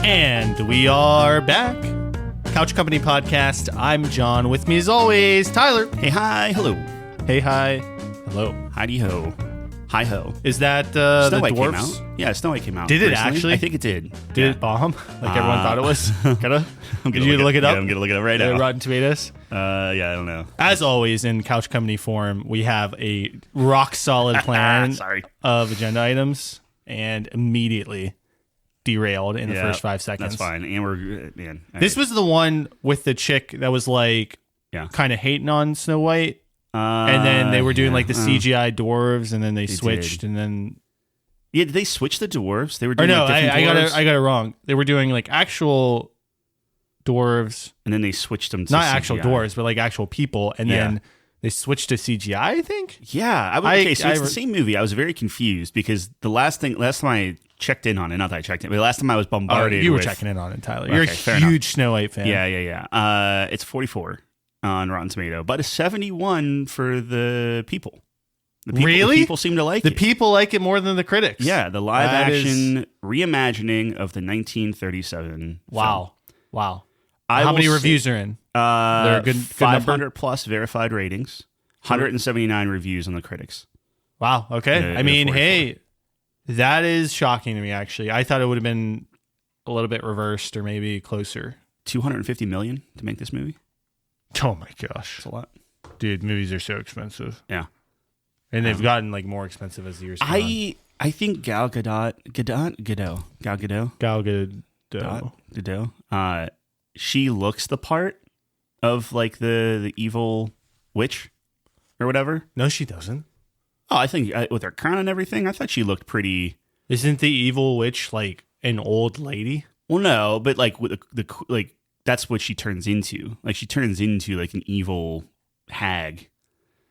And we are back. Couch Company Podcast. I'm John. With me as always, Tyler. Hey, hi, hello. Hey, hi. Hello. Heidi ho. Hi ho. Is that the Snow White dwarfs? came out. Yeah, Snow White came out. Did it recently. actually? I think it did. Did it bomb? Like everyone thought it was? Did you look it up? Yeah, I'm going to look it up right now. Rotten Tomatoes? Yeah, I don't know. As always, in Couch Company form, we have a rock solid plan of agenda items and immediately derailed in the first 5 seconds. That's fine. And we're, man. This was the one with the chick that was like kind of hating on Snow White. And then they were doing like the CGI dwarves, and then they switched, and then... Yeah, did they switch the dwarves? They were doing I got it wrong. They were doing like actual dwarves. And then they switched them to not CGI. Actual dwarves, but like actual people. And then they switched to CGI, I think? Yeah. It's the same movie. I was very confused because the last time I checked in on it, not that I checked in, but the last time I was bombarded you were checking in on it, Tyler. You're a huge enough. Snow White fan. Yeah. It's 44 on Rotten Tomato, but a 71 for the people. Really? The people seem to like it. The people like it more than the critics. Yeah, the live-action reimagining of the 1937 Wow. film. Wow. How many reviews are in? They're a good 500 plus verified ratings, 179 reviews on the critics. Wow, okay. I mean, hey, that is shocking to me, actually. I thought it would have been a little bit reversed or maybe closer. $250 million to make this movie? Oh, my gosh. That's a lot. Dude, movies are so expensive. Yeah. And they've gotten like more expensive as the years go on. I think Gal Gadot, she looks the part of like the evil witch or whatever. No, she doesn't. Oh, I think with her crown and everything, I thought she looked pretty. Isn't the evil witch like an old lady? Well, no, but like with the that's what she turns into. Like she turns into like an evil hag.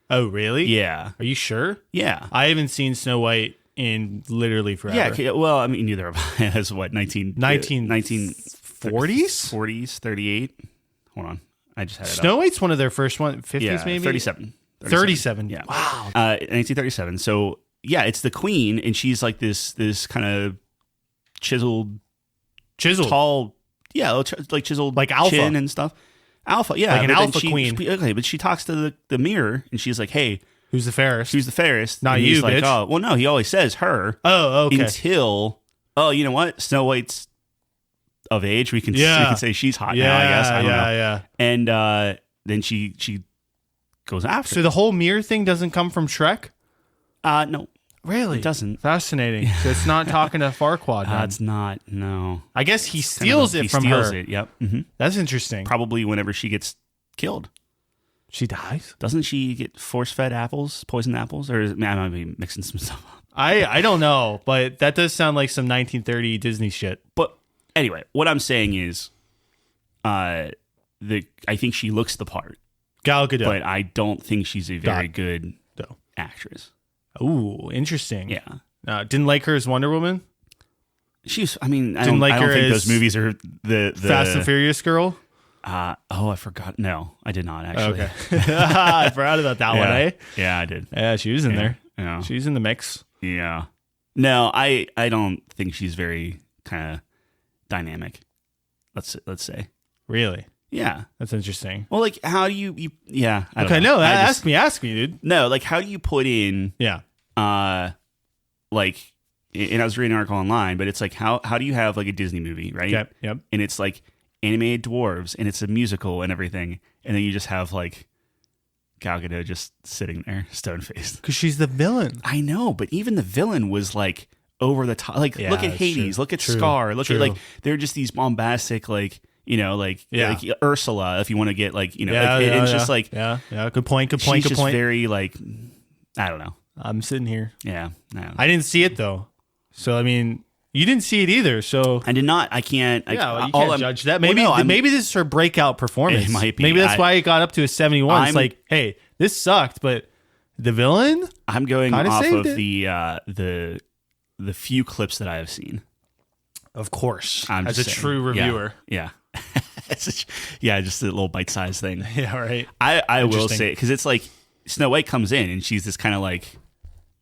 Oh, really? Yeah. Are you sure? Yeah. I haven't seen Snow White in literally forever. Yeah. Well, I mean, neither of us. It was what 1940s, 40s, 38. Hold on, I just had it. Snow White's one of their first 50s, maybe 37. 37. Yeah. Wow. 1937. So yeah, it's the queen, and she's like this kind of chiseled, tall. Yeah, like chiseled, like alpha chin and stuff. Alpha, yeah, like an alpha queen. Okay, but she talks to the mirror, and she's like, "Hey, who's the fairest? Who's the fairest? Not and you, he's bitch." Like, oh, well, no, he always says her. Oh, okay. Until, you know what? Snow White's of age. We can say she's hot now. I guess. I don't know. Yeah. And then she goes after. So the whole mirror thing doesn't come from Shrek? No. Really? It doesn't. Fascinating. So it's not talking to Farquaad. It's not. No. I guess he steals it from her. He steals it. Yep. Mm-hmm. That's interesting. Probably whenever she gets killed. She dies? Doesn't she get force-fed apples, poisoned apples? Or I might be mixing some stuff up. I don't know, but that does sound like some 1930 Disney shit. But anyway, what I'm saying is I think she looks the part. Gal Gadot. But I don't think she's a very good actress. Ooh, interesting. Yeah. Didn't like her as Wonder Woman? She's, I mean, I don't think those movies are the Fast and Furious girl? I forgot. No, I did not actually. Okay. I forgot about that one, eh? Yeah, I did. Yeah, she was in there. Yeah. She's in the mix. Yeah. No, I don't think she's very kind of dynamic. Let's say. Really? Yeah. That's interesting. Well, like, how do you yeah. I don't okay, know. No, ask me, dude. No, like, how do you put in, like, and I was reading an article online, but it's like, how do you have, like, a Disney movie, right? Yep. And it's, like, animated dwarves, and it's a musical and everything, and then you just have, like, Gal Gadot just sitting there, stone-faced. Because she's the villain. I know, but even the villain was, like, over the top. Like, look at Hades, look at Scar, look at, like, they're just these bombastic, like, you know, like Ursula, if you want to get, like, you know, just like... Yeah, good point. She's just very, like, I don't know. I'm sitting here. Yeah. I didn't see it, though. So, I mean, you didn't see it either, so... I did not. I can't... you can't judge that. Maybe this is her breakout performance. It might be. Maybe that's why it got up to a 71. It's like, hey, this sucked, but the villain... I'm going off of the few clips that I have seen. Of course. As a true reviewer. Yeah. Just a little bite-sized thing. Yeah, right. I will say, because it's like Snow White comes in and she's this kind of like,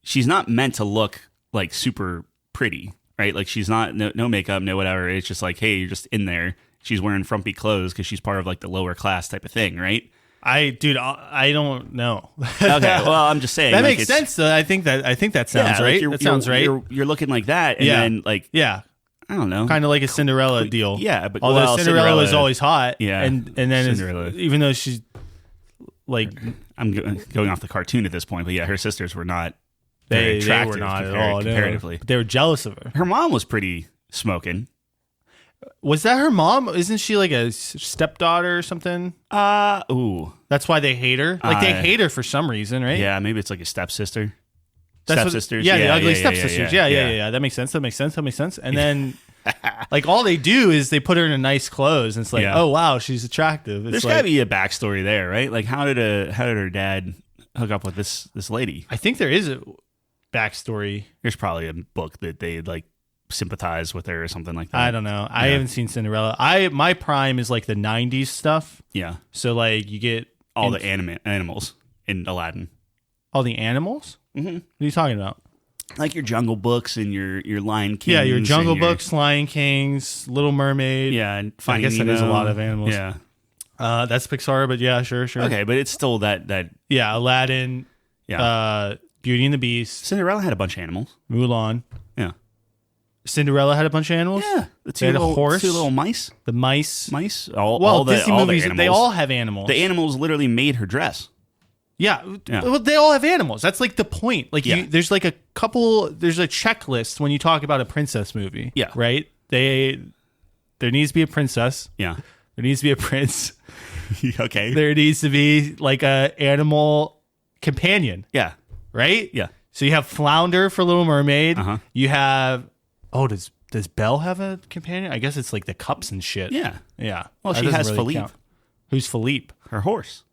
she's not meant to look like super pretty right? Like she's not no makeup, no whatever. It's just like, hey, you're just in there. She's wearing frumpy clothes because she's part of like the lower class type of thing, right? I don't know. Okay, well, I'm just saying that makes sense. Though I think that sounds right. Like that sounds right. You're looking like that, and then like I don't know, kind of like a Cinderella deal. Yeah, but although Cinderella was always hot, and then even though she's like, I'm going off the cartoon at this point, but yeah, her sisters were not. They were not at all comparatively. No. But they were jealous of her. Her mom was pretty smoking. Was that her mom? Isn't she like a stepdaughter or something? Ooh. That's why they hate her? Like, they hate her for some reason, right? Yeah, maybe it's like a stepsister. Stepsisters? Yeah, the ugly stepsisters. Yeah. That makes sense. And then, like, all they do is they put her in nice clothes, and it's like, oh, wow, she's attractive. There's got to be a backstory there, right? Like, how did her dad hook up with this lady? I think there is a backstory. There's probably a book that they, like, sympathize with her or something like that. I don't know. I haven't seen Cinderella. My prime is like the 90s stuff. Yeah. So like you get all the animals in Aladdin. All the animals? Mm-hmm. What are you talking about? Like your Jungle Books and your Lion Kings. Yeah, your Jungle Books, Lion Kings, Little Mermaid. Yeah, and I guess that is a lot of animals. Yeah. That's Pixar, but yeah, sure. Okay, but it's still that yeah, Aladdin. Yeah. Beauty and the Beast. Cinderella had a bunch of animals. Mulan. Yeah. Cinderella had a bunch of animals. Yeah, they had a horse, 2 little mice. The mice. All Disney all movies, the they all have animals. The animals literally made her dress. Yeah, well, they all have animals. That's like the point. Like, there's like there's a checklist when you talk about a princess movie. Yeah, right. There needs to be a princess. Yeah, there needs to be a prince. Okay. There needs to be like a animal companion. Yeah. Right. Yeah. So you have Flounder for Little Mermaid. Uh-huh. You have does Belle have a companion? I guess it's like the cups and shit. Yeah. Yeah. Well, she has Philippe. Count. Who's Philippe? Her horse.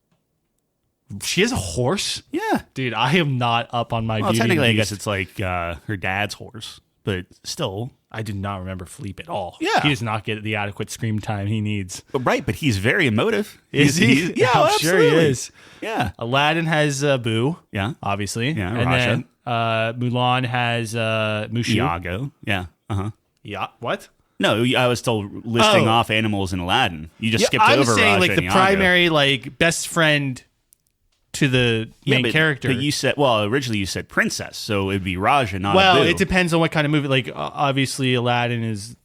She has a horse? Yeah. Dude, I am not up on my Beauty technically, I guess it's like her dad's horse, but still. I did not remember Philippe at all. Yeah. He does not get the adequate screen time he needs. But he's very emotive. Is he? Yeah, I'm absolutely. sure he is. Yeah. Aladdin has Boo. Yeah. Obviously. Yeah, and Raja. then Mulan has Mushu. Iago. Yeah. Uh-huh. Yeah. What? No, I was still listing off animals in Aladdin. You just skipped over I was saying Raja like and the Iago. primary like best friend to the main character. But you said, originally you said princess, so it'd be Raja, not Well, Abu. it depends on what kind of movie. Like obviously Aladdin he's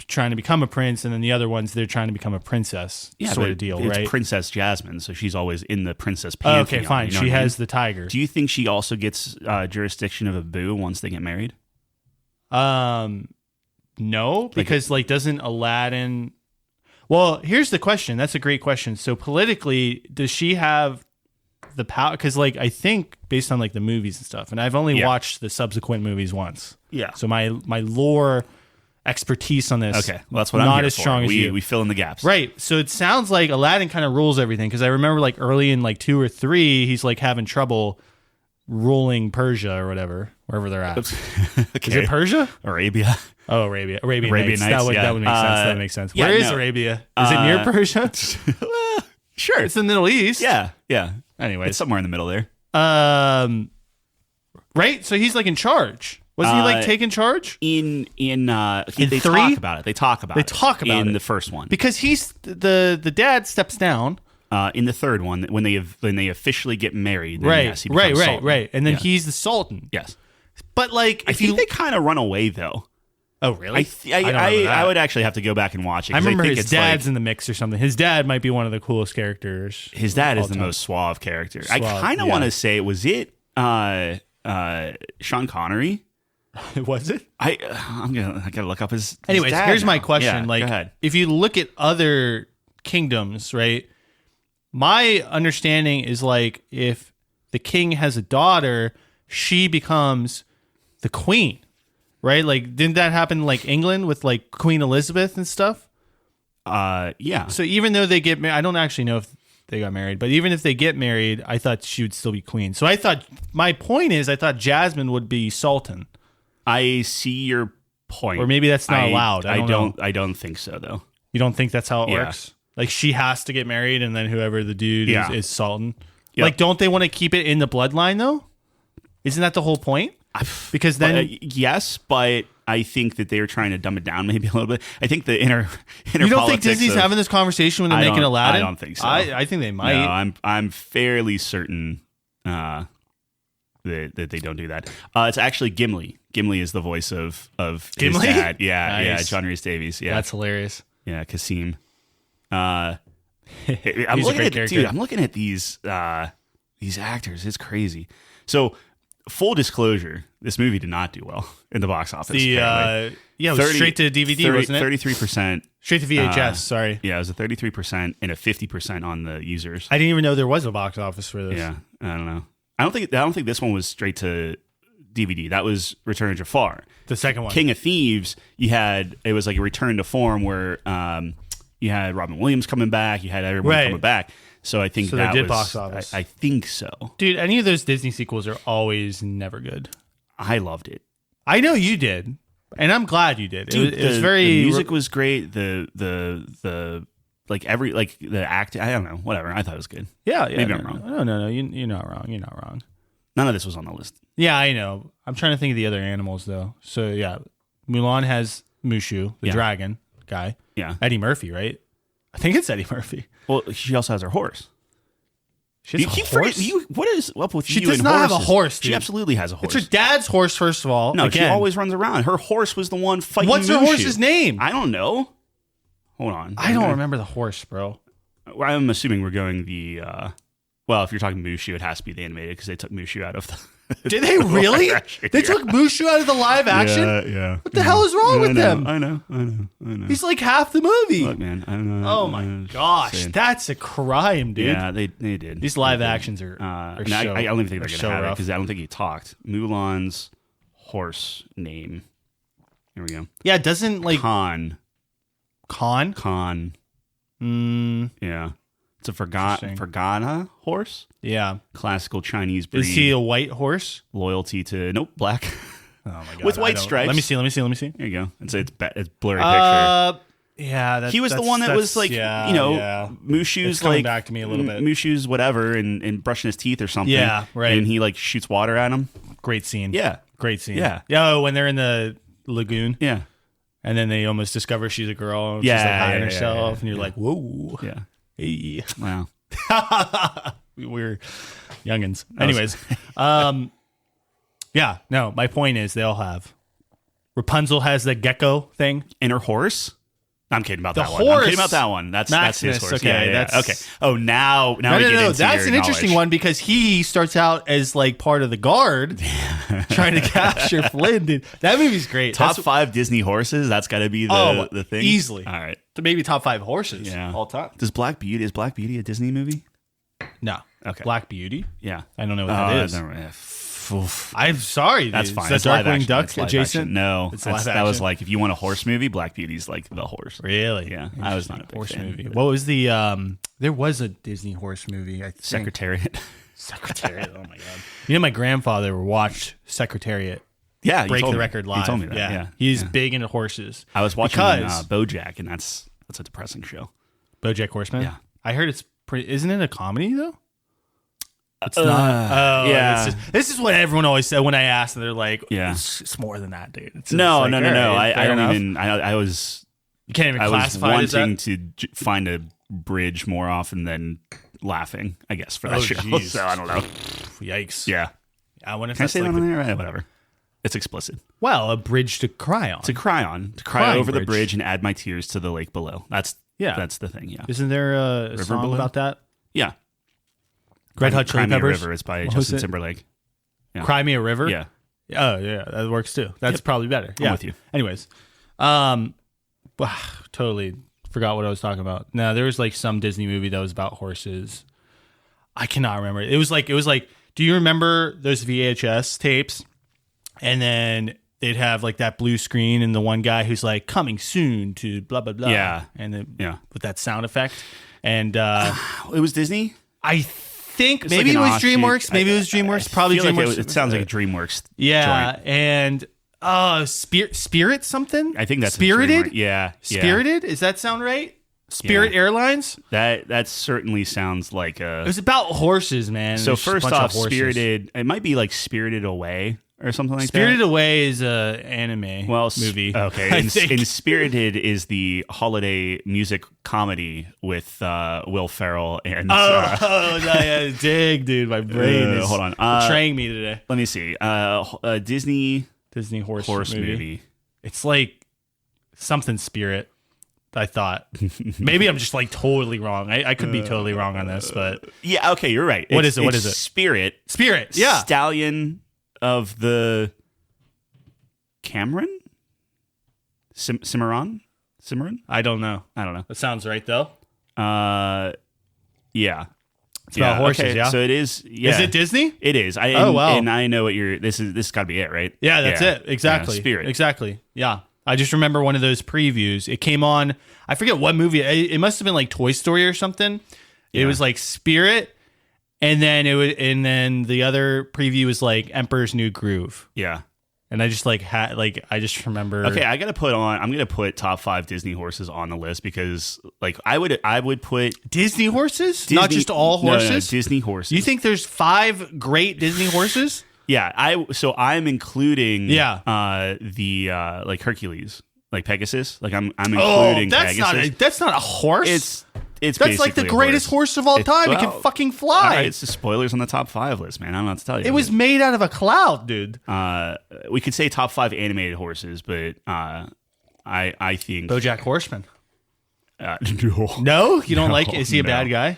trying to become a prince, and then the other ones they're trying to become a princess sort of deal, it's right? Princess Jasmine, so she's always in the princess pantheon. Okay, fine. She has the tiger. Do you think she also gets jurisdiction of Abu once they get married? No, because like doesn't Aladdin? Well, here's the question. That's a great question. So politically, does she have the power? Because like I think based on like the movies and stuff, and I've only watched the subsequent movies once. Yeah. So my lore expertise on this. Okay, well that's what I'm not here as for. strong as you. We fill in the gaps. Right. So it sounds like Aladdin kind of rules everything. Because I remember like early in like 2 or 3, he's like having trouble ruling Persia or whatever, wherever they're at. Okay. Is it Persia? Arabian Arabian Nights. That would make sense. That makes sense. Where is Arabia? Is it near Persia? Sure. It's in the Middle East. Yeah. Anyway, it's somewhere in the middle there. Right. So he's like in charge. Wasn't he like taking charge? They 3? talk about it. They talk about it in the first one because he's the dad steps down. In the third one, when they officially get married, then right, yes, he becomes Sultan. And then he's the Sultan. Yes, but like, I think they kind of run away though. Oh, really? I would actually have to go back and watch it. I remember his dad's in the mix or something. His dad might be one of the coolest characters. His dad is the most suave character. I kind of want to say, was it Sean Connery? Was it? I gotta look up his. Anyways, dad here's now. my question. Yeah, like, go ahead. If you look at other kingdoms, right? My understanding is like if the king has a daughter, she becomes the queen, right? Like, didn't that happen in like England with like Queen Elizabeth and stuff? Yeah. So even though they get married, I don't actually know if they got married, but even if they get married, I thought she would still be queen. So I thought my point is, I thought Jasmine would be sultan. I see your point, or maybe that's not allowed. I don't think so though. You don't think that's how it works? Like she has to get married, and then whoever the dude is sultan. Yep. Like, don't they want to keep it in the bloodline though? Isn't that the whole point? Because then yes, but I think that they're trying to dumb it down maybe a little bit. I think the inner you don't think Disney's having this conversation when they're making Aladdin? I don't think so. I think they might. No, I'm fairly certain that they don't do that. It's actually Gimli. Gimli is the voice of Gimli? his dad. Yeah, Nice. yeah, John Rhys Davies. Yeah, that's hilarious. Yeah, Kasim. He's a great character. Dude, I'm looking at these actors. It's crazy. So, full disclosure, this movie did not do well in the box office. It was straight to DVD, wasn't it? 33%. Straight to VHS, sorry. Yeah, it was a 33% and a 50% on the users. I didn't even know there was a box office for this. Yeah, I don't know. I don't think this one was straight to DVD. That was Return of Jafar. The second one. King of Thieves, it was like a return to form where you had Robin Williams coming back, you had everyone coming back. So I think they did box office. I think so. Dude, any of those Disney sequels are always never good. I loved it. I know you did. And I'm glad you did. Dude, it was very the music was great. The acting, I don't know, whatever. I thought it was good. Yeah. Maybe I'm wrong. No. You're not wrong. You're not wrong. None of this was on the list. Yeah, I know. I'm trying to think of the other animals though. So yeah, Mulan has Mushu, the dragon guy. Yeah. Eddie Murphy, right? I think it's Eddie Murphy. Well, she also has her horse. She has a horse? What is up with she you does and not horses? have a horse, dude. She absolutely has a horse. It's her dad's horse, first of all. No, Again. she always runs around. Her horse was the one fighting What's her Mushu. horse's name? I don't know. Hold on. I don't remember the horse, bro. I'm assuming we're going the... well, if you're talking Mushu, it has to be the animated because they took Mushu out of the... Did they really? They took Mushu out of the live action? Yeah. What the hell is wrong with them? I know. He's like half the movie. Look, man, I don't know. Oh my gosh, that's a crime, dude. Yeah, they did. These live actions are I don't even think they're going to have it because I don't think he talked. Mulan's horse name. Here we go. Yeah, it doesn't like... Khan. Khan? Yeah. It's a Fergana horse. Yeah. Classical Chinese breed. Is he a white horse? Loyalty to... Nope, black. Oh my god. With white stripes. Let me see. There you go. It's blurry picture. Yeah, he was the one that was like, Mushu's coming like back to me a little bit. Mushu's whatever and brushing his teeth or something. Yeah, right. And he like shoots water at him. Great scene. Yeah. Great scene. Yeah. Oh, when they're in the lagoon. Yeah. And then they almost discover she's a girl. And she's like hiding herself. And you're like, whoa. Yeah. Hey. Wow. We're youngins. Anyways. Yeah. No, my point is they all have. Rapunzel has the gecko thing. And her horse? I'm kidding about that horse. one. I'm kidding about that one. That's his horse. Okay, okay. Oh, now we get into that's your an interesting knowledge. one because he starts out as like part of the guard trying to capture Flynn. Dude, that movie's great. Top 5 Disney horses. That's got to be the thing. Easily. All right. Maybe top 5 horses. Yeah. All time. Is Black Beauty a Disney movie? No. Okay. Black Beauty. Yeah. I don't know what that is. I'm sorry. That's dude. fine. Is that Darkwing Duck adjacent? No, It's live that was action? like if you want a horse movie, Black Beauty's like the horse. Really? Yeah, I was not a big horse fan. movie. What was the? There was a Disney horse movie. I think. Secretariat. Secretariat. Oh my god. You know, my grandfather watched Secretariat. Yeah, Break the Record live. You told me that. Yeah, he's big into horses. I was watching BoJack, and that's a depressing show. BoJack Horseman. Yeah, I heard it's pretty. Isn't it a comedy though? It's not. Oh, yeah. This is what everyone always said when I asked, and they're like, "Yeah, it's more than that, dude." No. I don't even. I was. You can't even classify it as that? I was wanting to find a bridge more often than laughing. I guess for that show. Geez. So I don't know. Yikes. Yeah. I wonder if Can I that's say like that on there? Whatever. It's explicit. Well, a bridge to cry on. To cry on. To cry over the bridge and add my tears to the lake below. That's the thing. Yeah. Isn't there a song below? about that? Yeah. Red Hot Chili Peppers. Cry Me a River is by Justin Timberlake. Yeah. Cry Me a River? Yeah. Oh, yeah. That works too. That's probably better. Yeah. I'm with you. Anyways. Totally forgot what I was talking about. No, there was like some Disney movie that was about horses. I cannot remember. It was like, do you remember those VHS tapes? And then they'd have like that blue screen and the one guy who's like coming soon to blah, blah, blah. Yeah. And then with that sound effect. And it was Disney? I think It's maybe like it an was offshoot. DreamWorks. Maybe it was DreamWorks. Probably feel DreamWorks. like it sounds like a DreamWorks Yeah. joint. And Spirit something? I think that's Spirited. Yeah. Spirited? Does that sound right? Spirit Airlines? That certainly sounds like It was about horses, man. So There's just a first bunch of off, horses. Spirited, it might be like Spirited Away or something like Spirited that. Away is a anime movie. Okay, and Spirited is the holiday music comedy with Will Ferrell and. Dig, dude, my brain is hold on, betraying me today. Let me see. Disney horse movie. It's like something Spirit. I thought maybe I'm just like totally wrong. I could be totally wrong on this, but yeah, okay, you're right. What is it? Spirit, yeah, stallion of the Cameron, Cimarron. I don't know. That sounds right though. Yeah. It's about horses. Okay, yeah. So it is. Yeah. Is it Disney? It is. Wow. And I know what you're. This got to be it, right? Yeah, that's it. Exactly. Yeah, Spirit. Exactly. Yeah. I just remember one of those previews. It came on. I forget what movie. It must have been like Toy Story or something. Yeah. It was like Spirit, and then the other preview was like Emperor's New Groove. Yeah. And I just I just remember. Okay, I'm gonna put top 5 Disney horses on the list because like I would put Disney horses, not just all horses. No, Disney horses. You think there's 5 great Disney horses? Yeah, I'm including the like Hercules, like Pegasus. Like I'm including Pegasus. That's not a horse. That's like the greatest horse of all time. It can fucking fly. All right, it's the spoilers on the top 5 list, man. I don't know what to tell you. It was made out of a cloud, dude. We could say top 5 animated horses, but I think BoJack Horseman. No, you don't like? Is he a bad guy?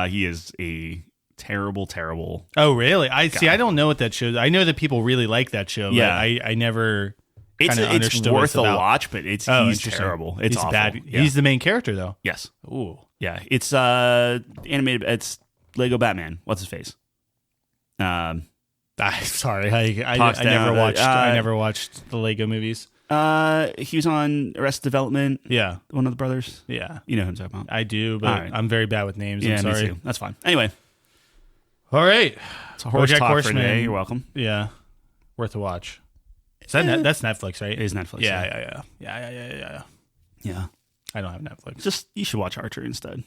He is a terrible. Oh, really? I don't know what that show. I know that people really like that show. Yeah, but I never. It's worth a watch, but he's terrible. It's awful. Bad. Yeah. He's the main character, though. Yes. Ooh. Yeah. It's animated. It's Lego Batman. What's his face? I'm sorry. I never watched. I never watched the Lego movies. He was on Arrested Development. Yeah. One of the brothers. Yeah. You know who I'm talking about. I do, but right. I'm very bad with names. Yeah, I'm sorry. Me too. That's fine. Anyway. All right. It's a horse BoJack talk Horseman. For today. You're welcome. Yeah. Worth a watch. Is that that's Netflix, right? It is Netflix. Yeah. Yeah. I don't have Netflix. Just you should watch Archer instead.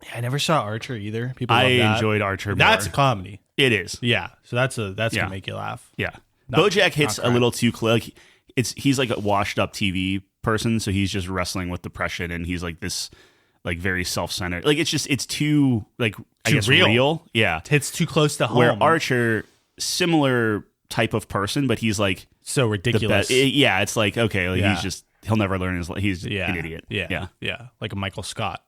Yeah, I never saw Archer either. People I love that. enjoyed Archer more. That's a comedy. It is. Yeah. So that's gonna make you laugh. Yeah. BoJack hits a little too close. He's like a washed up TV person, so he's just wrestling with depression, and he's like this like very self-centered. Like it's too like I guess real. Yeah. It's too close to home. Where Archer, similar type of person, but he's like so ridiculous. It's like okay, like he'll never learn he's an idiot. Yeah. Like a Michael Scott.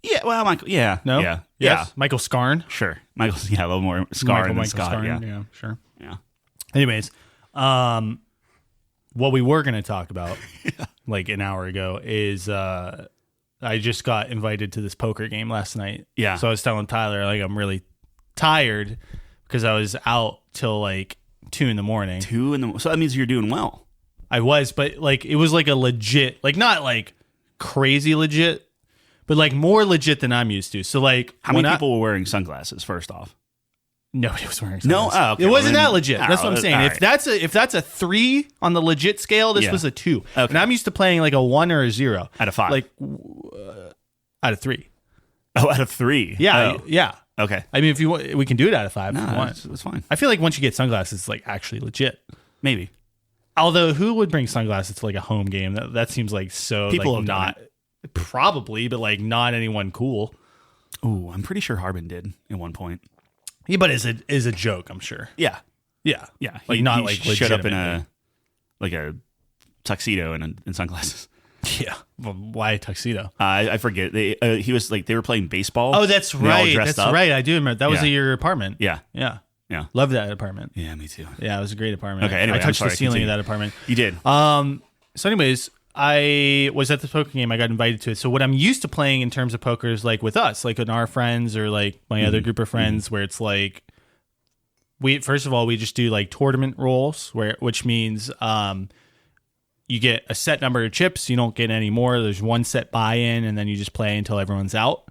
Yeah, well, Michael. Yeah, no, yeah, yes. Michael Scarn. Sure, Michael. Yeah, a little more Scarn than Scott. Scarn, yeah, sure. Yeah. Anyways, what we were going to talk about like an hour ago is I just got invited to this poker game last night. Yeah. So I was telling Tyler like I'm really tired because I was out till like 2 a.m. So that means you're doing well. I was, but like it was like a legit, like not like crazy legit. But like more legit than I'm used to. So like, how many people were wearing sunglasses? First off, nobody was wearing sunglasses. No, okay. It wasn't that legit. That's what I'm saying. Right. If that's a 3 on the legit scale, this was a 2. Okay. And I'm used to playing like a 1 or a 0 out of 5. Like out of 3. Oh, out of 3. Yeah, yeah. Okay. I mean, if you want, we can do it out of 5. No, if you want. it's fine. I feel like once you get sunglasses, it's like actually legit. Maybe. Although, who would bring sunglasses to like a home game? That seems like so people like, not. Probably, but like not anyone cool. Ooh, I'm pretty sure Harbin did at one point. Yeah, but is a joke, I'm sure. Yeah. Like he, not he like showed up in a tuxedo and sunglasses. Yeah, well, why a tuxedo? I forget. He was like they were playing baseball. Oh, that's right. That's up. Right. I do remember that was at your apartment. Yeah. Love that apartment. Yeah, me too. Yeah, it was a great apartment. Okay, anyway, I touched the ceiling of that apartment. You did. So, anyways. I was at the poker game. I got invited to it. So what I'm used to playing in terms of poker is like with us, like with our friends or like my other group of friends, where it's like we just do like tournament rolls, which means you get a set number of chips. You don't get any more. There's one set buy-in, and then you just play until everyone's out.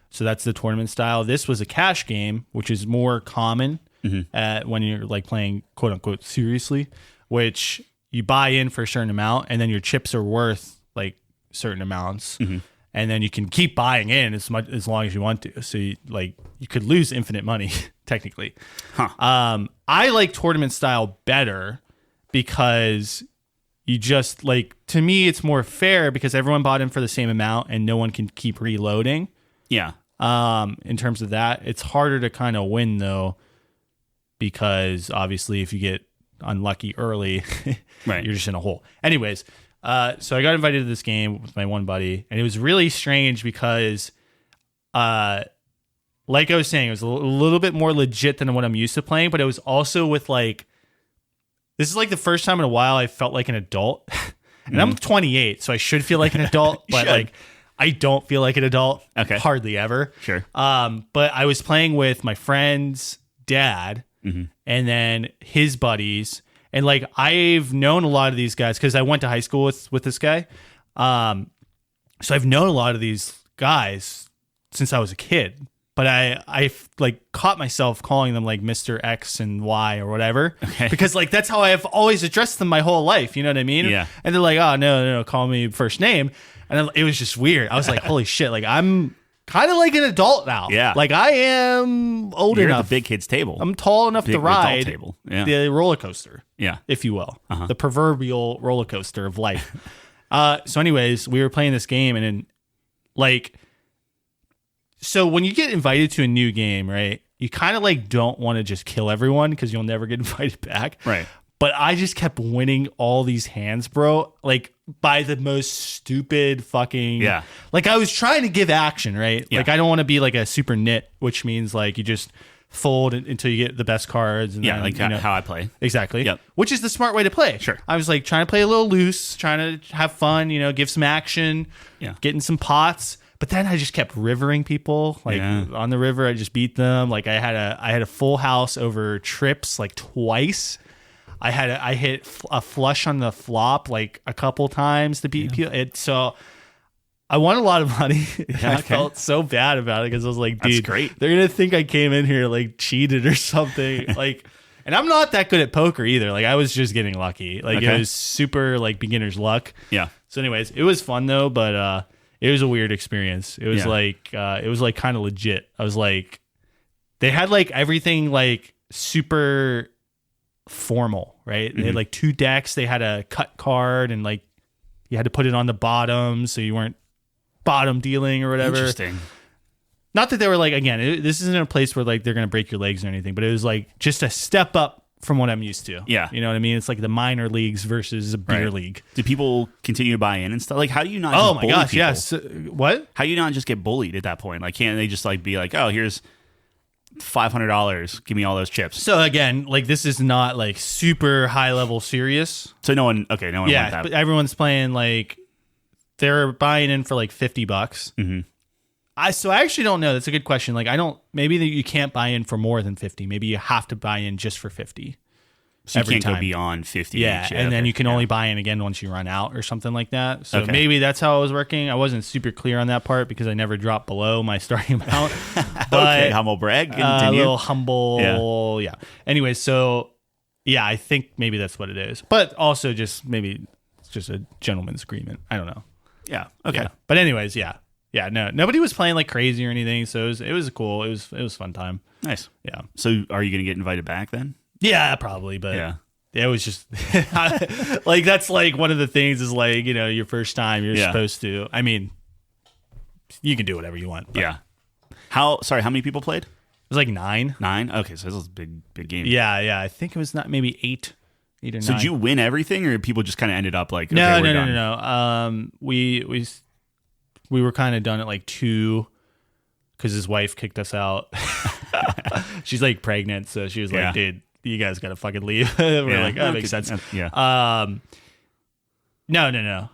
So that's the tournament style. This was a cash game, which is more common when you're like playing quote unquote seriously, which you buy in for a certain amount, and then your chips are worth like certain amounts, and then you can keep buying in as long as you want to. So you could lose infinite money technically. Huh. I like tournament style better because you just like, to me, it's more fair because everyone bought in for the same amount and no one can keep reloading. Yeah. In terms of that, it's harder to kind of win though, because obviously if you get unlucky early, right, you're just in a hole. Anyways, so I got invited to this game with my one buddy, and it was really strange because, like I was saying, it was a little bit more legit than what I'm used to playing, but it was also with like, this is like the first time in a while I felt like an adult. And I'm 28, so I should feel like an adult, but like I don't feel like an adult. Okay. Hardly ever. Sure. But I was playing with my friend's dad and then his buddies. And like, I've known a lot of these guys because I went to high school with this guy. So I've known a lot of these guys since I was a kid. But I like caught myself calling them like Mr. X and Y or whatever. Okay. Because like that's how I've always addressed them my whole life. You know what I mean? Yeah. And they're like, oh, no, call me first name. And it was just weird. I was like, holy shit, like I'm kind of like an adult now. Yeah. Like I am old You're enough. at the big kids table. I'm tall enough to ride table. Yeah. the roller coaster. Yeah. If you will. The proverbial roller coaster of life. So anyways, we were playing this game and then like, so when you get invited to a new game, right, you kind of like don't want to just kill everyone because you'll never get invited back. Right. But I just kept winning all these hands, bro. Like by the most stupid fucking. Yeah. Like I was trying to give action, right? Yeah. Like I don't want to be like a super nit, which means like you just fold until you get the best cards. And then, like how I play. Exactly. Yep. Which is the smart way to play. Sure. I was like trying to play a little loose, trying to have fun, give some action, getting some pots. But then I just kept rivering people. Like on the river, I just beat them. Like I had a full house over trips like twice. I hit a flush on the flop like a couple times to beat people. So I won a lot of money. I felt so bad about it because I was like, dude, that's great. They're gonna think I came in here like cheated or something. Like, and I'm not that good at poker either. Like I was just getting lucky. Like it was super like beginner's luck. Yeah. So anyways, it was fun though, but it was a weird experience. It was like kind of legit. I was like, they had like everything like super formal, right? They had like 2 decks. They had a cut card and like you had to put it on the bottom so you weren't bottom dealing or whatever. Interesting. Not that they were like, again, this isn't a place where like they're going to break your legs or anything, but it was like just a step up from what I'm used to. Yeah. You know what I mean? It's like the minor leagues versus a beer league. Do people continue to buy in and stuff? Like, how do you not Oh just my bully gosh, people? yes. What? How do you not just get bullied at that point? Like, can't they just like be like, oh, here's $500, give me all those chips? So again, like this is not like super high level serious. So no one wants that. But everyone's playing like they're buying in for like $50. Mm-hmm. I actually don't know. That's a good question. Like maybe you can't buy in for more than 50. Maybe you have to buy in just for 50. So you every can't time. go beyond 50. Yeah, each. and then you can only buy in again once you run out or something like that. So Okay. maybe that's how it was working. I wasn't super clear on that part because I never dropped below my starting amount. But, okay, humble brag. a Continue. little humble. Yeah. Anyway, so yeah, I think maybe that's what it is. But also just maybe it's just a gentleman's agreement. I don't know. Yeah. Okay. Yeah. But anyways, yeah. Yeah, no. Nobody was playing like crazy or anything, so it was cool. It was a fun time. Nice. Yeah. So are you going to get invited back then? Yeah, probably, but Yeah. it was just like that's like one of the things is like, your first time you're supposed to. I mean, you can do whatever you want. But Yeah. How many people played? It was like 9. 9? Okay, so this was a big game. Yeah. I think it was not maybe 8 or 9. So did you win everything, or people just kind of ended up like, No, okay, we're done? no. We were kind of done at like 2 because his wife kicked us out. She's like pregnant, so she was like, dude, you guys got to fucking leave. We're like, that makes sense. Yeah. No.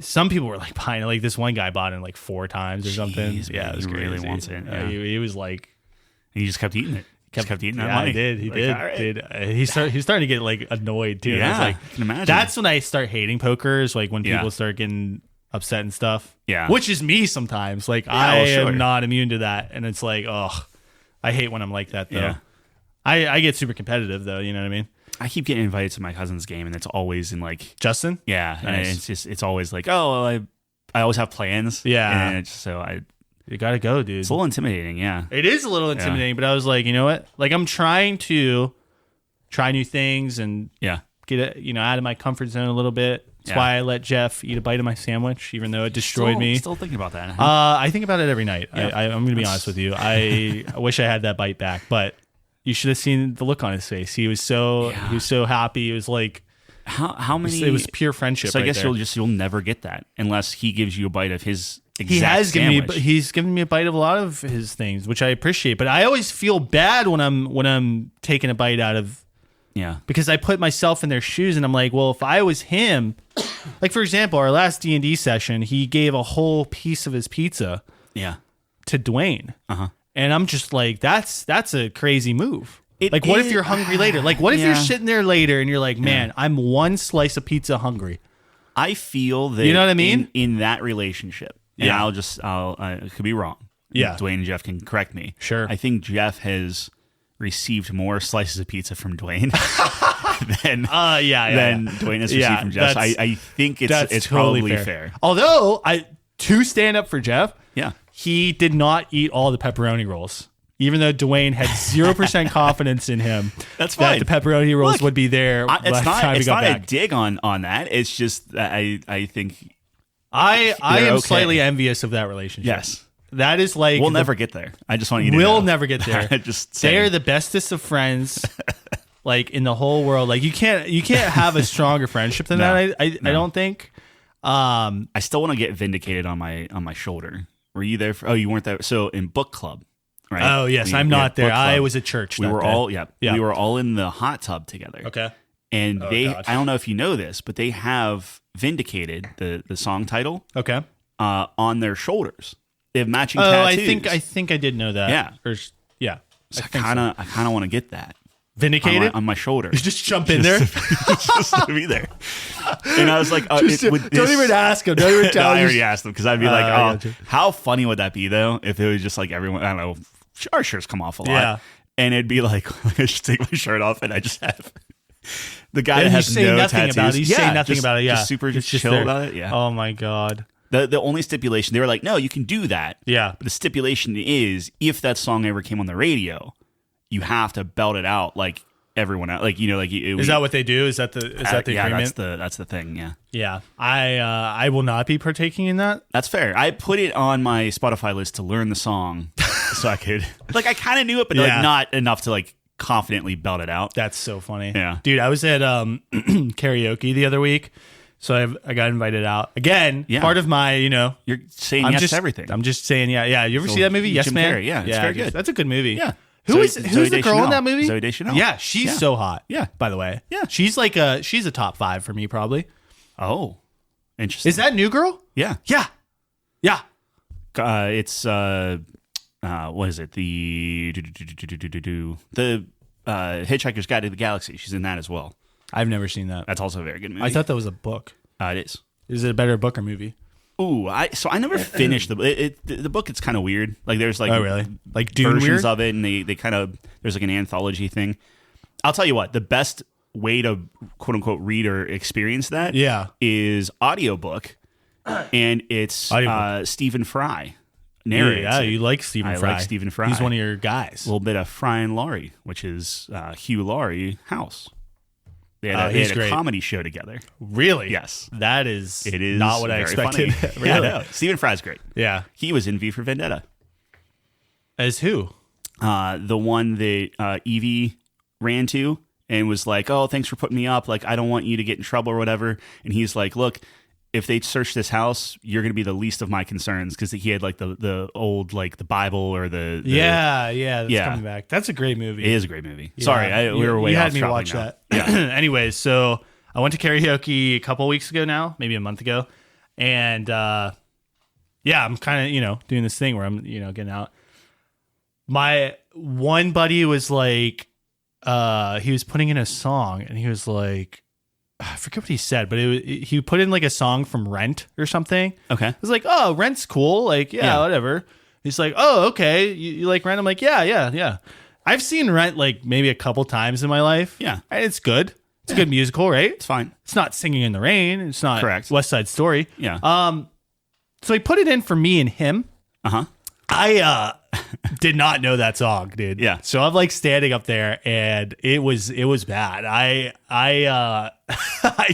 Some people were like buying it. Like this one guy bought it like 4 times or something. Jeez, Yeah, man, it was he crazy. really wants it. Yeah. He was like, And you just kept eating it. Kept eating that yeah, money. he did. He Like, did. all right. He started to get like annoyed too. Yeah, It's like, I can imagine. That's when I start hating poker. Is like when Yeah. people start getting upset and stuff. Yeah. Which is me sometimes. Like I am not immune to that, and it's like, I hate when I'm like that though. Yeah. I get super competitive though. You know what I mean? I keep getting invited to my cousin's game, and it's always in like, Justin. yeah, and Nice. it's always like, oh, I always have plans. Yeah. And it's so You got to go, dude. It's a little intimidating, yeah. It is a little intimidating, but I was like, you know what? Like, I'm trying to try new things and get out of my comfort zone a little bit. That's why I let Jeff eat a bite of my sandwich, even though it destroyed me. Still thinking about that. I think about it every night. Yeah. I'm going to be honest with you. I wish I had that bite back, but you should have seen the look on his face. He was so happy. It was like how many? It was pure friendship. So I guess you'll never get that unless he gives you a bite of his. He's given me a bite of a lot of his things, which I appreciate. But I always feel bad when I'm taking a bite out of. Yeah. Because I put myself in their shoes and I'm like, well, if I was him, like for example, our last D&D session, he gave a whole piece of his pizza to Dwayne. Uh-huh. And I'm just like, that's a crazy move. What if you're hungry later? Like what if you're sitting there later and you're like, man, I'm one slice of pizza hungry. I feel that, you know what I mean? In that relationship, and I could be wrong. Yeah. Dwayne and Jeff can correct me. Sure. I think Jeff has received more slices of pizza from Dwayne than Dwayne has received from Jeff. So I think it's totally probably fair. Although to stand up for Jeff, yeah, he did not eat all the pepperoni rolls. Even though Dwayne had 0% confidence in him, that's fine. That the pepperoni rolls would be there. It's not a dig on that. It's just I think I am slightly envious of that relationship. Yes. That is like we'll never get there. I just want you to know. We'll never get there. They are the bestest of friends, like in the whole world. Like you can't have a stronger friendship than that. I don't think. I still want to get vindicated on my shoulder. Were you there? You weren't there. So in book club, right? Oh yes, I'm not there. I was at church. We were all we were all in the hot tub together. Okay. And I don't know if you know this, but they have vindicated the song title. Okay. On their shoulders. They have matching tattoos. I think I did know that. Yeah. So I kind of want to get that vindicated on my shoulder. You just jump in there, just to be there. And I was like, don't even ask him. Don't even tell him. I already asked him because I'd be like, how funny would that be though if it was just like everyone? I don't know. Our shirts come off a lot, and it'd be like I should take my shirt off and I just have. The guy that has no tattoos. He's saying nothing about it. Yeah, just super chill about it. Yeah. Oh my god. The only stipulation, they were like, no, you can do that. Yeah. But the stipulation is, if that song ever came on the radio, you have to belt it out like everyone else. Like, is that what they do? Is that the agreement? That's the thing. Yeah. Yeah. I will not be partaking in that. That's fair. I put it on my Spotify list to learn the song so I could, I kind of knew it, but not enough to confidently belt it out. That's so funny. Yeah. Dude, I was at karaoke the other week. So I got invited out again. Yeah. Part of my, you're saying yes to everything. I'm just saying, yeah. You ever see that movie? Yes, Man. Yeah, it's very good. That's a good movie. Yeah. Who's the girl in that movie? Zooey Deschanel. Yeah, she's so hot. Yeah. By the way. Yeah. She's she's a top 5 for me probably. Oh, interesting. Is that New Girl? Yeah. Yeah. Yeah. It's what is it? The Hitchhiker's Guide to the Galaxy. She's in that as well. I've never seen that. That's also a very good movie. I thought that was a book. It is. Is it a better book or movie? Ooh, I never finished the book. It's kind of weird. There's oh really? Dune versions weird? of it, and they kind of there's an anthology thing. I'll tell you what, the best way to quote unquote read or experience that is audiobook, and it's Stephen Fry narrates. Yeah, you like Stephen Fry. I like Stephen Fry. He's one of your guys. A little bit of Fry and Laurie, which is Hugh Laurie House. They had a comedy show together. Really? Yes. It is not what I expected. Really? Yeah, no. Stephen Fry's great. Yeah. He was in V for Vendetta. As who? The one that Evie ran to and was like, oh, thanks for putting me up. I don't want you to get in trouble or whatever. And he's like, look, if they search this house, you're going to be the least of my concerns, because he had the old the Bible or the that's coming back. That's a great movie. It is a great movie. Yeah. Sorry, we were way you off. Had me watch now. That. Yeah. Anyways, so I went to karaoke a couple weeks ago now, maybe a month ago, and I'm kind of doing this thing where I'm getting out. My one buddy was like, he was putting in a song, and he was like, I forget what he said, but he put in a song from Rent or something. Okay. I was like, oh, Rent's cool. Whatever. He's like, oh, okay. You like Rent? I'm like, yeah. I've seen Rent maybe a couple times in my life. Yeah. It's good. It's a good musical, right? It's fine. It's not Singing in the Rain. It's not correct. West Side Story. Yeah. So he put it in for me and him. Uh-huh. I did not know that song, dude. Yeah. So I'm like standing up there, and it was bad. I I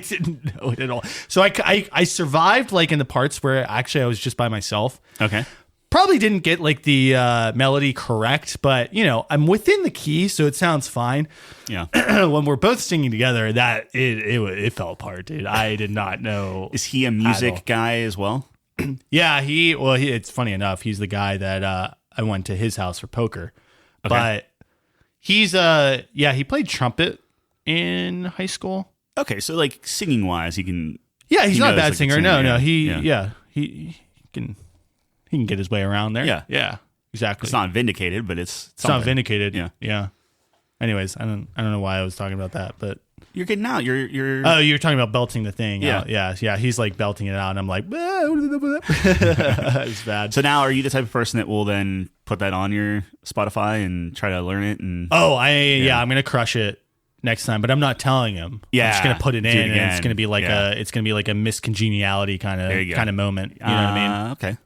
didn't know it at all. So I survived like in the parts where actually I was just by myself. Okay. Probably didn't get like the melody correct, but you know, I'm within the key, so it sounds fine. Yeah. When we're both singing together, that it fell apart, dude. I did not know. Is he a music guy as well? Yeah, it's funny enough, he's the guy that I went to his house for poker. Okay. But he's he played trumpet in high school. Okay, so like singing wise, he can. Yeah, he's not a bad like, singer. sing, No, yeah. he can get his way around there. Yeah. Exactly. It's not vindicated, but it's not vindicated. Yeah. Anyways, I don't know why I was talking about that, but you're getting out. You're. Oh, you're talking about belting the thing. Yeah. Out. Yeah. He's like belting it out, and I'm like, it's bad. So now, are you the type of person that will then put that on your Spotify and try to learn it? And I'm gonna crush it next time, but I'm not telling him. Yeah, I'm just gonna put it in, and it's gonna be like a miscongeniality kind of moment. You know what I mean? Okay.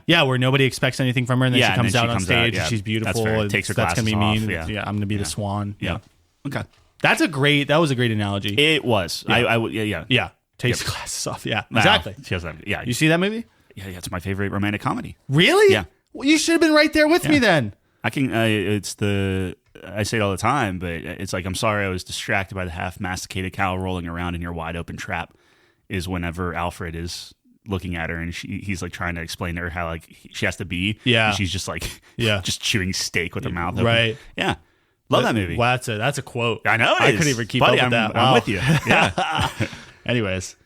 Yeah, where nobody expects anything from her, and then she comes out on stage, and she's beautiful. That's fair. And takes her that's glasses gonna be me. off. Yeah, I'm gonna be the swan. Yeah. Okay. That was a great analogy. It was. Yeah. Yeah. Takes the glasses off. Yeah. Exactly. She has that. Yeah. You see that movie? Yeah. It's my favorite romantic comedy. Really? Yeah. Well, you should have been right there with me then. I can. I say it all the time, but it's like, I'm sorry I was distracted by the half masticated cow rolling around in your wide open trap. Is whenever Alfred is looking at her and he's like trying to explain to her how like she has to be. Yeah. And she's just like just chewing steak with her mouth open. Right. Yeah. Love that movie. Wow, that's a quote. I know. I couldn't even keep Buddy, up with that. Wow. I'm with you. Yeah. Anyways.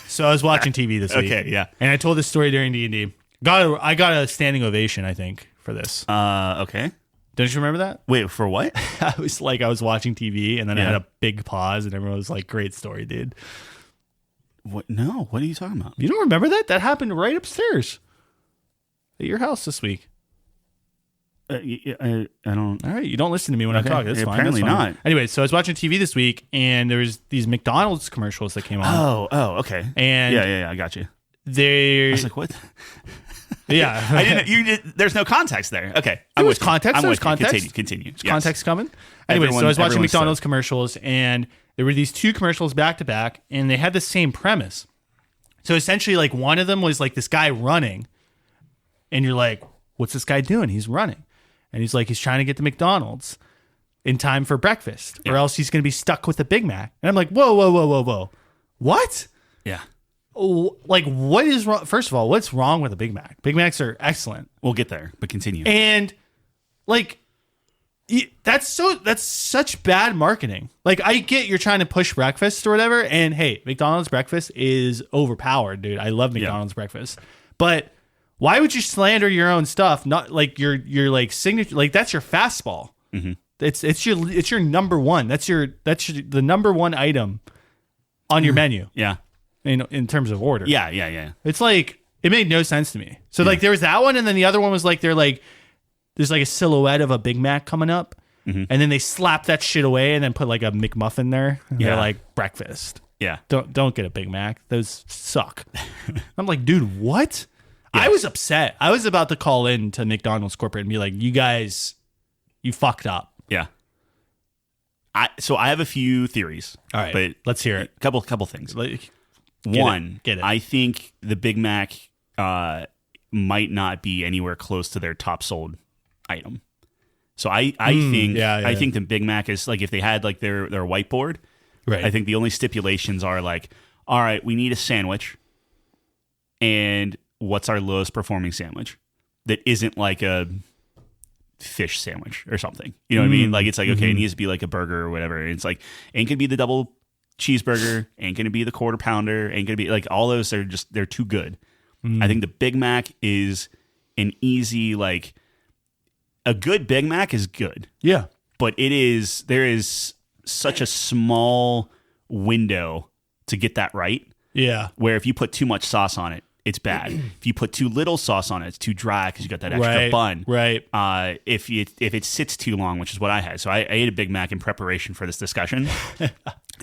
So I was watching TV this week. Okay, yeah. And I told this story during D&D. I got a standing ovation, I think, for this. Okay. Don't you remember that? Wait, for what? I was watching TV, and then I had a big pause, and everyone was like, great story, dude. What? No, what are you talking about? You don't remember that? That happened right upstairs at your house this week. I don't. All right, you don't listen to me when I talk. That's fine. Apparently that's fine. not. Anyway, so I was watching TV this week, and there was these McDonald's commercials that came on. Oh, okay. And yeah, I got you. I was like, what? Yeah, I didn't. You did. There's no context there. Okay, there was context. There was context. Continue. Yes. Context coming. Anyway, so I was watching McDonald's commercials, and there were these two commercials back to back, and they had the same premise. So essentially, like one of them was like this guy running, and you're like, what's this guy doing? He's running. And he's like, he's trying to get to McDonald's in time for breakfast, or else he's going to be stuck with a Big Mac. And I'm like, whoa. What? Yeah. Like, what is wrong? First of all, what's wrong with a Big Mac? Big Macs are excellent. We'll get there, but continue. And like, that's such bad marketing. Like, I get you're trying to push breakfast or whatever. And hey, McDonald's breakfast is overpowered, dude. I love McDonald's breakfast, but why would you slander your own stuff? Not like your like signature, like that's your fastball. Mm-hmm. It's your number one. That's the number one item on your menu. Yeah. In terms of order. Yeah. It's like, it made no sense to me. So like there was that one, and then the other one was like there's like a silhouette of a Big Mac coming up, and then they slap that shit away and then put like a McMuffin there. And they're like, breakfast. Yeah. Don't get a Big Mac. Those suck. I'm like, dude, what? Yeah. I was upset. I was about to call in to McDonald's corporate and be like, you guys, you fucked up. Yeah. So I have a few theories. All right. But let's hear it. Couple things. Get it. I think the Big Mac might not be anywhere close to their top sold item. So I think the Big Mac is like, if they had like their whiteboard, right. I think the only stipulations are like, all right, we need a sandwich, and what's our lowest performing sandwich that isn't like a fish sandwich or something? You know what I mean? Like, it's like, okay, it needs to be like a burger or whatever. And it's like, ain't gonna be the double cheeseburger, ain't gonna be the quarter pounder, ain't gonna be like, all those are just, they're too good. I think the Big Mac is an easy, like, a good Big Mac is good. Yeah. But there is such a small window to get that right. Yeah. Where if you put too much sauce on it, it's bad. If you put too little sauce on it, it's too dry because you got that extra bun. Right. If it sits too long, which is what I had. So I ate a Big Mac in preparation for this discussion.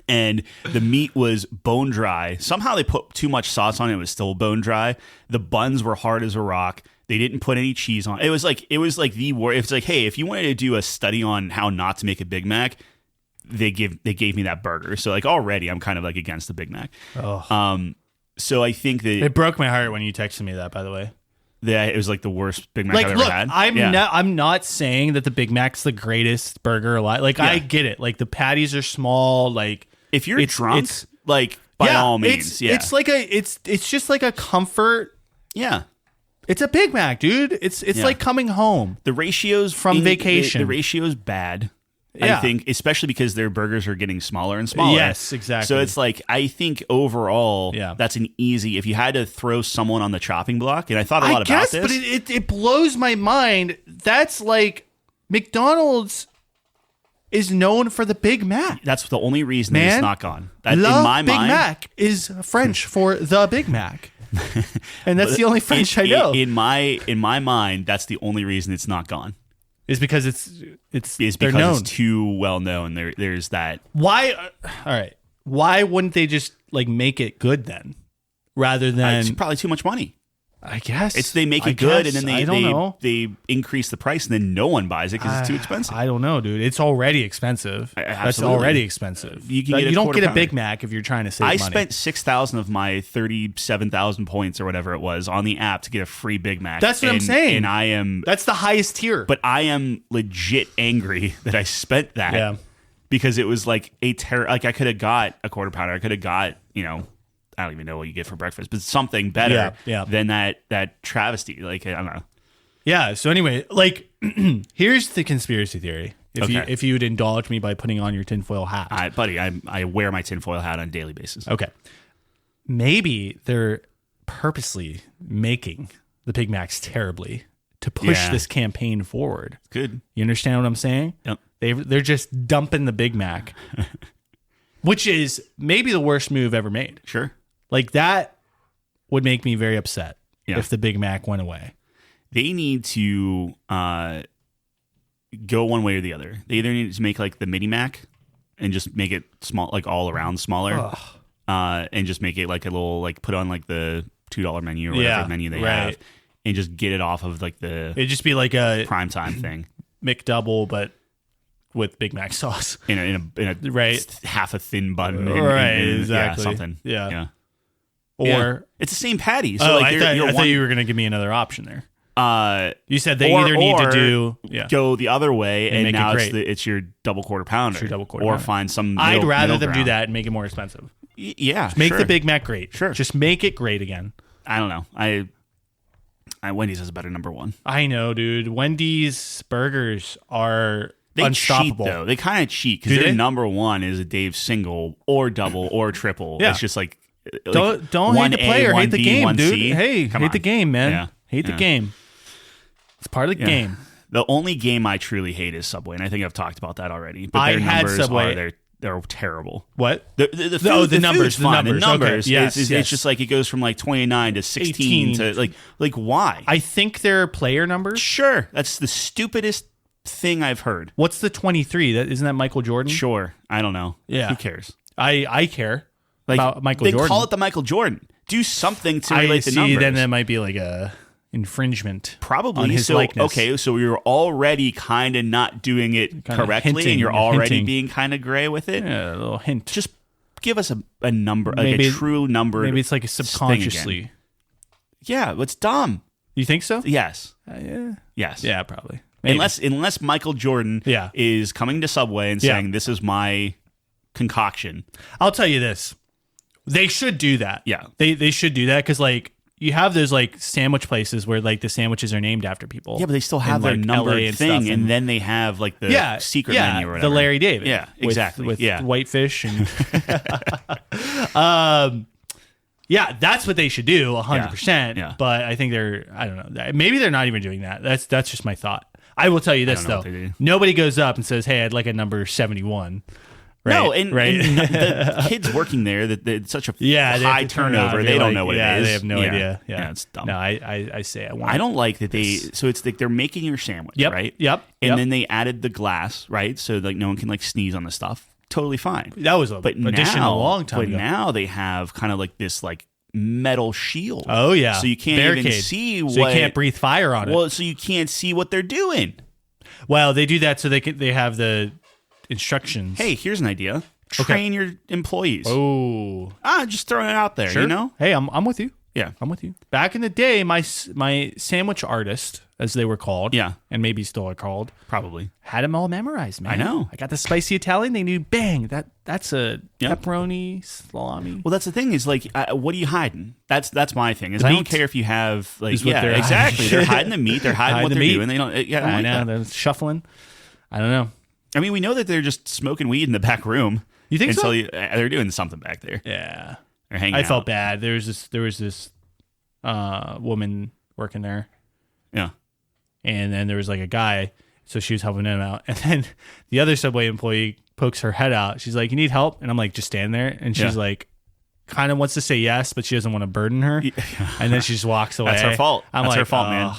And the meat was bone dry. Somehow they put too much sauce on it. It was still bone dry. The buns were hard as a rock. They didn't put any cheese on. It was like the worst. It's like, hey, if you wanted to do a study on how not to make a Big Mac, they gave me that burger. So like already I'm kind of like against the Big Mac. Oh. So I think that it broke my heart when you texted me that, by the way. That it was like the worst Big Mac I've ever had. I'm not saying that the Big Mac's the greatest burger alive. Like I get it. Like the patties are small. Like if you're drunk, like by all means, it's like it's just like a comfort. Yeah, it's a Big Mac, dude. It's like coming home. The ratios from vacation. The ratio's bad. I think, especially because their burgers are getting smaller and smaller. Yes, exactly. So it's like, I think overall, Yeah. that's an easy, if you had to throw someone on the chopping block, and I thought a lot about this. But it blows my mind. That's like, McDonald's is known for the Big Mac. That's the only reason that it's not gone. That, in my Big mind, Mac is French for the Big Mac. And that's the only French I know. In my mind, that's the only reason it's not gone. Is because it's because known. it's too well known. There's that. Why? All right. Why wouldn't they just like make it good then, rather than? It's probably too much money. I guess they make it good, and then they increase the price, and then no one buys it because it's too expensive. I don't know, dude. It's already expensive. That's already expensive. You don't get a Big Mac if you're trying to save money. I spent 6,000 of my 37,000 points or whatever it was on the app to get a free Big Mac. That's what I'm saying. And that's the highest tier. But I am legit angry that I spent that. Yeah. Because it was like like I could have got a quarter pounder. I could have got, I don't even know what you get for breakfast, but something better than that travesty. Like, I don't know. Yeah. So anyway, like, here's the conspiracy theory. If you would indulge me by putting on your tinfoil hat. Buddy, I wear my tinfoil hat on a daily basis. Okay. Maybe they're purposely making the Big Macs terribly to push this campaign forward. Good. You understand what I'm saying? Yep. They're just dumping the Big Mac, which is maybe the worst move ever made. Sure. Like, that would make me very upset if the Big Mac went away. They need to go one way or the other. They either need to make like the Mini Mac and just make it small, like all around smaller, and just make it like a little, like put on like the $2 menu or whatever menu they have, and just get it off of like the it'd just be like a primetime thing, McDouble, but with Big Mac sauce in a half a thin bun, exactly, something, Or it's the same patty. So I thought you were going to give me another option there. You said they either need to do go the other way, and now it's your double quarter pounder, find some. I'd rather middle them ground. do that and make it more expensive. Yeah, make the Big Mac great. Sure, just make it great again. I don't know. I Wendy's is a better number one. I know, dude. Wendy's burgers are Cheat, unstoppable. though. They kind of cheat because their number one is a Dave single or double or triple. Yeah. It's just like don't hate the player, hate the game, dude. Hey, hate the game, man. Yeah. Hate the game. It's part of the game. The only game I truly hate is Subway, and I think I've talked about that already. But I their had numbers Subway. They're terrible. What? The numbers. The numbers. Okay. Yes, it's just like it goes from like 29 to 16 to like why? I think they're player numbers. Sure, that's the stupidest thing I've heard. What's the 23? Isn't that Michael Jordan? Sure, I don't know. Yeah, who cares? I care about Michael Jordan. They call it the Michael Jordan. Do something to relate the numbers. Then that might be like a infringement. Probably on his likeness. Okay, so you're already kind of not doing it correctly, and you're already being kind of gray with it. Yeah, a little hint. Just give us a number, like a true number. Maybe it's like a subconsciously. Yeah, it's dumb. You think so? Yes. Yeah. Yes. Yeah, probably. Maybe. Unless Michael Jordan is coming to Subway and saying, this is my concoction. I'll tell you this. They should do that. Yeah. They should do that because, like, you have those, like, sandwich places where, like, the sandwiches are named after people. Yeah, but they still have their numbered thing, and then they have, like, the secret menu or whatever. The Larry David. Yeah, exactly. With whitefish and... Yeah, that's what they should do, 100%. Yeah. But I think I don't know. Maybe they're not even doing that. That's just my thought. I will tell you this, though. Nobody goes up and says, hey, I'd like a number 71. Right? No, and the kids working there, it's such a high turnover. They don't know what it is. They have no idea. Yeah, it's dumb. No, I say I want. I don't like that so it's like they're making your sandwich, right? Yep. And then they added the glass, right? So like no one can like sneeze on the stuff. totally fine. That was a But addition now, a long time ago. now they have kind of like this like metal shield. Oh yeah, so you can't barricade. even see so what. you can't breathe fire on it. Well, so you can't see what they're doing. Well, they do that so they have the instructions. Hey, here's an idea. Train your employees. Oh, Just throwing it out there. sure. You know. Hey, I'm with you. Yeah. I'm with you. Back in the day, my sandwich artist, as they were called, and maybe still are called, Probably. had them all memorized, man. I know. I got the spicy Italian. They knew, bang, that's a pepperoni, salami. Well, that's the thing is like, what are you hiding? That's my thing. Is I Meat don't care if you have like, is what they're exactly. hiding. They're hiding the meat. They're hiding what the they're meat. doing. They don't. I know. They're shuffling. I don't know. I mean, we know that they're just smoking weed in the back room. You think so? They're doing something back there. Yeah. They're hanging I out. felt bad. There was this woman working there. Yeah. And then there was like a guy, so she was helping him out. And then the other Subway employee pokes her head out. She's like, "You need help?" And I'm like, "Just stand there." And she's like, kind of wants to say yes, but she doesn't want to burden her. And then she just walks away. That's her fault. That's her fault, man.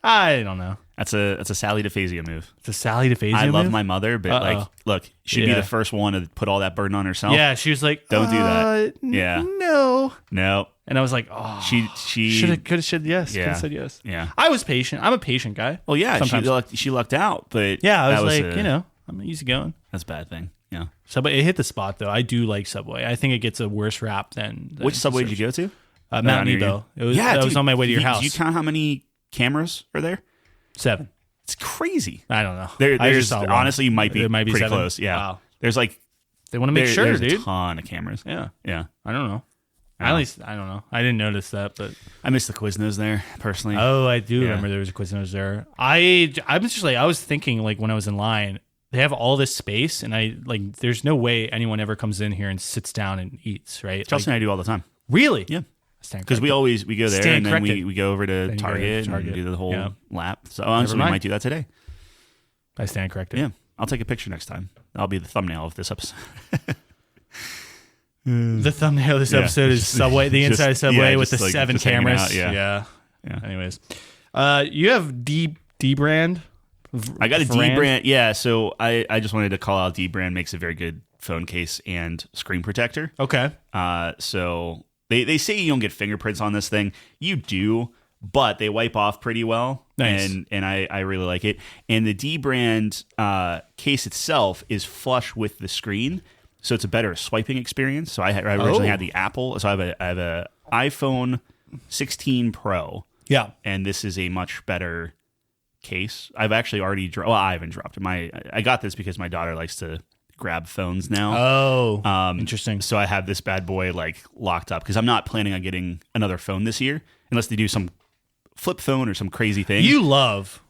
I don't know. That's a Sally DeFazio move. It's a Sally DeFazio I love move? my mother, but like, look, she'd be the first one to put all that burden on herself. Yeah, she was like, Don't do that. Yeah. No. And I was like, oh, She could have said yes. Could have said yes. Yeah. I was patient. I'm a patient guy. Well, yeah, sometimes. she lucked out, but Yeah, I that was like, I'm easygoing. that's a bad thing. Yeah. Subway, it hit the spot though. I do like Subway. I think it gets a worse rap than Which Subway did you go to? Mount Nebo. It was, that was on my way to your house. Do you count how many cameras are there? 7. It's crazy. I don't know. There's honestly might be there pretty 7. close. Yeah. Wow. There's like They want to make sure, there's dude. a ton of cameras. Yeah. Yeah. I don't know. At least I don't know. I didn't notice that, but I miss the Quiznos there personally. oh, I do remember there was a Quiznos there. I was just like I was thinking like when I was in line, they have all this space, and I like there's no way anyone ever comes in here and sits down and eats, right? Chelsea and I do all the time. Really? Yeah. Because we go there Stand and then corrected. we go over to Then you go to Target Target. and do the whole Yeah. lap. So honestly, we mind. might do that today. I stand corrected. Yeah. I'll take a picture next time. That'll be the thumbnail of this episode. The thumbnail of this episode is Subway, the inside of Subway with the just, like, 7 just hanging cameras. out, yeah. Anyways, you have dbrand. I got a dbrand. Yeah, so I just wanted to call out dbrand makes a very good phone case and screen protector. Okay. So they say you don't get fingerprints on this thing. You do, but they wipe off pretty well. Nice. And I really like it. And the dbrand case itself is flush with the screen, so it's a better swiping experience. So I originally had the Apple. So I have a iPhone 16 Pro. Yeah. And this is a much better case. I've actually already I haven't dropped it. I got this because my daughter likes to grab phones now. Oh, interesting. So I have this bad boy like locked up because I'm not planning on getting another phone this year unless they do some flip phone or some crazy thing. You love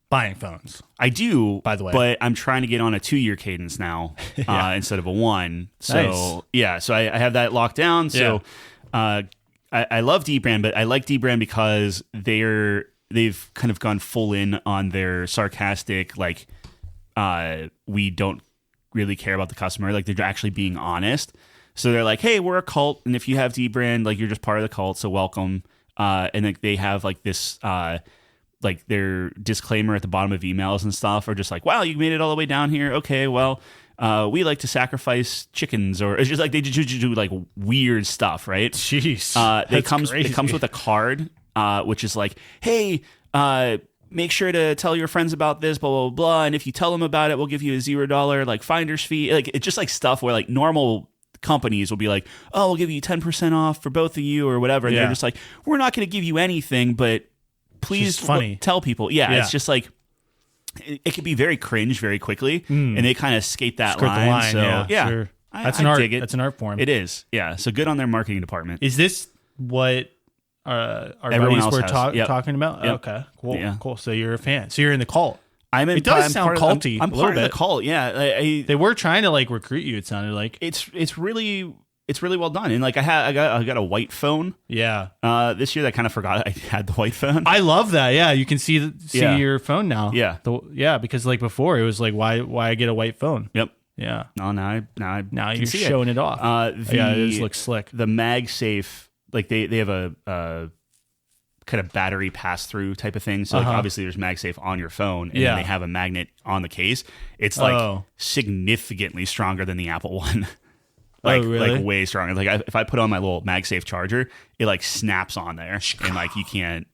buying phones. I do, by the way, but I'm trying to get on a 2-year cadence now instead of a 1. So nice. So I have that locked down. So I love dbrand, but I like dbrand because they've kind of gone full in on their sarcastic, like, we don't really care about the customer. Like, they're actually being honest. So they're like, hey, we're a cult, and if you have dbrand, like, you're just part of the cult, so welcome. And like they have like this, like their disclaimer at the bottom of emails and stuff are just like, wow, you made it all the way down here. Okay, well, we like to sacrifice chickens, or it's just like they just do like weird stuff, right? Jeez, it comes with a card, which is like, hey, make sure to tell your friends about this, blah blah blah, and if you tell them about it, we'll give you a $0 like finder's fee. Like it's just like stuff where like normal companies will be like, oh, we'll give you 10% off for both of you or whatever. And they're just like, we're not going to give you anything, but please tell people. Yeah, it's just like, it can be very cringe very quickly, and they kind of skate that line. So sure. That's an art. That's an art form. It is. Yeah. So good on their marketing department. Is this what our Everyone buddies were has. talking about? Yep. Okay, cool. Yeah. Cool. So you're a fan. So you're in the cult. It does sound culty. I'm part of the cult. Yeah, they were trying to like recruit you. It sounded like it's really well done. And like I got a white phone. Yeah. This year I kind of forgot I had the white phone. I love that. Yeah, you can see your phone now. Yeah. Because like before it was like why I get a white phone. Yep. Yeah. No, now you're showing it off. It just looks slick. The MagSafe, like they have a kind of battery pass-through type of thing. So like obviously there's MagSafe on your phone, and then they have a magnet on the case. It's like significantly stronger than the Apple one. Really? Like way stronger. Like if I put on my little MagSafe charger, it like snaps on there, and like you can't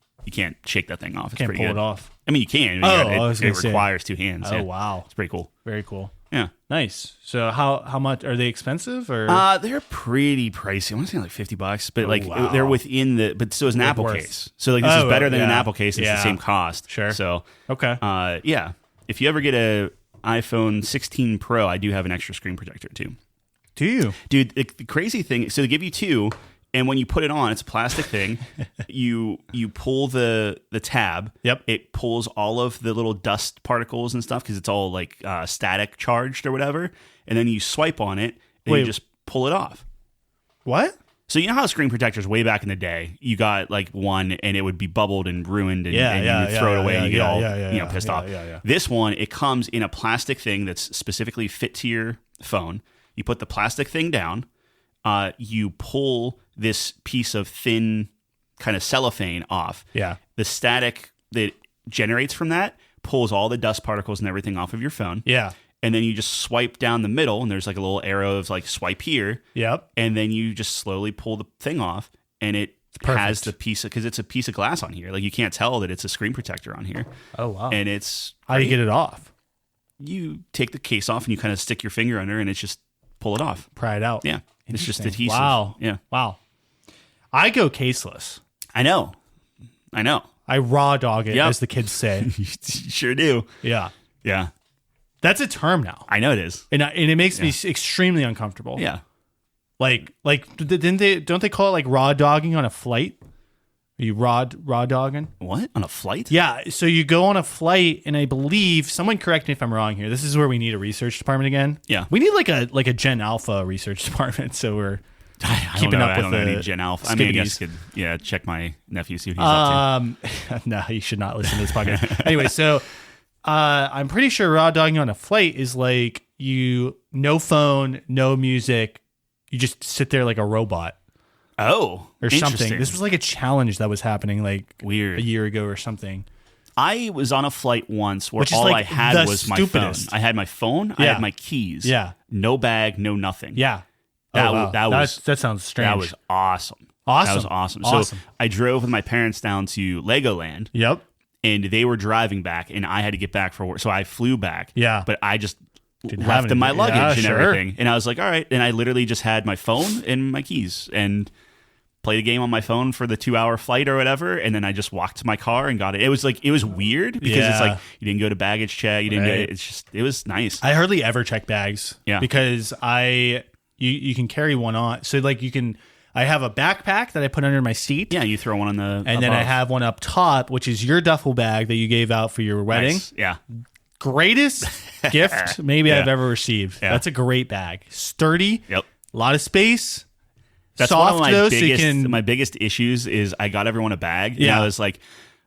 shake that thing off. It's Can't pretty pull good. it off. I mean, you can. It requires 2 hands. Oh, wow. It's pretty cool. Very cool. Yeah. Nice. So how much are they expensive or? They're pretty pricey. I want to say like $50, but like they're within the. But so is an Apple case. So like this is better than an Apple case. It's the same cost. Sure. So okay. Yeah. If you ever get a iPhone 16 Pro, I do have an extra screen protector too. Do you, dude? The crazy thing. So they give you 2. And when you put it on, it's a plastic thing. you pull the tab. Yep. It pulls all of the little dust particles and stuff because it's all like static charged or whatever. And then you swipe on it and you just pull it off. What? So you know how screen protectors way back in the day, you got like one and it would be bubbled and ruined and, you would throw it away and you get all pissed off. This one, it comes in a plastic thing that's specifically fit to your phone. You put the plastic thing down. You pull this piece of thin kind of cellophane off. Yeah. The static that generates from that pulls all the dust particles and everything off of your phone. Yeah. And then you just swipe down the middle and there's like a little arrow of like swipe here. Yep. And then you just slowly pull the thing off and it has the piece of, because it's a piece of glass on here. Like you can't tell that it's a screen protector on here. Oh, wow. And it's... How do you get it off? You take the case off and you kind of stick your finger under and it's just pull it off. Pry it out. Yeah. It's just adhesive. Wow. Yeah. Wow. I go caseless. I know. I raw dog it, as the kids say. You sure do. Yeah. Yeah. That's a term now. I know it is. And it makes me extremely uncomfortable. Yeah. Like don't they call it like raw dogging on a flight? Are you raw dogging? What? On a flight? Yeah. So you go on a flight, and I believe, someone correct me if I'm wrong here. This is where we need a research department again. Yeah. We need like a Gen Alpha research department, so we're keeping up with I don't know any Gen Alpha. I mean, I guess I could check my nephew, see what he's up to. No, you should not listen to this podcast. Anyway, so I'm pretty sure raw dogging on a flight is like no phone, no music, you just sit there like a robot. Oh, or something. This was like a challenge that was happening like weird a year ago or something. I was on a flight once where all I had was my phone. I had my phone. I had my keys. Yeah. No bag, no nothing. Yeah. That sounds strange. That was awesome. Awesome. That was awesome. So I drove with my parents down to Legoland. Yep. And they were driving back, and I had to get back for work. So I flew back. Yeah. But I just left in my luggage and everything. And I was like, all right. And I literally just had my phone and my keys and played a game on my phone for the 2-hour flight or whatever, and then I just walked to my car and got it. It was weird because it's like you didn't go to baggage check, you didn't get it. It was nice. I hardly ever check bags. Yeah. Because you can carry one on. So like I have a backpack that I put under my seat. Yeah, you throw one on the and then I have one up top, which is your duffel bag that you gave out for your wedding. Nice. Yeah. Greatest gift maybe I've ever received. Yeah. That's a great bag. Sturdy. Yep. A lot of space. That's soft one of though, so you can... my biggest issues is I got everyone a bag. And I was like,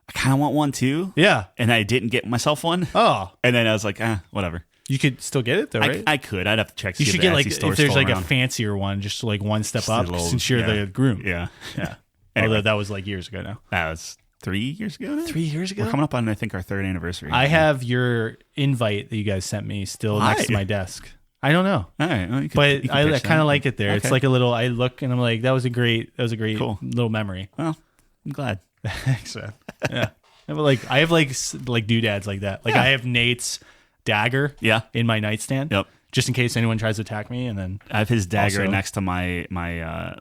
I kind of want one too. Yeah. And I didn't get myself one. Oh. And then I was like, whatever. You could still get it though, right? I could. I'd have to check. You should get like if there's like a fancier one, just like one step up since you're the groom. Yeah. Yeah. Anyway. Although that was like years ago now. That was 3 years ago now? 3 years ago? We're coming up on, I think, our 3rd anniversary. I have your invite that you guys sent me still next to my desk. I don't know. All right. Well, but I kind of like it there. Okay. It's like a little, I look and I'm like, that was a great cool little memory. Well, I'm glad. Thanks, man. Yeah. I have like doodads like that. Like I have Nate's dagger in my nightstand. Yep. Just in case anyone tries to attack me. And then I have his dagger next to my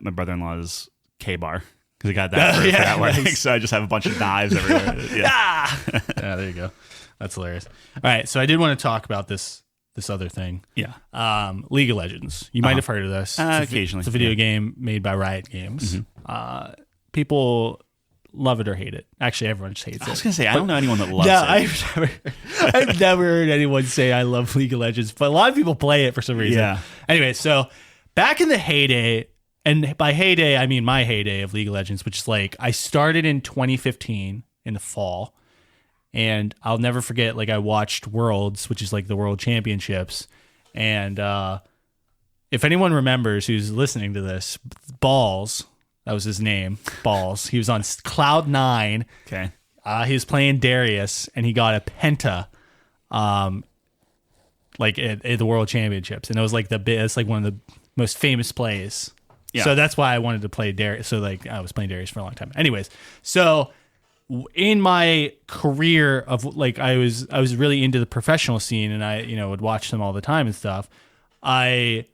brother-in-law's K-bar. Because I got that for that wedding. Nice. So I just have a bunch of knives everywhere. Yeah, there you go. That's hilarious. All right. So I did want to talk about this other thing. Yeah. League of Legends. You might have heard of this. Occasionally. It's a video game made by Riot Games. Mm-hmm. People love it or hate it. Actually, everyone just hates it. I was going to say, I don't know anyone that loves it. I've never heard anyone say I love League of Legends, but a lot of people play it for some reason. Yeah. Anyway, so back in the heyday, and by heyday, I mean my heyday of League of Legends, which is like I started in 2015 in the fall. And I'll never forget, like, I watched Worlds, which is like the World Championships. And if anyone remembers who's listening to this, Balls, That was his name. Balls. He was on Cloud 9. Okay. He was playing Darius, and he got a penta, like at the World Championships, and it was like it's like one of the most famous plays. Yeah. So that's why I wanted to play Darius. So like I was playing Darius for a long time. Anyways, so in my career of like I was really into the professional scene, and I would watch them all the time and stuff. My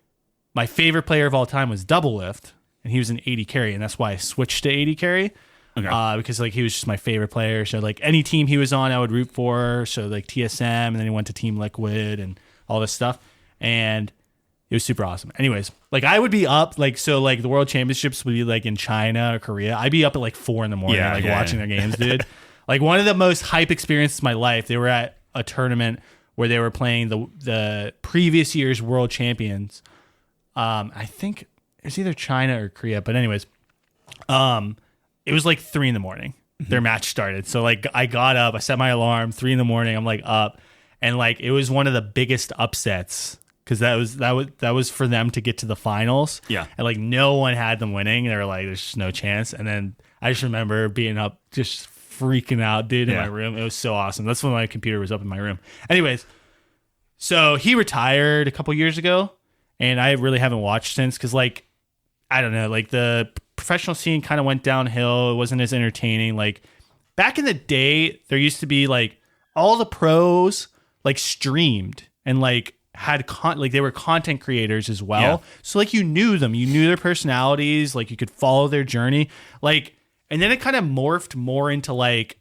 favorite player of all time was Doublelift, and he was an 80 carry, and that's why I switched to 80 carry. Okay. Because like he was just my favorite player. So like any team he was on, I would root for. So like TSM, and then he went to Team Liquid and all this stuff, and it was super awesome. Anyways, like I would be up like so like the World Championships would be like in China or Korea. I'd be up at like 4 a.m. watching their games, dude. Like one of the most hype experiences of my life. They were at a tournament where they were playing the previous year's world champions. I think it's either China or Korea, but anyways, it was like 3 a.m. Their match started. So like I got up, I set my alarm, 3 a.m. I'm like up, and like it was one of the biggest upsets because that was for them to get to the finals. Yeah, and like no one had them winning. They were like, there's just no chance. And then I just remember being up, just freaking out, dude, in my room. It was so awesome. That's when my computer was up in my room. Anyways, so he retired a couple years ago, and I really haven't watched since because like I don't know, like the professional scene kind of went downhill. It wasn't as entertaining. Like back in the day, there used to be like all the pros like streamed and like had like they were content creators as well. Yeah. So like you knew them, you knew their personalities, like you could follow their journey. Like, and then it kind of morphed more into like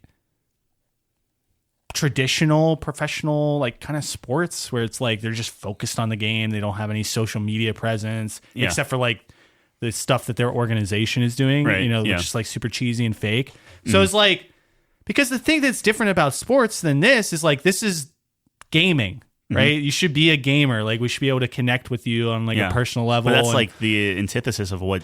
traditional professional like kind of sports where it's like they're just focused on the game. They don't have any social media presence except for like the stuff that their organization is doing, which is like super cheesy and fake. So it's like, because the thing that's different about sports than this is like, this is gaming, right? You should be a gamer. Like we should be able to connect with you on like a personal level. But that's like the antithesis of what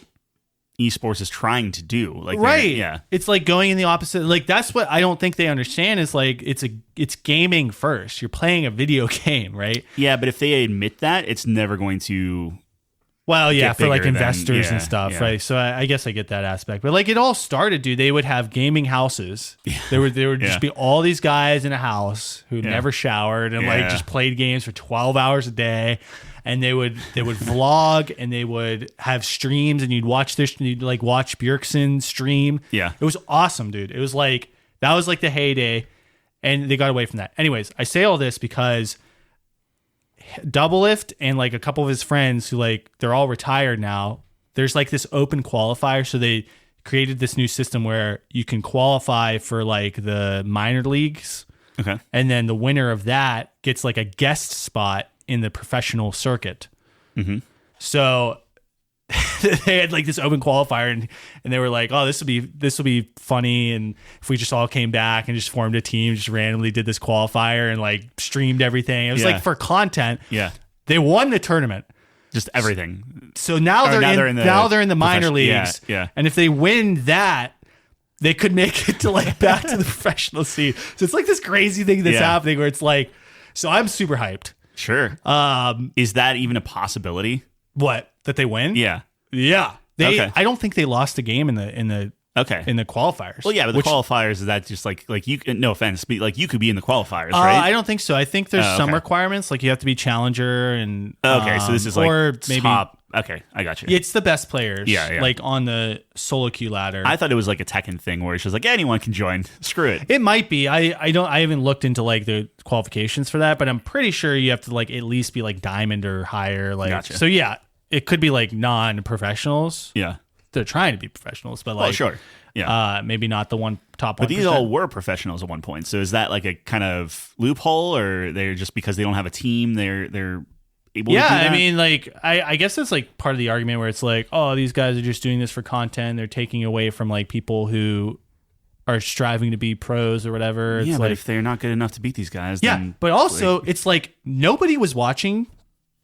esports is trying to do. Like, right. Yeah. It's like going in the opposite. Like that's what I don't think they understand is like, it's gaming first. You're playing a video game, right? Yeah. But if they admit that, it's never going to, well, yeah, for like investors and stuff, right? So I guess I get that aspect. But like it all started, dude. They would have gaming houses. Yeah. There would just be all these guys in a house who never showered and like just played games for 12 hours a day. And they would vlog and they would have streams and you'd watch Bjergsen stream. Yeah. It was awesome, dude. It was like that was like the heyday, and they got away from that. Anyways, I say all this because Doublelift and like a couple of his friends who like they're all retired now, there's like this open qualifier, so they created this new system where you can qualify for like the minor leagues, and then the winner of that gets like a guest spot in the professional circuit. So they had like this open qualifier, and they were like, oh, this will be funny, and if we just all came back and just formed a team, just randomly did this qualifier and like streamed everything. It was like for content. Yeah, they won the tournament, just everything. So now they're in the minor leagues. Yeah, and if they win that, they could make it to like back to the professional scene. So it's like this crazy thing that's happening where it's like, so I'm super hyped. Sure. Is that even a possibility? What? That they win? Yeah. Yeah. I don't think they lost a game in the qualifiers. Well, yeah, but the qualifiers, is that just like you, no offense, but like you could be in the qualifiers, right? I don't think so. I think there's some requirements, like you have to be challenger and so this is like or maybe top. Okay, I got you. It's the best players, like on the solo queue ladder. I thought it was like a Tekken thing where it's just like anyone can join. Screw it. It might be. I haven't looked into like the qualifications for that, but I'm pretty sure you have to like at least be like diamond or higher. Like, gotcha. So yeah, it could be like non-professionals. Yeah, they're trying to be professionals, but like, sure. Yeah, maybe not the top 1%. But these all were professionals at one point. So is that like a kind of loophole, or they're just because they don't have a team, they're able to do that? I mean, like, I guess that's like part of the argument where it's like, oh, these guys are just doing this for content. They're taking away from like people who are striving to be pros or whatever. It's but like, if they're not good enough to beat these guys, then but also it's like nobody was watching,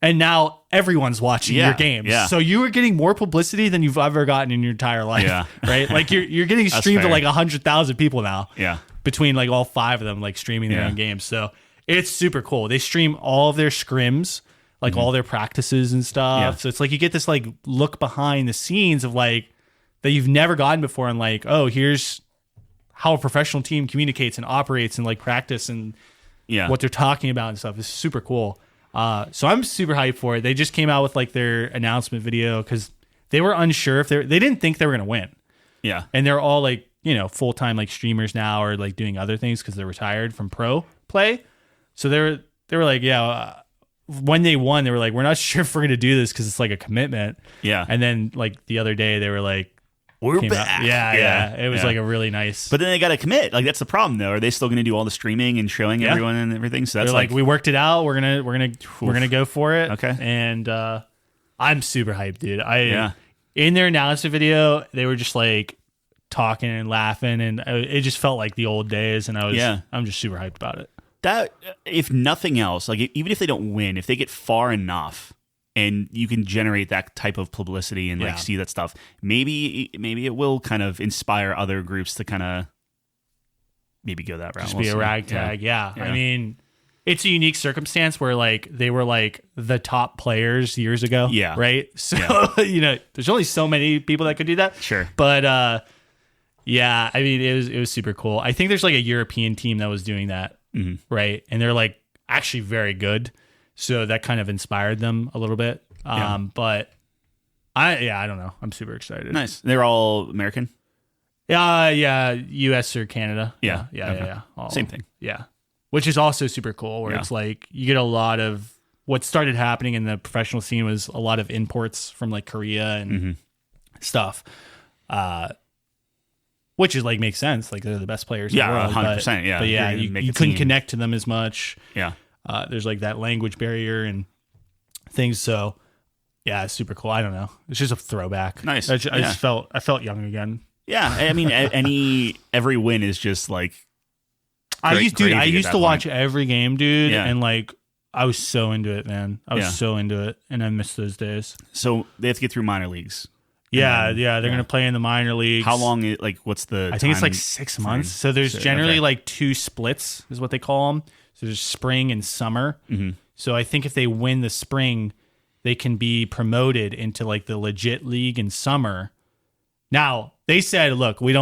and now everyone's watching your games. Yeah. So you are getting more publicity than you've ever gotten in your entire life. Yeah. Right? Like you're getting streamed to like 100,000 people now. Yeah. Between like all 5 of them like streaming their own games. So it's super cool. They stream all of their scrims, like all their practices and stuff. Yeah. So it's like you get this like look behind the scenes of like that you've never gotten before, and like, oh, here's how a professional team communicates and operates and like practice and what they're talking about and stuff is super cool. So I'm super hyped for it. They just came out with like their announcement video because they were unsure if they didn't think they were going to win. Yeah. And they're all like, full-time like streamers now or like doing other things because they're retired from pro play. So they were like, when they won, they were like, we're not sure if we're going to do this because it's like a commitment. Yeah. And then like the other day they were like, we're back. Yeah. It was like a really nice. But then they got to commit. Like that's the problem, though. Are they still going to do all the streaming and showing everyone and everything? So that's like we worked it out. We're gonna go for it. Okay. And I'm super hyped, dude. In their announcement video, they were just like talking and laughing, and it just felt like the old days. And I'm just super hyped about it. That if nothing else, like even if they don't win, if they get far enough. And you can generate that type of publicity and like see that stuff. Maybe it will kind of inspire other groups to kind of maybe go that route. Just be a ragtag. Yeah. I mean, it's a unique circumstance where like they were like the top players years ago. Yeah. Right. So there's only so many people that could do that. Sure. But I mean, it was super cool. I think there's like a European team that was doing that. Mm-hmm. Right. And they're like actually very good. So that kind of inspired them a little bit. But I don't know. I'm super excited. Nice. They're all American? Yeah. US or Canada. Yeah. Same thing. Yeah. Which is also super cool where it's like you get a lot of what started happening in the professional scene was a lot of imports from like Korea and stuff. Which is like makes sense. Like they're the best players in the world. 100%. But you couldn't connect to them as much. Yeah. There's like that language barrier and things. So it's super cool. I don't know. It's just a throwback. Nice. I just felt young again. Yeah. I mean, every win is just like, I used to watch every game, dude. Yeah. And like, I was so into it, man. I was so into it. And I miss those days. So they have to get through minor leagues. They're going to play in the minor leagues. How long, what's the I think it's like 6 months. So there's generally like 2 splits is what they call them. So there's spring and summer. Mm-hmm. So I think if they win the spring, they can be promoted into like the legit league in summer. Now, they said, look, we're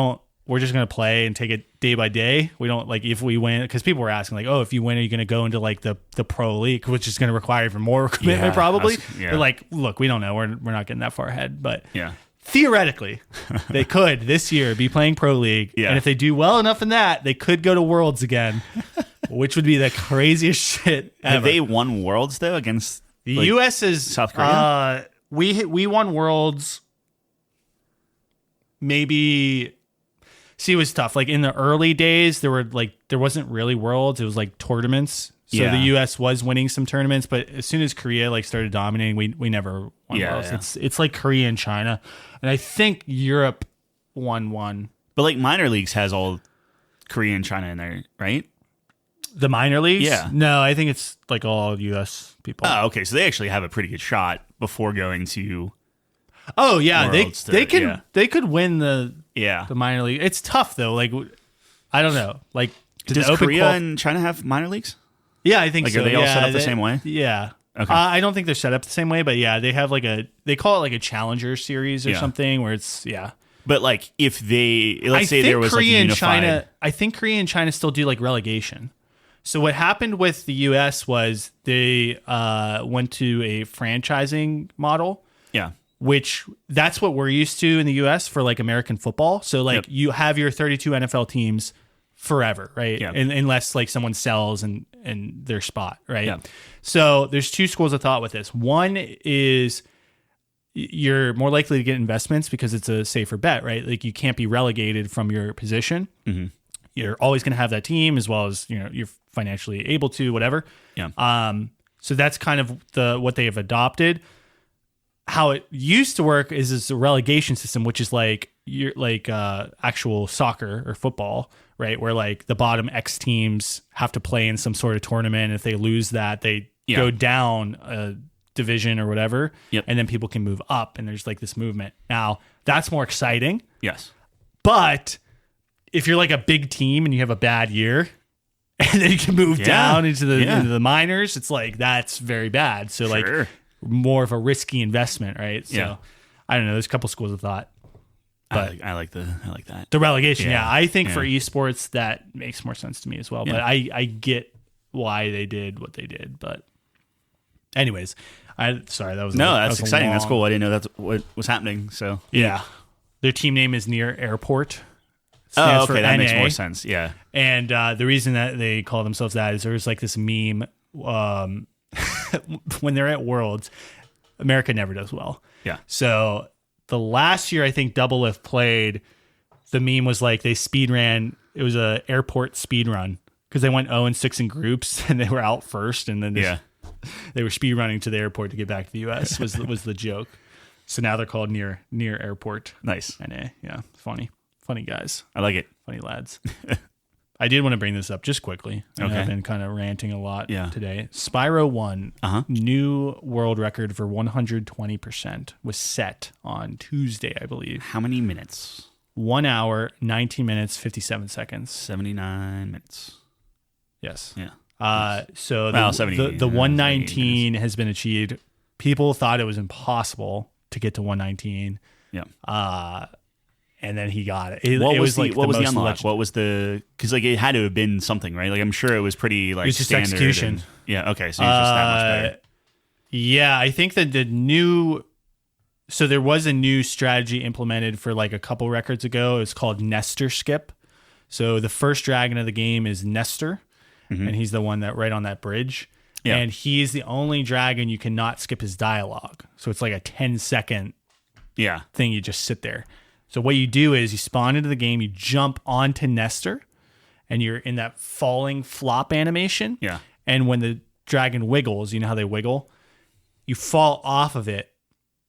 just going to play and take it day by day. We don't like if we win, because people were asking like, oh, if you win, are you going to go into like the pro league, which is going to require even more commitment probably. They're like, look, we don't know. We're not getting that far ahead. But theoretically, they could this year be playing pro league. Yeah. And if they do well enough in that, they could go to Worlds again. Which would be the craziest shit ever. Have they won Worlds though against the U.S. is South Korea? We won Worlds. Maybe. See, it was tough. Like in the early days, there wasn't really Worlds. It was like tournaments. So the U.S. was winning some tournaments, but as soon as Korea like started dominating, we never won Worlds. Yeah. It's like Korea and China, and I think Europe won one. But like minor leagues has all Korea and China in there, right? The minor leagues? Yeah. No, I think it's like all U.S. people. Oh, okay. So they actually have a pretty good shot before going to. Oh yeah, they could win the minor league. It's tough though. Like I don't know. Like does Korea and China have minor leagues? Yeah, I think so. Are they all set up the same way? Yeah. Okay. I don't think they're set up the same way, but they have like they call it like a challenger series or something where it's But like if let's say there was Korea like and China, I think Korea and China still do like relegation. So what happened with the U.S. was they went to a franchising model. Yeah. Which that's what we're used to in the U.S. for like American football. So like you have your 32 NFL teams forever, right? Yeah. Unless like someone sells and their spot, right? Yeah. So there's 2 schools of thought with this. One is you're more likely to get investments because it's a safer bet, right? Like you can't be relegated from your position. Mm-hmm. You're always going to have that team as well as you're financially able to, whatever. Yeah. So that's kind of what they have adopted. How it used to work is a relegation system, which is like actual soccer or football, right? Where like the bottom X teams have to play in some sort of tournament. If they lose that, they go down a division or whatever, and then people can move up. And there's like this movement. Now that's more exciting. Yes, but if you're like a big team and you have a bad year, and then you can move down into the minors, it's like that's very bad. So like more of a risky investment, right? So I don't know. There's a couple schools of thought. But I like that. the relegation, Yeah. I think Yeah. for esports that makes more sense to me as well. But I get why they did what they did. But anyways, sorry, that was That's exciting. That's long- cool. I didn't know that's what was happening. So Yeah, their team name is Near Airport. oh, Stands for okay, that makes NA. more sense. Yeah, And the reason that they call themselves that is there was like this meme when they're at Worlds, America never does well. yeah. So the last year I think Double Lift played, the meme was like they speed ran. It was a airport speed run because they went 0-6 in groups and they were out first, and then they were speed running to the airport to get back to the U.S. was the joke. So now they're called Near Airport. Nice. NA. Yeah, funny guys. I like it. Funny lads. I did want to bring this up just quickly. Okay. I've been kind of ranting a lot Yeah. today. Spyro 1, Uh-huh. new world record for 120% was set on Tuesday, I believe. How many minutes? 1 hour, 19 minutes, 57 seconds. 79 minutes. Yes. Yeah. So Well, the 70 119 has been achieved. People thought it was impossible to get to 119. Yeah. And then he got it. What it was the most unlock? What was the? Because like it had to have been something, right? Like I'm sure it was pretty like It was just standard execution. and- yeah. Okay. So it was just that much better. Yeah, I think that so there was a new strategy implemented for like a couple records ago. It's called Nestor Skip. So the first dragon of the game is Nestor, and he's the one that right on that bridge. Yeah. And he's the only dragon you cannot skip his dialogue. So it's like a 10-second Yeah. thing. You just sit there. So what you do is you spawn into the game, you jump onto Nestor, and you're in that falling flop animation. Yeah. And when the dragon wiggles, you know how they wiggle? You fall off of it.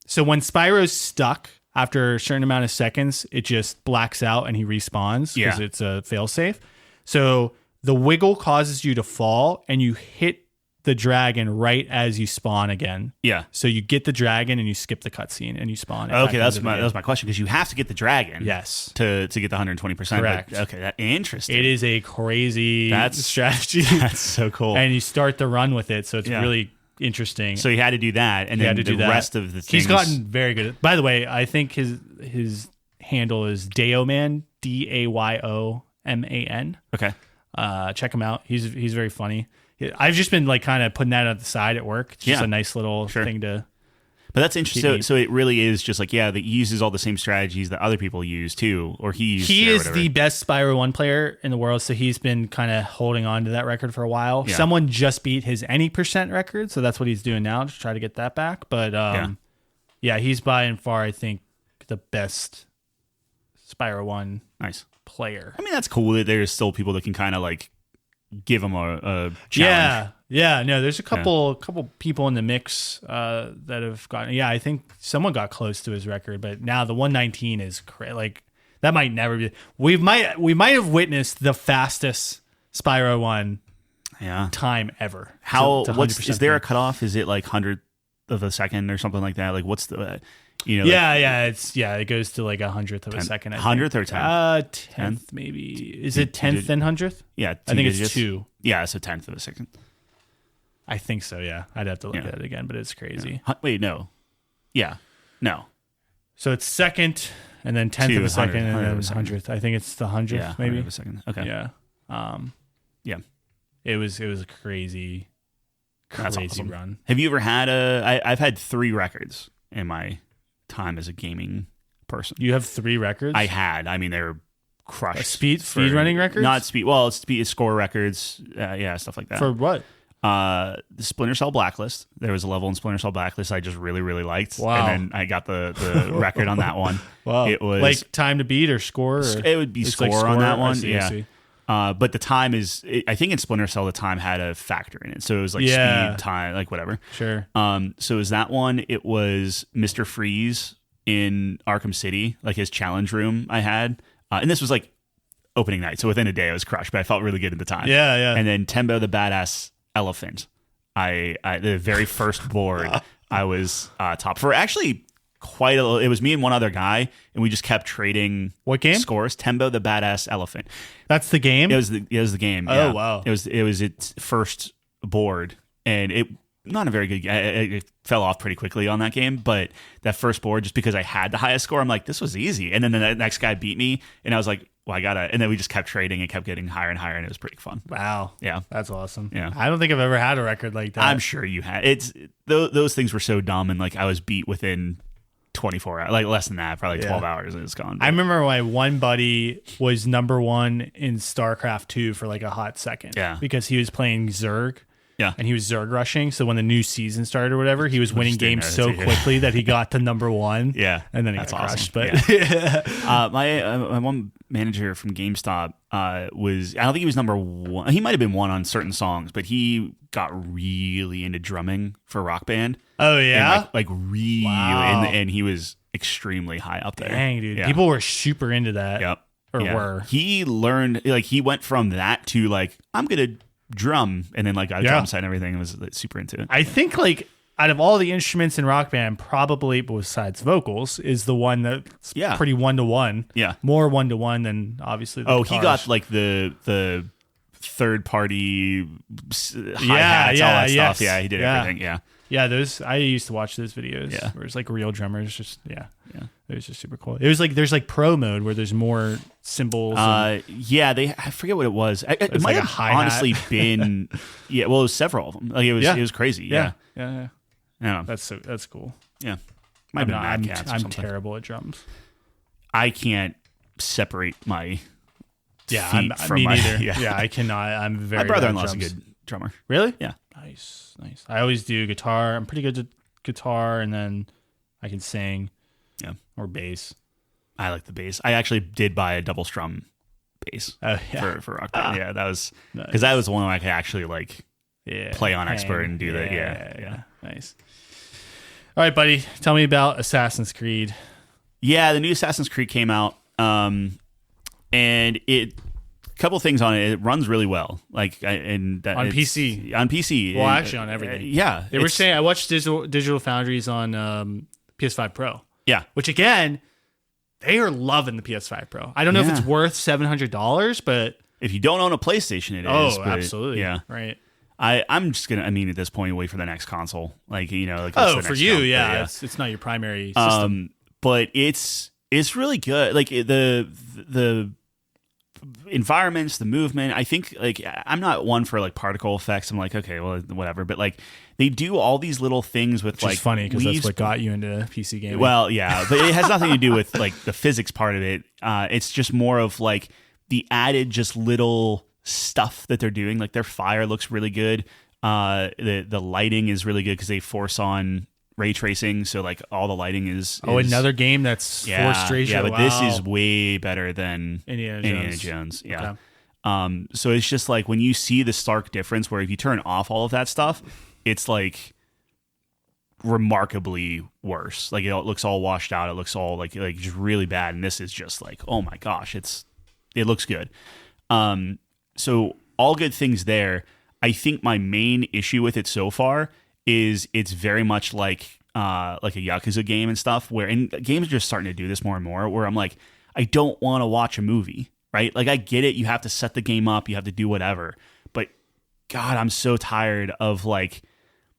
So when Spyro's stuck after a certain amount of seconds, it just blacks out and he respawns because Yeah. it's a failsafe. So the wiggle causes you to fall and you hit the dragon right as you spawn again. Yeah. So you get the dragon and you skip the cutscene and you spawn. Okay, that was my question because you have to get the dragon. Yes. To get the 120%. Correct. Okay, that interesting. It is a crazy That's- strategy. That's so cool. And you start the run with it. So it's Yeah. really interesting. So he had to do that, and He then had to the do that. rest of the things. He's gotten very good. By the way, I think his handle is Dayoman, Dayyoman. Okay. Check him out. He's very funny. I've just been like kind of putting that at the side at work. It's just Yeah. a nice little Sure. thing to. But that's interesting. Keep So it really is just like, that he uses all the same strategies that other people use too, or he used He or is whatever. the best Spyro 1 player in the world, so he's been kind of holding on to that record for a while. Yeah. Someone just beat his any percent record, so that's what he's doing now to try to get that back. But yeah, he's by and far, I think, the best Spyro 1 Nice. player. I mean, that's cool that there's still people that can kind of like give him a challenge. Yeah. No, there's a couple people in the mix that have gotten. Yeah, I think someone got close to his record, but now the 119 is like that might never be. We might have witnessed the fastest Spyro 1 Yeah. time ever. How? To Is there a cutoff? Is it like 100th of a second or something like that? Like what's the it goes to like 100th of a second. I think. 100th or 10th? 10th maybe. Is it 10th and 100th? Yeah, I think digits. it's 2. Yeah, it's a 10th of a second. I think so. Yeah, I'd have to look Yeah. at it again, but it's crazy. Wait, no. Yeah, no. So it's second, and then 10th of a second, and then 100th. I think it's the 100th, Yeah, maybe. of a second. Okay. Yeah. Yeah. It was a crazy That's awesome. run. Have you ever had I've had 3 records in my time as a gaming person. You have 3 records? I had. I mean, they're crushed. Speed running records? Not speed. Well, it's speed score records. Stuff like that. For what? The Splinter Cell Blacklist. There was a level in Splinter Cell Blacklist I just really, really liked. Wow. And then I got the record on that one. Wow. It was like time to beat or score? Or? It would be It's score, like on that I one. see, I yeah. see. But the time is, I think in Splinter Cell, the time had a factor in it. So it was like Yeah. speed, time, like whatever. Sure. So it was that one. It was Mr. Freeze in Arkham City, like his challenge room I had. And this was like opening night. So within a day I was crushed, but I felt really good at the time. Yeah. And then Tembo the Badass Elephant. I the very first board I was top for actually quite a. It was me and one other guy, and we just kept trading. What game? Scores? Tembo the Badass Elephant. That's the game? It was the game. Oh, yeah. wow. It was its first board, and not a very good. I fell off pretty quickly on that game, but that first board, just because I had the highest score, I'm like, this was easy. And then the next guy beat me, and I was like, well, I gotta. And then we just kept trading and kept getting higher and higher, and it was pretty fun. Wow. Yeah, that's awesome. Yeah, I don't think I've ever had a record like that. I'm sure you had. Those things were so dumb, and like I was beat within 24 hours, like less than that, probably 12 hours, and it's gone. But I remember my one buddy was number one in StarCraft 2 for like a hot second. Yeah, because he was playing Zerg. Yeah. And he was Zerg rushing. So when the new season started or whatever, he was winning games so quickly that he got to number one. Yeah. And then he got crushed. Awesome. But yeah. My one manager from GameStop was, I don't think he was number one. He might have been one on certain songs, but he got really into drumming for Rock Band. Oh, yeah? And like really. Wow. And he was extremely high up there. Dang, dude. Yeah. People were super into that. Yep. Or were. He learned, like, he went from that to like, I'm going to drum, and then like got a drum set and everything, and was like, super into it. I think like out of all the instruments in Rock Band, probably besides vocals is the one that's pretty 1-to-1. Yeah, more 1-to-1 than obviously the guitars. He got like the third party hi-hats, all that stuff. Yeah, he did everything. Yeah, those, I used to watch those videos. Yeah, where it's like real drummers. Just it was just super cool. It was like there's like pro mode where there's more cymbals. I forget what it was. It might have honestly been. Yeah, well, it was several of them. Like it was crazy. Yeah. That's cool. Yeah, might have been Mad Cats. I'm terrible at drums. I can't separate my feet from me my neither. Yeah, I cannot. I'm very. My brother-in-law's a good drummer. Really? Yeah. Nice. I always do guitar. I'm pretty good at guitar, and then I can sing. Yeah. Or bass. I like the bass. I actually did buy a double strum bass for Rock Band. Yeah, that was because that was the one I could actually like play on expert and do that. Yeah. Nice. All right, buddy. Tell me about Assassin's Creed. Yeah, the new Assassin's Creed came out, and a couple things on it. It runs really well, like on PC. On PC. Well, actually, on everything. They were saying I watched Digital Foundry's on PS5 Pro. Yeah, which again, they are loving the PS5 Pro. I don't know if it's worth $700, but if you don't own a PlayStation, it is. Oh, absolutely. Yeah, right. I'm just gonna. I mean, at this point, wait for the next console. Like like for you, it's not your primary system. But it's really good. Like the environments, the movement. I think like I'm not one for like particle effects. I'm like, okay, well, whatever. But like they do all these little things with Which is funny because that's what got you into PC gaming. Well, yeah, but it has nothing to do with like the physics part of it. It's just more of like the added just little stuff that they're doing. Like their fire looks really good. The lighting is really good because they force on ray tracing, so like all the lighting is another game that's forced ray tracing. Yeah, but this is way better than Indiana Jones. Yeah. Okay. So it's just like when you see the stark difference where if you turn off all of that stuff, it's like remarkably worse. Like it looks all washed out. It looks all like just really bad. And this is just like, oh my gosh, it looks good. So all good things there. I think my main issue with it so far is it's very much like a Yakuza game and stuff and games are just starting to do this more and more where I'm like, I don't want to watch a movie, right? Like I get it. You have to set the game up. You have to do whatever. But God, I'm so tired of like,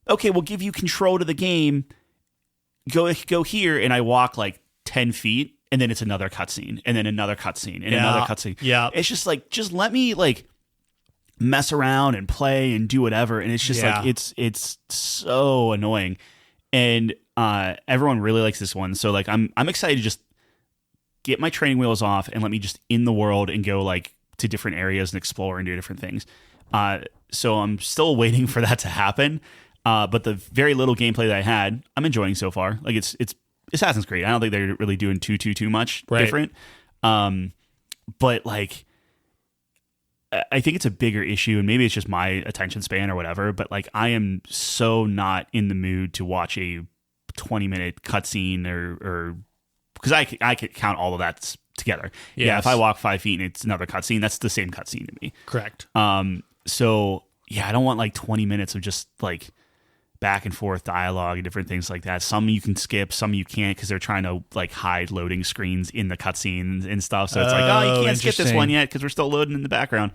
okay, we'll give you control to the game. Go here. And I walk like 10 feet and then it's another cutscene and then another cutscene and another cutscene. Yeah. It's just like, just let me like mess around and play and do whatever. And it's just like, it's so annoying. And everyone really likes this one. So like, I'm excited to just get my training wheels off and let me just in the world and go like to different areas and explore and do different things. So I'm still waiting for that to happen. But the very little gameplay that I had, I'm enjoying so far. Like it's Assassin's Creed. I don't think they're really doing too much different. But like, I think it's a bigger issue, and maybe it's just my attention span or whatever, but like I am so not in the mood to watch a 20-minute cutscene or because I could count all of that together. Yes. Yeah, if I walk 5 feet and it's another cutscene, that's the same cutscene to me. Correct. So yeah, I don't want like 20 minutes of just like back and forth dialogue and different things like that. Some you can skip, some you can't because they're trying to like hide loading screens in the cutscenes and stuff. So it's like, oh, you can't skip this one yet because we're still loading in the background.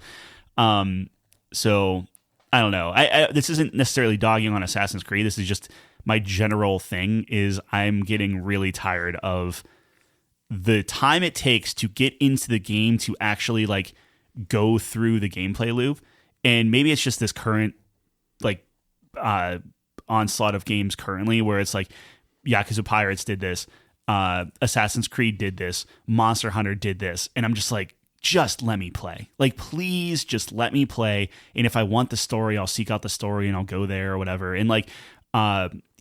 So I don't know. This isn't necessarily dogging on Assassin's Creed. This is just my general thing is I'm getting really tired of the time it takes to get into the game to actually like go through the gameplay loop. And maybe it's just this current like onslaught of games currently where it's like Yakuza Pirates did this, Assassin's Creed did this, Monster Hunter did this, and I'm just like, just let me play. Like, please just let me play. And if I want the story, I'll seek out the story and I'll go there or whatever. And like,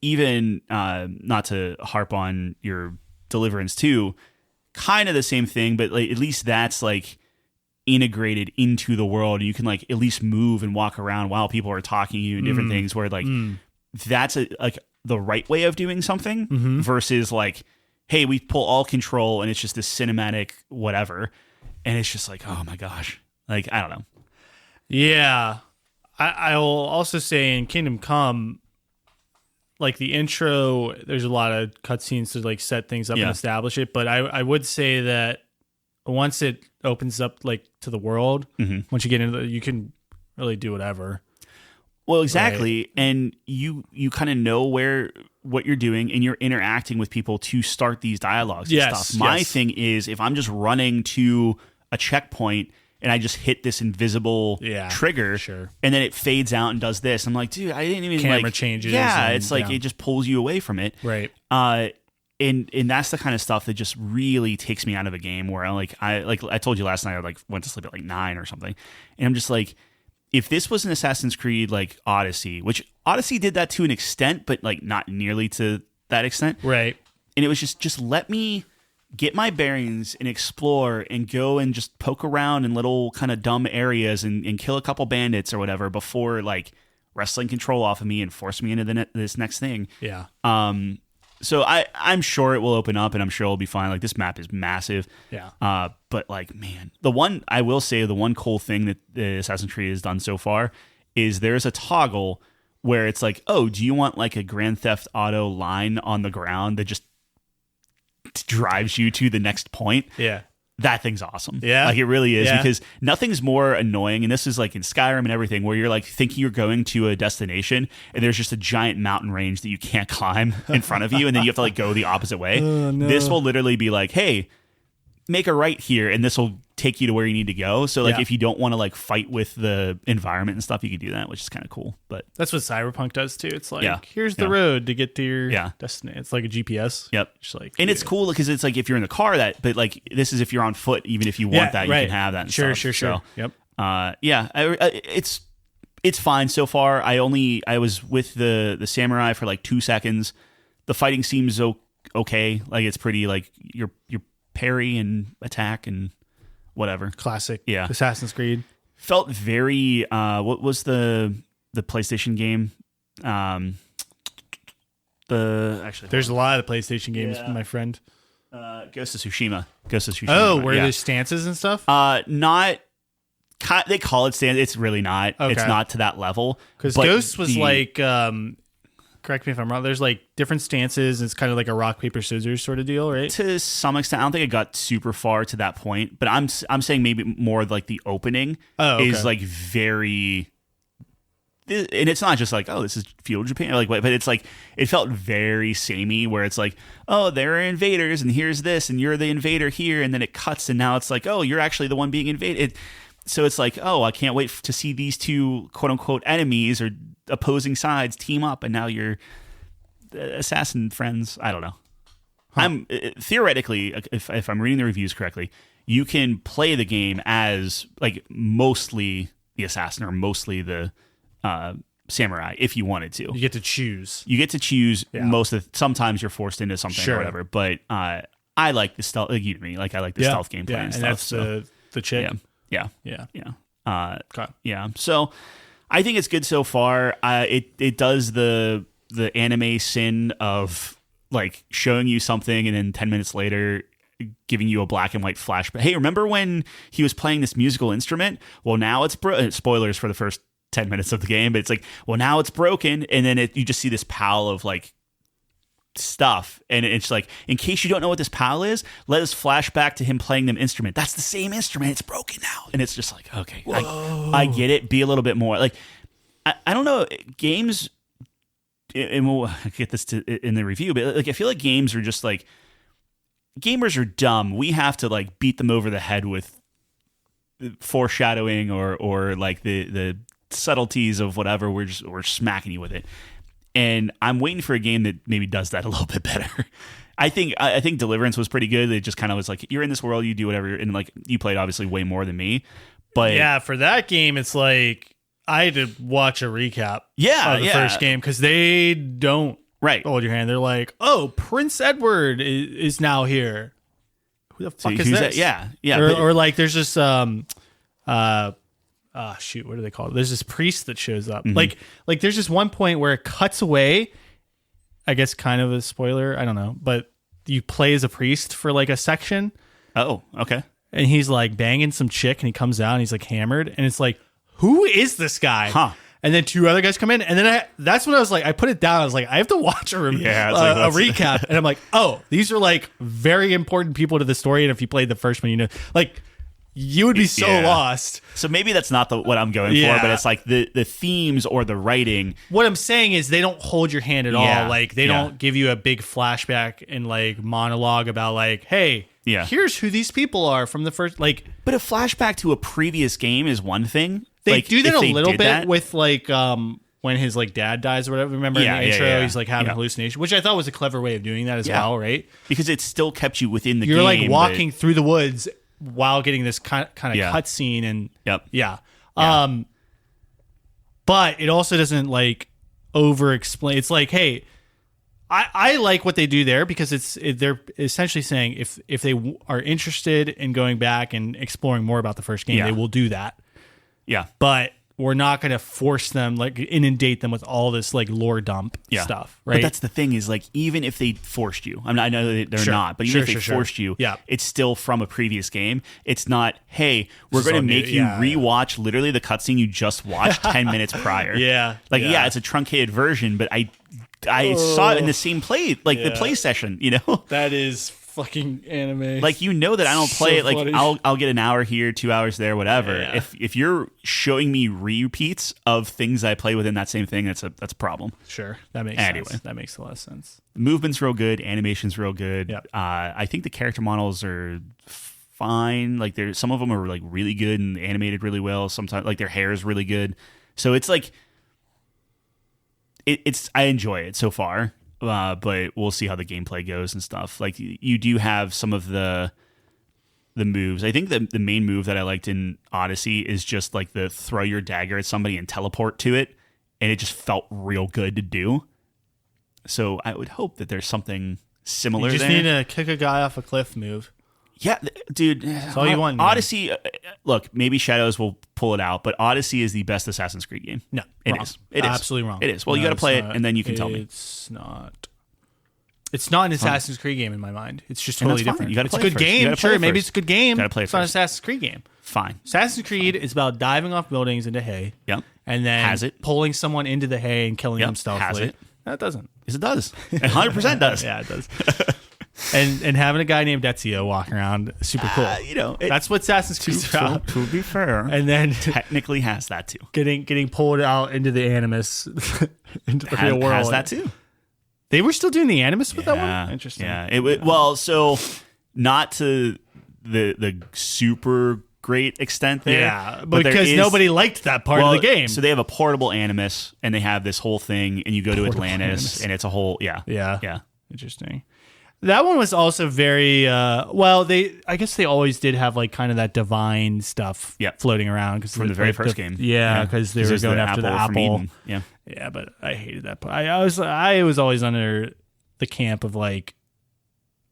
even not to harp on your Deliverance 2, kind of the same thing, but like at least that's like integrated into the world and you can like at least move and walk around while people are talking to you and different things where like that's like the right way of doing something versus like, hey, we pull all control and it's just this cinematic whatever. And it's just like, oh my gosh. Like, I don't know. Yeah. I will also say in Kingdom Come, like the intro, there's a lot of cutscenes to like set things up and establish it. But I would say that once it opens up like to the world, once you get into it, you can really do whatever. Well, exactly. Right? And you kind of know what you're doing and you're interacting with people to start these dialogues and stuff. My thing is if I'm just running to a checkpoint and I just hit this invisible trigger and then it fades out and does this, I'm like, dude, I didn't even camera changes. Yeah, it's like it just pulls you away from it. Right. And that's the kind of stuff that just really takes me out of a game where I told you last night I like went to sleep at like 9 or something. And I'm just like, if this was an Assassin's Creed like Odyssey, which Odyssey did that to an extent, but like not nearly to that extent. Right. And it was just let me get my bearings and explore and go and just poke around in little kind of dumb areas and kill a couple bandits or whatever before like wrestling control off of me and force me into this next thing. Yeah. So I'm sure it will open up and I'm sure it'll be fine. Like this map is massive. Yeah. But like, man, the one cool thing that the Assassin's Creed has done so far is there's a toggle where it's like, oh, do you want like a Grand Theft Auto line on the ground that just drives you to the next point? Yeah. That thing's awesome. Yeah. Like it really is because nothing's more annoying. And this is like in Skyrim and everything where you're like thinking you're going to a destination and there's just a giant mountain range that you can't climb in front of you. And then you have to like go the opposite way. Oh, no. This will literally be like, hey, make a right here. And this will take you to where you need to go. So like if you don't want to like fight with the environment and stuff, you can do that, which is kind of cool. But that's what Cyberpunk does too. It's like, here's the road to get to your destination. It's like a GPS. Yep. Just like, and it's cool because it's like if you're in the car but like this is if you're on foot, even if you want that, you can have that. And sure. So, yep. It's fine so far. I was with the samurai for like 2 seconds. The fighting seems okay. Like it's pretty like your parry and attack and whatever. Classic. Yeah. Assassin's Creed. Felt very what was the PlayStation game? There's a lot of the PlayStation games, my friend. Ghost of Tsushima. Oh, where there's stances and stuff? They call it stances. It's really not. Okay. It's not to that level. Because Ghost was like correct me if I'm wrong, there's like different stances. It's kind of like a rock, paper, scissors sort of deal, right? To some extent. I don't think it got super far to that point, but I'm saying maybe more like the opening is like very... And it's not just like, oh, this is feudal Japan, like, but it's like it felt very samey, where it's like, oh, there are invaders, and here's this, and you're the invader here, and then it cuts, and now it's like, oh, you're actually the one being invaded. So it's like, oh, I can't wait to see these two quote unquote enemies or opposing sides team up, and now you're assassin friends. I don't know. I'm theoretically, if I'm reading the reviews correctly, you can play the game as like mostly the assassin or mostly the samurai if you wanted to. You get to choose. Most of sometimes you're forced into something or whatever. But I like the stealth. Like you to me, like I like the stealth gameplay and stuff. That's the chick. Yeah. So I think it's good so far. It does the anime sin of like showing you something and then 10 minutes later giving you a black and white flashback. Hey, remember when he was playing this musical instrument? Well, now it's spoilers for the first 10 minutes of the game, but it's like, well, now it's broken. And then you just see this pile of like stuff. And it's like, in case you don't know what this pile is, let us flash back to him playing them instrument. That's the same instrument. It's broken now. And it's just like, okay, I get it. Be a little bit more like, I don't know, games, and we'll get this in the review, but like I feel like games are just like, gamers are dumb. We have to like beat them over the head with foreshadowing or like the subtleties of whatever. We're smacking you with it, and I'm waiting for a game that maybe does that a little bit better. I think Deliverance was pretty good. It just kind of was like, you're in this world, you do whatever, and like you played obviously way more than me, but yeah, for that game, it's like I had to watch a recap of the first game because they don't hold your hand. They're like, oh, Prince Edward is now here. Who the fuck is this? Yeah. Or like there's this shoot, what do they call it? There's this priest that shows up. Like there's this one point where it cuts away. I guess kind of a spoiler. I don't know, but you play as a priest for like a section. Oh, okay. And he's like banging some chick, and he comes out and he's like hammered, and it's like, who is this guy? Huh. And then two other guys come in, and then that's when I was like, I put it down. I was like, I have to watch a recap, and I'm like, oh, these are like very important people to the story. And if you played the first one, you know, like you would be so lost. So maybe that's not what I'm going for, but it's like the themes or the writing. What I'm saying is they don't hold your hand at all. Like they don't give you a big flashback and like monologue about like, hey, here's who these people are from the first. Like, but a flashback to a previous game is one thing. They like, do that a little bit with like when his like dad dies or whatever. Remember in the intro, he's like having hallucination, which I thought was a clever way of doing that as well, right? Because it still kept you within the game. You're like walking through the woods while getting this kind of cutscene and but it also doesn't like over explain. It's like, hey, I like what they do there because they're essentially saying if they are interested in going back and exploring more about the first game, they will do that. Yeah. But we're not going to force them, like inundate them with all this like lore dump stuff, right? But that's the thing is like, even if they forced you, I know that they're not, but even if they forced you, it's still from a previous game. It's not, hey, we're going to make you rewatch literally the cutscene you just watched 10 minutes prior. It's a truncated version, but I saw it in the same play, like the play session, you know? That is fucking anime. Like, you know that I don't play it. Like, I'll get an hour here, 2 hours there, whatever. Yeah. If you're showing me repeats of things I play within that same thing, that's a problem. Sure, that makes sense. That makes a lot of sense. Movement's real good. Animation's real good. Yep. I think the character models are fine. Like, some of them are like really good and animated really well. Sometimes like their hair is really good. So it's like I enjoy it so far. But we'll see how the gameplay goes and stuff. Like, you do have some of the moves. I think the main move that I liked in Odyssey is just like the throw your dagger at somebody and teleport to it, and it just felt real good to do. So I would hope that there's something similar there. You just need to kick a guy off a cliff move. Yeah, dude. That's all you want. Odyssey, look, maybe Shadows will pull it out, but Odyssey is the best Assassin's Creed game. No, it is. It is absolutely wrong. It is. Well, you got to play it, and then you can tell me. It's not. It's not an Assassin's Creed game in my mind. It's just totally different. You got to play it. It's a good game. Sure, maybe it's a good game. Got to play it. It's not an Assassin's Creed game. Fine. Assassin's Creed is about diving off buildings into hay. Yep. And then pulling someone into the hay and killing them stealthily. Has it? No, it doesn't. Yes, it does. 100% does. Yeah, it does. And having a guy named Ezio walking around, super cool. That's what Assassin's Creed's about. To be fair, and then technically has that too. Getting pulled out into the Animus, into the real world. Has that too. They were still doing the Animus with that one. Interesting. Yeah. Well, so not to the super great extent there. Yeah, because nobody liked that part of the game. So they have a portable Animus, and they have this whole thing, and you go to Atlantis, and it's a whole yeah. Interesting. That one was also very I guess they always did have like kind of that divine stuff floating around from the very first game. Yeah, because they were going after the apple. Yeah, but I hated that part. I was always under the camp of like,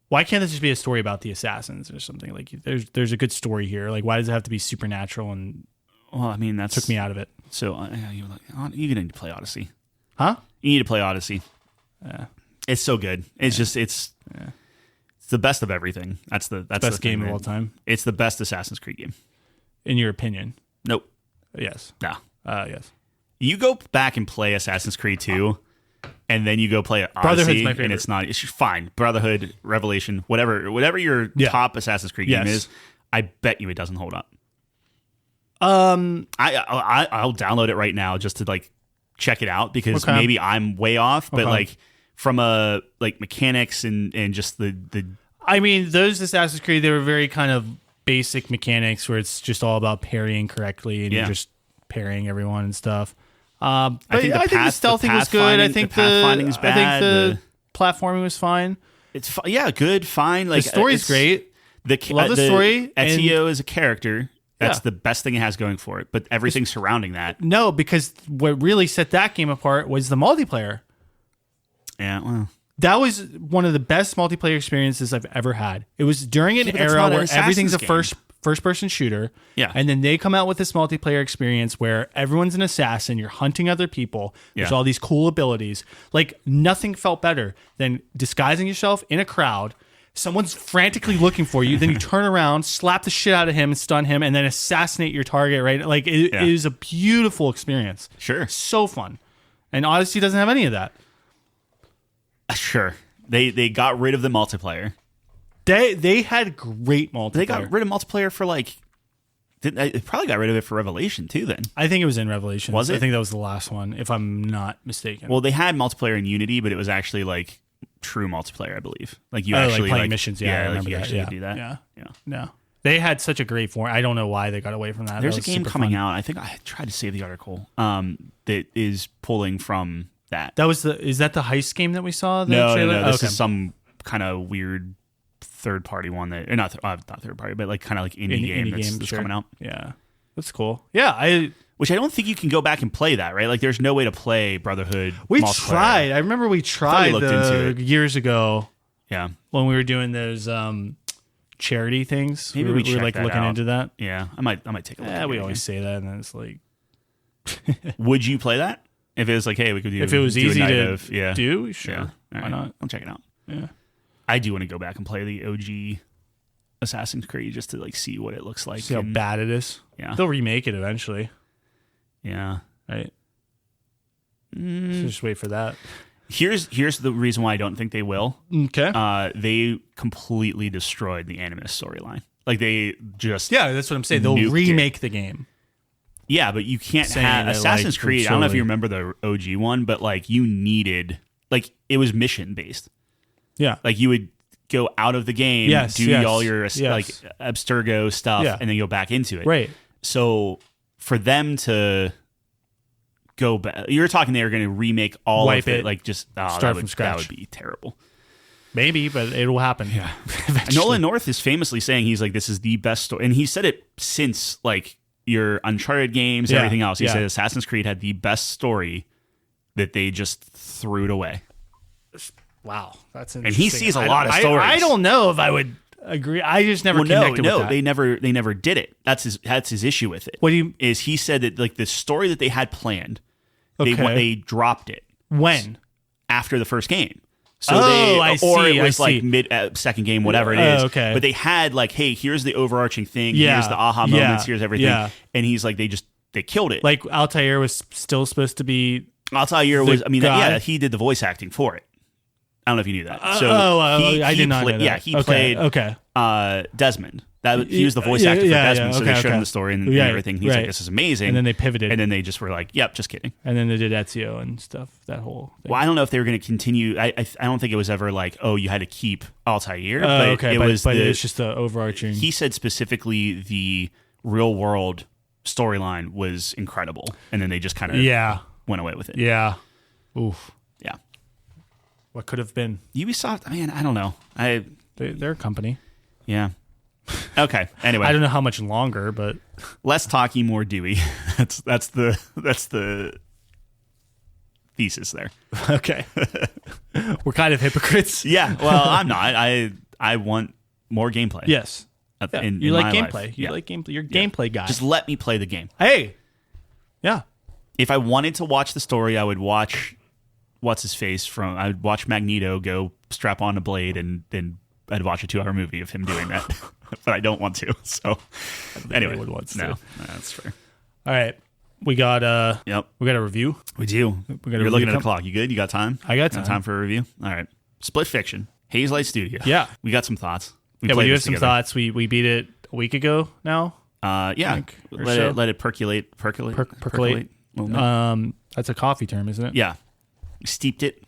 why can't this just be a story about the assassins or something? Like, there's a good story here. Like, why does it have to be supernatural? And I mean, that took me out of it. So you need to play Odyssey, huh? You need to play Odyssey. Yeah. It's so good. It's just it's the best of everything. That's the best game of all time. It's the best Assassin's Creed game, in your opinion. Nope. Yes. No. Yes. You go back and play Assassin's Creed 2, and then you go play Odyssey, Brotherhood's my favorite. And it's not. It's fine. Brotherhood, Revelation, whatever your top Assassin's Creed game is. I bet you it doesn't hold up. I'll download it right now just to like check it out because Okay. maybe I'm way off, but Okay. like from a like mechanics and just the I mean, those Assassin's Creed, they were very kind of basic mechanics where it's just all about parrying correctly and Yeah. you're just parrying everyone and stuff. But I think the path- stealthing the was good. I pathfinding- think the pathfinding is I bad. think the platforming was fine. it's good, fine. Like The story's it's- great. Love the story, and- Ezio is a character. That's Yeah. the best thing it has going for it. But everything surrounding that, No, because what really set that game apart was the multiplayer. yeah. Well, That was one of the best multiplayer experiences I've ever had. It was during an but that's era not an where everything's a Assassin's first person shooter. Yeah. And then they come out with this multiplayer experience where everyone's an assassin, you're hunting other people. There's Yeah. all these cool abilities. Like nothing felt better than disguising yourself in a crowd. Someone's frantically looking for you, then you turn around, slap the shit out of him, stun him, and then assassinate your target, right? Like it is a beautiful experience. sure, So fun. And Odyssey doesn't have any of that. sure. They got rid of the multiplayer. They had great multiplayer. They got rid of multiplayer for like. They probably got rid of it for Revelation too. Then, I think it was in Revelation. Was it? I think that was the last one, if I'm not mistaken. well, they had multiplayer in Unity, but it was actually like true multiplayer, I believe. Like you oh, actually like playing missions. Yeah, I like remember you that. actually Yeah. could do that. Yeah. No. They had such a great form. I don't know why they got away from that. There's That a was game super coming fun. out. I think I tried to save the article. That is pulling from that. That was is that the heist game that we saw? The No, trailer? This Okay. is some kind of weird third party one that, or not third party, but like kind of like indie game that's sure. coming out. Yeah. That's cool. Yeah, Which I don't think you can go back and play that, right? Like there's no way to play Brotherhood. we multiplayer. tried. I remember we tried looked into it. years ago Yeah. when we were doing those charity things. Maybe we we were check like that looking out. into that. Yeah. I might take a look. Yeah, at we it always say that, and then it's like, again. Would you play that? If it was like, hey, we could do if it was do a easy night to of, yeah. do, sure. Yeah. All Why right. not? I'll check it out. Yeah. I do want to go back and play the OG Assassin's Creed just to like see what it looks like. See how and- bad it is. Yeah. They'll remake it eventually, Yeah. right? So just wait for that. Here's the reason why I don't think they will. Okay. They completely destroyed the Animus storyline. Like they just Yeah, that's what I'm saying. They'll nuked remake the game. Yeah, but you can't Saying have that, Assassin's like, Creed. I don't know if totally- you remember the OG one, but like you needed like it was mission based. Yeah. Like you would go out of the game, Yes, do yes, all your yes. like Abstergo stuff, Yeah. and then go back into it. Right. So for them to go back, you're talking they were going to remake all Wipe of it, it, like just start from scratch. That would be terrible. Maybe, but it will happen. Yeah. Nolan North is famously saying he's like, this is the best story, and he said it since like your Uncharted games, Yeah, everything else. He yeah. said Assassin's Creed had the best story that they just threw it away. Wow. That's And interesting. he sees a lot of I stories. I don't know if I would agree. I just never connected with that. they never did it. That's his issue with it. What do you Is he said that like the story that they had planned, Okay. they dropped it when? after the first game. So I or see, it was I like see. mid second game, whatever it Oh, is. okay. But they had like, hey, here's the overarching thing. Yeah, Here's the aha yeah, moments. Here's everything. yeah. And he's like, they killed it. Like Altair was still supposed to be. Altair was. I mean, guy? yeah, he did the voice acting for it. I don't know if you knew that. I did not know that. Yeah, he Okay, played okay. Desmond. He was the voice actor for Desmond. So they showed him okay. the story and Yeah, everything. He's right. like, this is amazing. And then they pivoted. And then they just were like, yep, just kidding. And then they did Ezio and stuff. That whole thing. Well, I don't know if they were going to continue. I don't think it was ever like, oh, you had to keep Altair. Oh, but okay. it But was it's just the overarching. He said specifically the real world storyline was incredible, and then they just kind of went away with it. Yeah. Oof. Yeah. What could have been? Ubisoft. Man, I don't know. They're a company. Yeah. Okay. Anyway, I don't know how much longer, but less talky, more Dewey. that's the thesis there. okay. We're kind of hypocrites. Yeah. Well, I'm not. I want more gameplay. Yes. Yeah. In You like my gameplay. life. You Yeah. like gameplay. You're a gameplay guy. Just let me play the game. Hey. Yeah. If I wanted to watch the story, I would watch what's his face I would watch Magneto go strap on a blade, and then I'd watch a 2-hour movie of him doing that. But I don't want to. So anyway, anyone wants to. no, that's fair. All right. We got Yep, we got a review. we do. got a You're looking review at the clock. You good? You got time? I got Got time. time for a review. All right. Split Fiction, Haze Light Studio. Yeah. we got some thoughts. We played do have this some together. thoughts. We beat it a week ago now. Yeah, think, or so. let it percolate. Percolate. A little bit. That's a coffee term, isn't it? Yeah. We steeped it.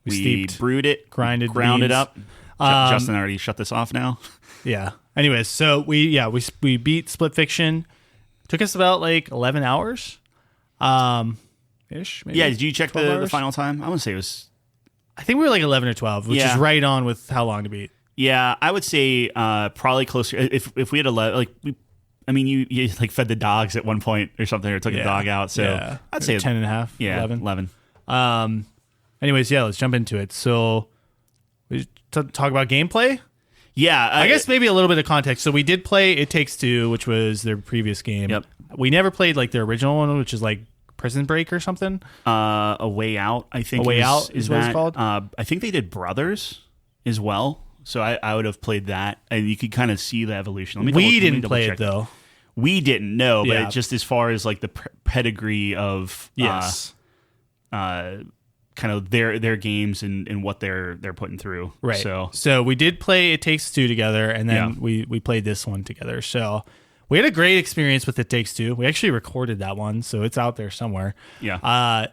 We steeped, brewed it. ground it beans. up. Justin already shut this off now. Yeah. Anyways, so we beat Split Fiction. Took us about like 11 hours. Ish. Maybe Yeah, did you check the hours? final time? I want to say it was... I think we were like 11 or 12, which is right on with how long to beat. Yeah, I would say probably closer. If we had 11, like you like fed the dogs at one point or something, or took a dog out. So I'd say 10 and a half. Yeah, 11. Anyways, let's jump into it. So we talk about gameplay. Yeah, I guess maybe a little bit of context. So we did play It Takes Two, which was their previous game. Yep. We never played like their original one, which is like Prison Break or something. A Way Out, I think. A Way Out is what it's called. I think they did Brothers as well. So I would have played that, and you could kind of see the evolution. We didn't play it though. We didn't know, but just as far as like the pedigree of kind of their games and what they're putting through. Right. So we did play It Takes Two together, and then we played this one together. So we had a great experience with It Takes Two. We actually recorded that one, so it's out there somewhere. Yeah.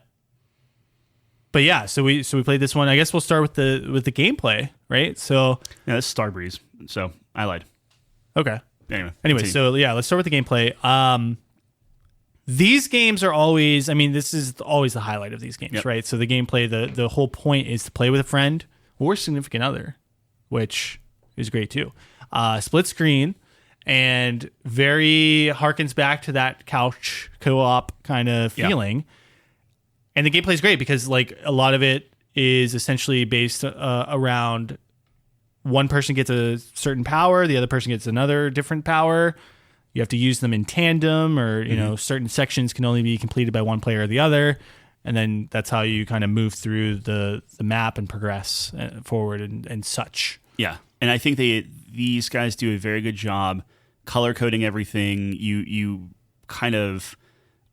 But yeah, so we played this one. I guess we'll start with the gameplay, right? So yeah, this is Starbreeze. So I lied. Okay. Anyway, let's start with the gameplay. These games are always, this is always the highlight of these games, right? So the gameplay, the whole point is to play with a friend or significant other, which is great too. Split screen, and very harkens back to that couch co-op kind of feeling. And the gameplay is great because like a lot of it is essentially based around one person gets a certain power, the other person gets another different power. You have to use them in tandem, or certain sections can only be completed by one player or the other, and then that's how you kind of move through the map and progress forward and such. Yeah, and I think these guys do a very good job color coding everything. You kind of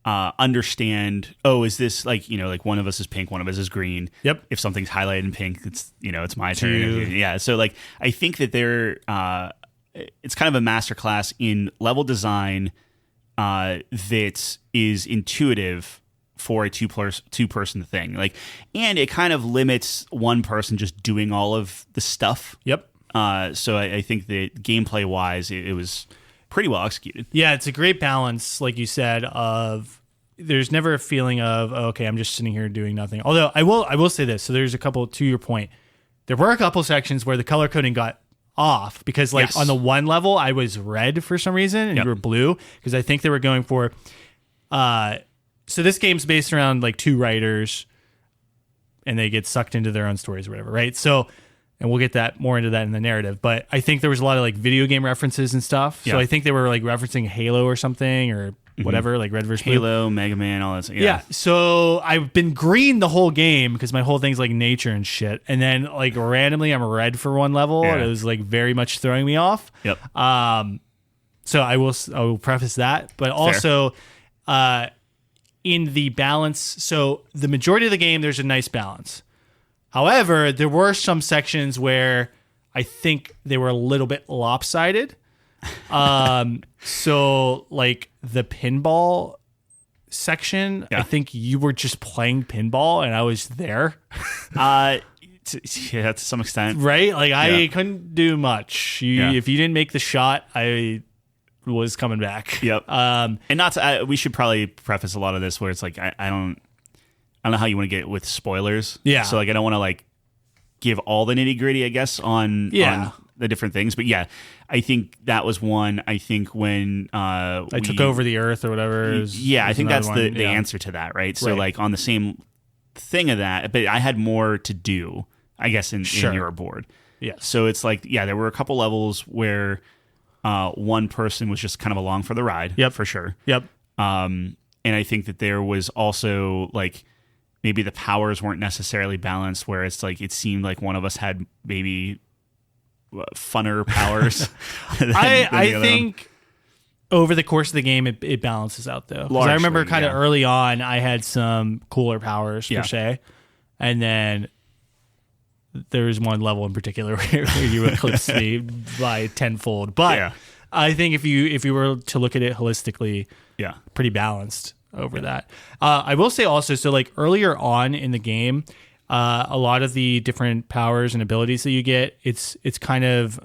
understand. Oh, is this like one of us is pink, one of us is green. Yep. If something's highlighted in pink, it's my turn. Yeah. So like I think that they're it's kind of a masterclass in level design that is intuitive for a two-person thing. Like, and it kind of limits one person just doing all of the stuff. Yep. So I think that gameplay-wise, it was pretty well executed. Yeah, it's a great balance, like you said, of there's never a feeling of, okay, I'm just sitting here doing nothing. Although I will say this. So there's a couple, to your point, there were a couple sections where the color coding got off because on the one level I was red for some reason and you were blue because I think they were going for so this game's based around like two writers and they get sucked into their own stories or whatever, right? So, and we'll get that more into that in the narrative, but I think there was a lot of like video game references and stuff. So I think they were like referencing Halo or something or whatever, like Red vs. Blue. Halo, Mega Man, all that stuff. Yeah. So I've been green the whole game because my whole thing's like nature and shit. And then like randomly I'm red for one level. And it was like very much throwing me off. Yep. So I will preface that, but also in the balance. So the majority of the game, there's a nice balance. However, there were some sections where I think they were a little bit lopsided. So like the pinball section, I think you were just playing pinball and I was there. Yeah, to some extent. Right? Like I couldn't do much. If you didn't make the shot, I was coming back. Yep. And not to, we should probably preface a lot of this where it's like, I don't know how you want to get with spoilers. Yeah. So like, I don't want to like give all the nitty gritty, I guess, on the different things. But yeah, I think that was one. I think when I took over the earth or whatever. I think that's the answer to that, right? So like on the same thing of that, but I had more to do, I guess, in your board. Yeah. So it's like, there were a couple levels where one person was just kind of along for the ride. Yep. For sure. Yep. And I think that there was also like maybe the powers weren't necessarily balanced where it's like it seemed like one of us had maybe funner powers. I think over the course of the game it balances out though. Because I remember kind of early on I had some cooler powers per se, and then there was one level in particular where you eclipsed me by tenfold. But I think if you were to look at it holistically, pretty balanced. over that. I will say also, so like earlier on in the game, a lot of the different powers and abilities that you get, it's kind of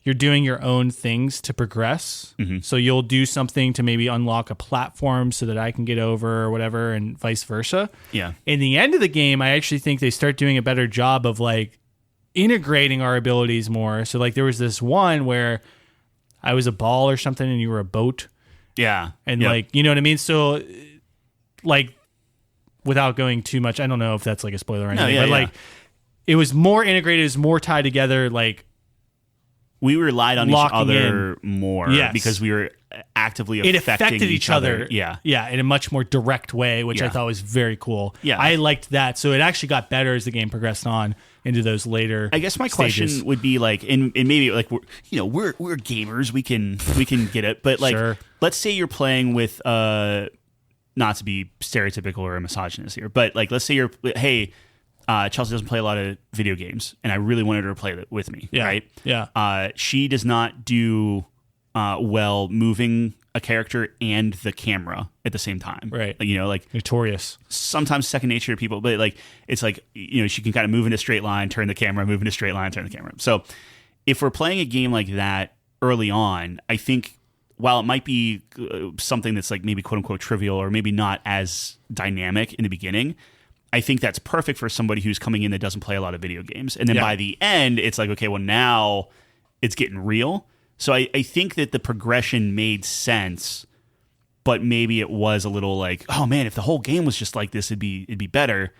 you're doing your own things to progress. So you'll do something to maybe unlock a platform so that I can get over or whatever, and vice versa. Yeah. In the end of the game, I actually think they start doing a better job of like integrating our abilities more. So like there was this one where I was a ball or something and you were a boat. Yeah. And like, you know what I mean? So like, without going too much, I don't know if that's like a spoiler or anything, but like it was more integrated, it was more tied together. Like we relied on each other more because we were actively affecting each other. Yeah. Yeah. In a much more direct way, which I thought was very cool. Yeah. I liked that. So it actually got better as the game progressed on into those later I guess my stages. question would be like, and maybe like, we're gamers, we can get it. But like, Sure. Let's say you're playing with, not to be stereotypical or a misogynist here, but like, let's say hey, Chelsea doesn't play a lot of video games, and I really wanted her to play it with me, right? Yeah. She does not do well moving a character and the camera at the same time, Right. Like, like Notorious. sometimes second nature to people, but like it's like she can kind of move in a straight line, turn the camera, move in a straight line, turn the camera. So if we're playing a game like that early on, I think while it might be something that's like maybe quote unquote trivial or maybe not as dynamic in the beginning, I think that's perfect for somebody who's coming in that doesn't play a lot of video games. And then by the end, it's like, okay, well, now it's getting real. So I think that the progression made sense, but maybe it was a little like, oh man, if the whole game was just like this, it'd be better.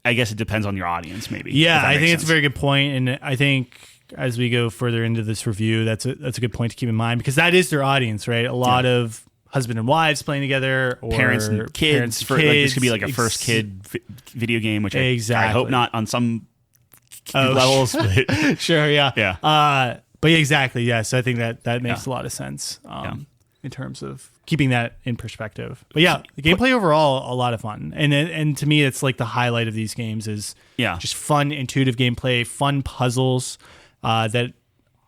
I guess it depends on your audience, maybe. Yeah, I think it's a very good point, and I think as we go further into this review, that's a good point to keep in mind, because that is their audience, right? A lot of husband and wives playing together, or parents and kids. Like, this could be like a first kid video game, which I hope not on some levels. But sure, yeah. Yeah. But yeah, exactly, yeah. So I think that makes a lot of sense in terms of keeping that in perspective. But yeah, the gameplay overall, a lot of fun. And to me, it's like the highlight of these games is just fun, intuitive gameplay, fun puzzles that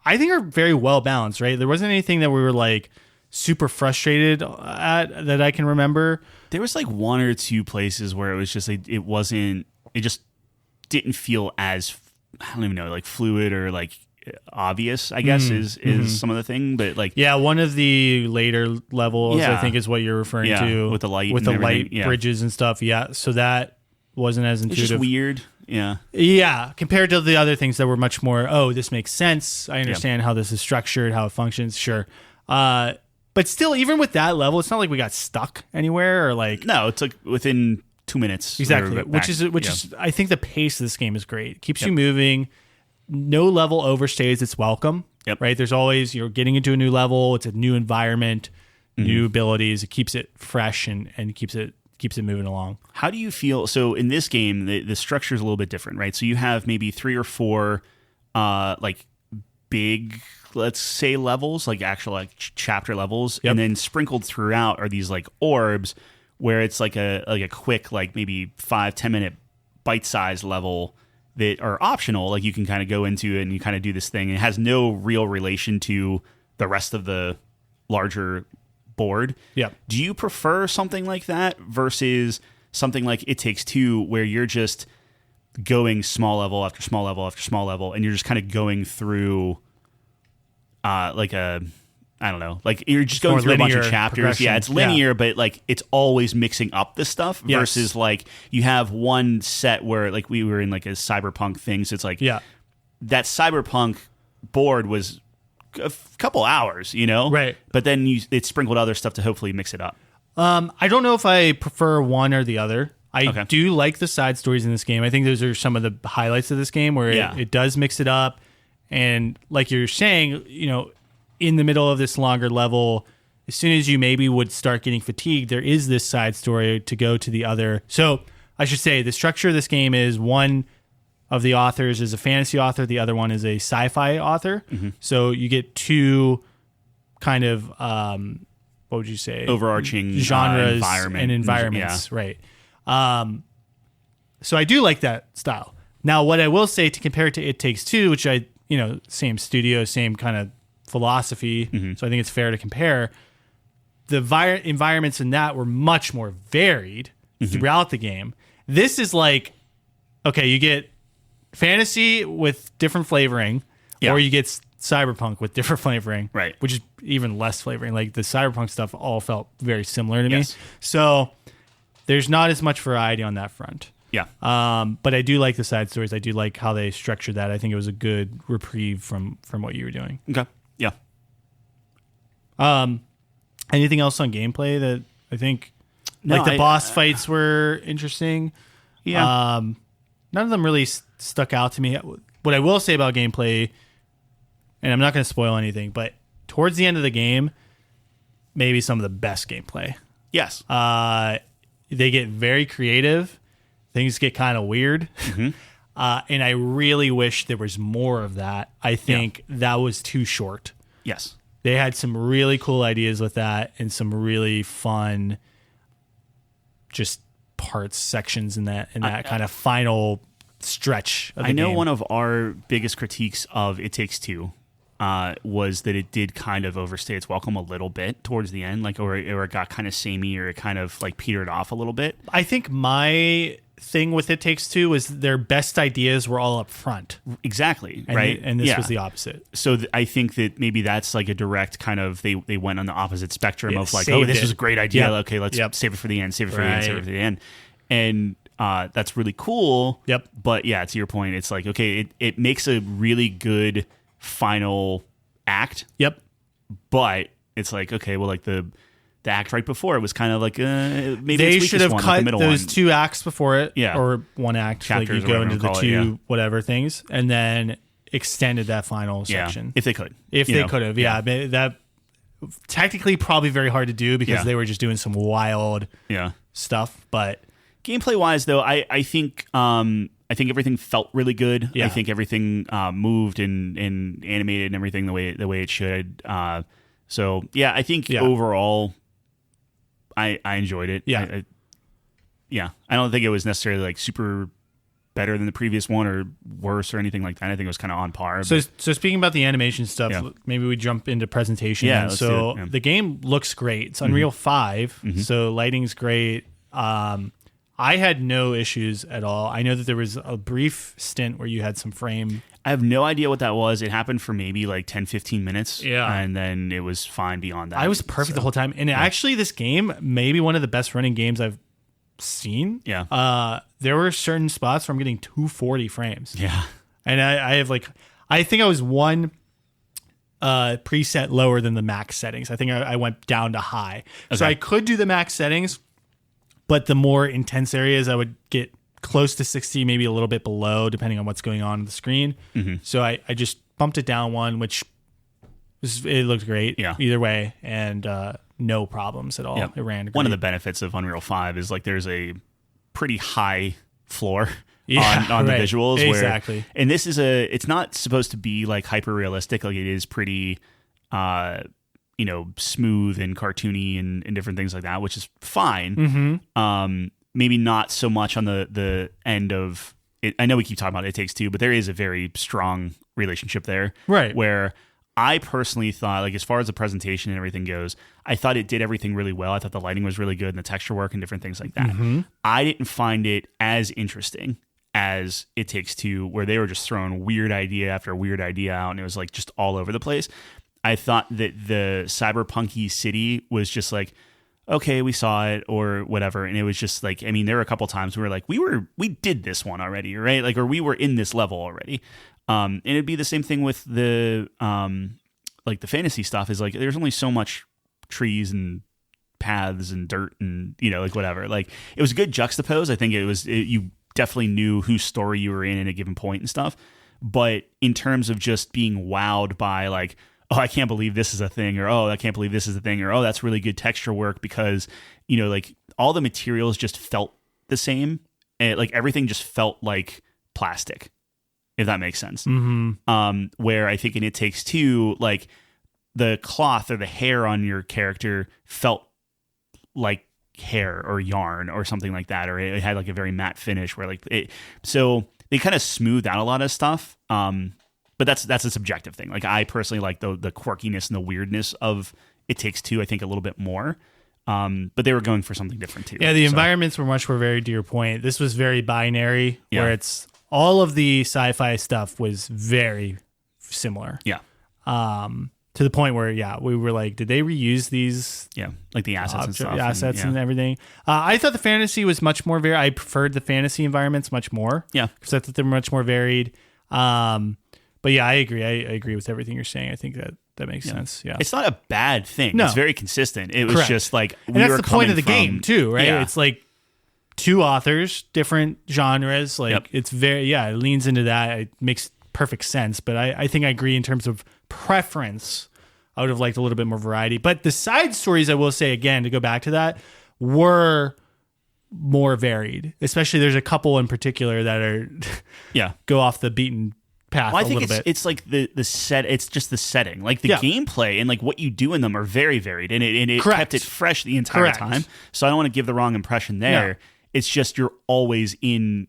I think are very well balanced, right? There wasn't anything that we were like super frustrated at that I can remember. There was like one or two places where it was just like, it just didn't feel as, I don't even know, like fluid or like obvious, I guess, is some of the thing. But like, one of the later levels, I think, is what you're referring to with the light, bridges and stuff. Yeah, so that wasn't as intuitive. It's just weird. Yeah, compared to the other things that were much more, oh, this makes sense. I understand how this is structured, how it functions. Sure. But still, even with that level, it's not like we got stuck anywhere or like. No, it's like within 2 minutes. Exactly. Which is, I think the pace of this game is great. It keeps you moving. No level overstays its welcome. Right. There's always, you're getting into a new level. It's a new environment, new abilities. It keeps it fresh and keeps it moving along. How do you feel? So in this game, the structure is a little bit different, right? So you have maybe 3 or 4 like big, let's say, levels, like actual like chapter levels, and then sprinkled throughout are these like orbs where it's like a quick, like maybe 5-10 minute bite-sized level that are optional. Like you can kind of go into and you kind of do this thing. And it has no real relation to the rest of the larger board. Yeah. Do you prefer something like that versus something like It Takes Two, where you're just going small level after small level after small level, and you're just kind of going through like a, I don't know, like you're just going through a bunch of chapters. Yeah, it's linear, but like it's always mixing up the stuff versus like you have one set where like we were in like a cyberpunk thing. So it's like that cyberpunk board was a couple hours, right? But then it sprinkled other stuff to hopefully mix it up. I don't know if I prefer one or the other. I do like the side stories in this game. I think those are some of the highlights of this game where it does mix it up. And like you're saying, in the middle of this longer level, as soon as you maybe would start getting fatigued, there is this side story to go to the other. So I should say the structure of this game is one of the authors is a fantasy author. The other one is a sci-fi author. So you get two kind of, what would you say? Overarching genres and environments. Right. So I do like that style. Now, what I will say to compare it to It Takes Two, which same studio, same kind of philosophy. So I think it's fair to compare. environments in that were much more varied throughout the game. This is like, okay, you get fantasy with different flavoring, or you get cyberpunk with different flavoring, right? Which is even less flavoring. Like the cyberpunk stuff all felt very similar to me. So there's not as much variety on that front. Yeah. But I do like the side stories. I do like how they structured that. I think it was a good reprieve from what you were doing. Okay. Yeah. Anything else on gameplay that I think the boss fights were interesting? Yeah. None of them really stuck out to me. What I will say about gameplay, and I'm not going to spoil anything, but towards the end of the game, maybe some of the best gameplay. Yes. They get very creative. Things get kind of weird. And I really wish there was more of that. I think that was too short. Yes. They had some really cool ideas with that and some really fun just sections in that kind of final stretch of the game. One of our biggest critiques of It Takes Two was that it did kind of overstay its welcome a little bit towards the end, like or it got kind of samey, or it kind of like petered off a little bit. I think my thing with It Takes Two was their best ideas were all up front. Exactly, right? And this was the opposite. So I think that maybe that's like a direct kind of, they went on the opposite spectrum of like, this was a great idea. Okay, let's save it for the end, save it for the end, save it for the end. And that's really cool. Yep. But yeah, to your point, it's like, okay, it makes a really good final act. Yep. But it's like, okay, well, like the act right before it was kind of like maybe they should have cut like those two acts before it, or one act, chapters, like you go into the two whatever things, and then extended that final section if they could. They could have, that technically probably very hard to do because they were just doing some wild stuff. But gameplay wise, though, I think everything felt really good. I think everything moved and animated and everything the way it should. So yeah, I think overall, I enjoyed it. Yeah. I don't think it was necessarily like super better than the previous one or worse or anything like that. I think it was kind of on par. So speaking about the animation stuff, maybe we jump into presentation. Yeah. So the game looks great. It's Unreal 5, so lighting's great. I had no issues at all. I know that there was a brief stint where you had some frame. I have no idea what that was. It happened for maybe like 10, 15 minutes. Yeah. And then it was fine beyond that. I was perfect the whole time. And actually, this game may be one of the best running games I've seen. Yeah. There were certain spots where I'm getting 240 frames. Yeah. And I have I think I was one preset lower than the max settings. I think I went down to high. Okay. So I could do the max settings, but the more intense areas I would get close to 60, maybe a little bit below, depending on what's going on the screen. So I just bumped it down one, which it looked great either way, and no problems at all. It ran great. One of the benefits of Unreal 5 is like there's a pretty high floor on the visuals. Exactly. And this is it's not supposed to be like hyper realistic. Like it is pretty smooth and cartoony and different things like that, which is fine. Maybe not so much on the end of it. I know we keep talking about It Takes Two, but there is a very strong relationship there. Right. Where I personally thought, like, as far as the presentation and everything goes, I thought it did everything really well. I thought the lighting was really good and the texture work and different things like that. I didn't find it as interesting as It Takes Two, where they were just throwing weird idea after weird idea out, and it was like just all over the place. I thought that the cyberpunky city was just like, okay, we saw it or whatever, and it was just like, I mean, there were a couple times we were like, we did this one already, right? Like, or we were in this level already. And it'd be the same thing with the like the fantasy stuff. Is like there's only so much trees and paths and dirt and like whatever. Like it was a good juxtapose. I think you definitely knew whose story you were in at a given point and stuff. But in terms of just being wowed by like, oh, I can't believe this is a thing, or oh, I can't believe this is a thing, or oh, that's really good texture work because, like all the materials just felt the same. And like everything just felt like plastic, if that makes sense. Where I think in It Takes Two, like the cloth or the hair on your character felt like hair or yarn or something like that, or it had like a very matte finish where like it, so they kind of smoothed out a lot of stuff. But that's a subjective thing. Like I personally like the quirkiness and the weirdness of It Takes Two, I think, a little bit more. But they were going for something different too. Yeah, the environments were much more varied, to your point. This was very binary, where it's all of the sci-fi stuff was very similar. Yeah. To the point where, we were like, did they reuse these? Yeah, like the assets and stuff. Assets and everything. I thought the fantasy was much more varied. I preferred the fantasy environments much more. Yeah. Because I thought they were much more varied. But yeah, I agree. I agree with everything you're saying. I think that makes sense. Yeah. It's not a bad thing. No. It's very consistent. It was just like, and that's the point of the game too, right? Yeah. It's like two authors, different genres. Like it's very, it leans into that. It makes perfect sense. But I think I agree in terms of preference. I would have liked a little bit more variety. But the side stories, I will say again, to go back to that, were more varied. Especially there's a couple in particular that are go off the beaten path a little bit. It's like the set. It's just the setting, like the gameplay and like what you do in them are very varied, and it kept it fresh the entire time. So I don't want to give the wrong impression there. Yeah. It's just you're always in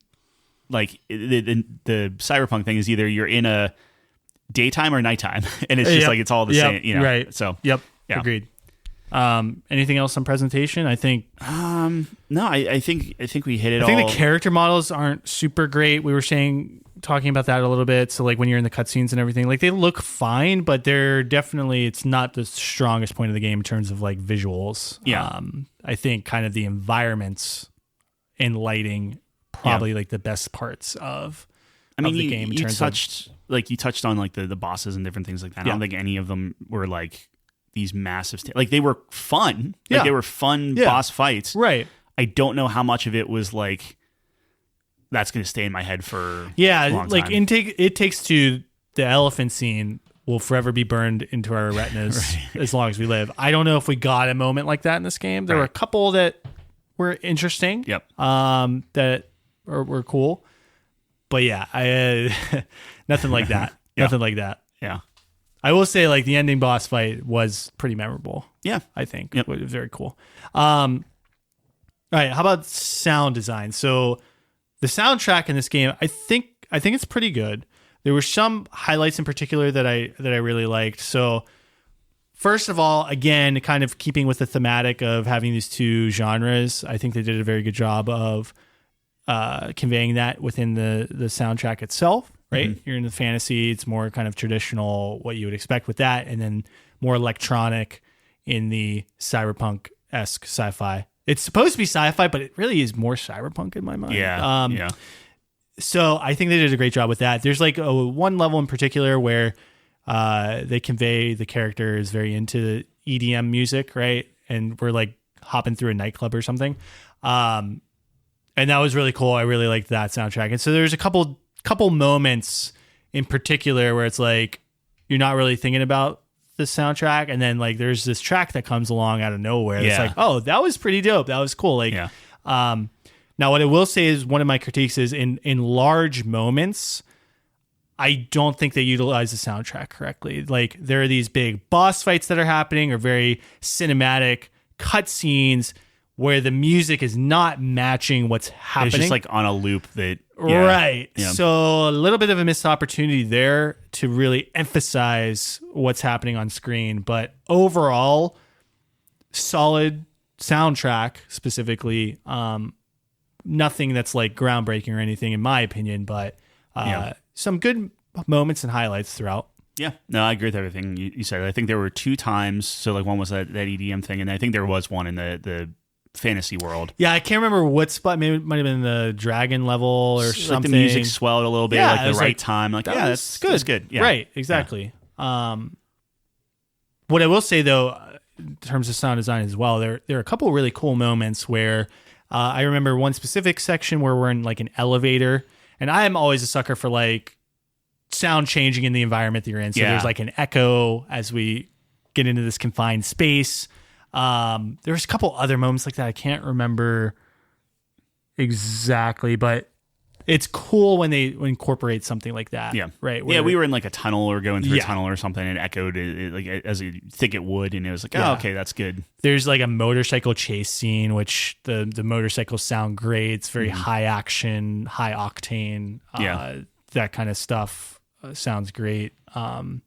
like the cyberpunk thing is either you're in a daytime or nighttime, and it's just like it's all the same. You know, right? So agreed. Anything else on presentation? I think no. I think we hit it. I think the character models aren't super great. We were talking about that a little bit. So like when you're in the cutscenes and everything, like they look fine, but they're definitely, it's not the strongest point of the game in terms of like visuals. Yeah. I think kind of the environments and lighting probably like the best parts of the game. You touched on like the bosses and different things like that. I don't think any of them were like these massive, like they were fun. Like they were fun boss fights. Right. I don't know how much of it was like, that's going to stay in my head for a long like time. It Takes Two, the elephant scene will forever be burned into our retinas as long as we live. I don't know if we got a moment like that in this game. There were a couple that were interesting. Yep. That were cool. But nothing like that. Nothing like that. Yeah. I will say like the ending boss fight was pretty memorable. Yeah. I think. It was very cool. All right. How about sound design? So the soundtrack in this game, I think it's pretty good. There were some highlights in particular that I really liked. So first of all, again, kind of keeping with the thematic of having these two genres, I think they did a very good job of conveying that within the soundtrack itself, right? Mm-hmm. You're in the fantasy, it's more kind of traditional, what you would expect with that, and then more electronic in the cyberpunk-esque sci-fi. It's supposed to be sci-fi, but it really is more cyberpunk in my mind. Yeah. So I think they did a great job with that. There's like one level in particular where they convey the character is very into EDM music, right? And we're like hopping through a nightclub or something. And that was really cool. I really liked that soundtrack. And so there's a couple moments in particular where it's like you're not really thinking about the soundtrack, and then like there's this track that comes along out of nowhere. It's like, oh, that was pretty dope. That was cool. Like, now what I will say is one of my critiques is in large moments, I don't think they utilize the soundtrack correctly. Like there are these big boss fights that are happening or very cinematic cutscenes where the music is not matching what's happening. It's just like on a loop that... Right. Yeah. So a little bit of a missed opportunity there to really emphasize what's happening on screen. But overall, solid soundtrack specifically. Nothing that's like groundbreaking or anything in my opinion, but some good moments and highlights throughout. Yeah. No, I agree with everything you said. I think there were 2 times. So like one was that EDM thing, and I think there was one in the fantasy world. Yeah, I can't remember what spot. Maybe it might have been the dragon level or something. Like the music swelled a little bit, like the right time. Like, that's good. That's good. Yeah. Right, exactly. Yeah. What I will say though, in terms of sound design as well, there are a couple of really cool moments where I remember one specific section where we're in like an elevator, and I am always a sucker for like sound changing in the environment that you're in. So there's like an echo as we get into this confined space. There's a couple other moments like that. I can't remember exactly, but it's cool when they incorporate something like that. Yeah. Right. Yeah. We were in like a tunnel or going through a tunnel or something, and it echoed like as you think it would. And it was like, oh, okay, that's good. There's like a motorcycle chase scene, which the motorcycles sound great. It's very high action, high octane. That kind of stuff sounds great. And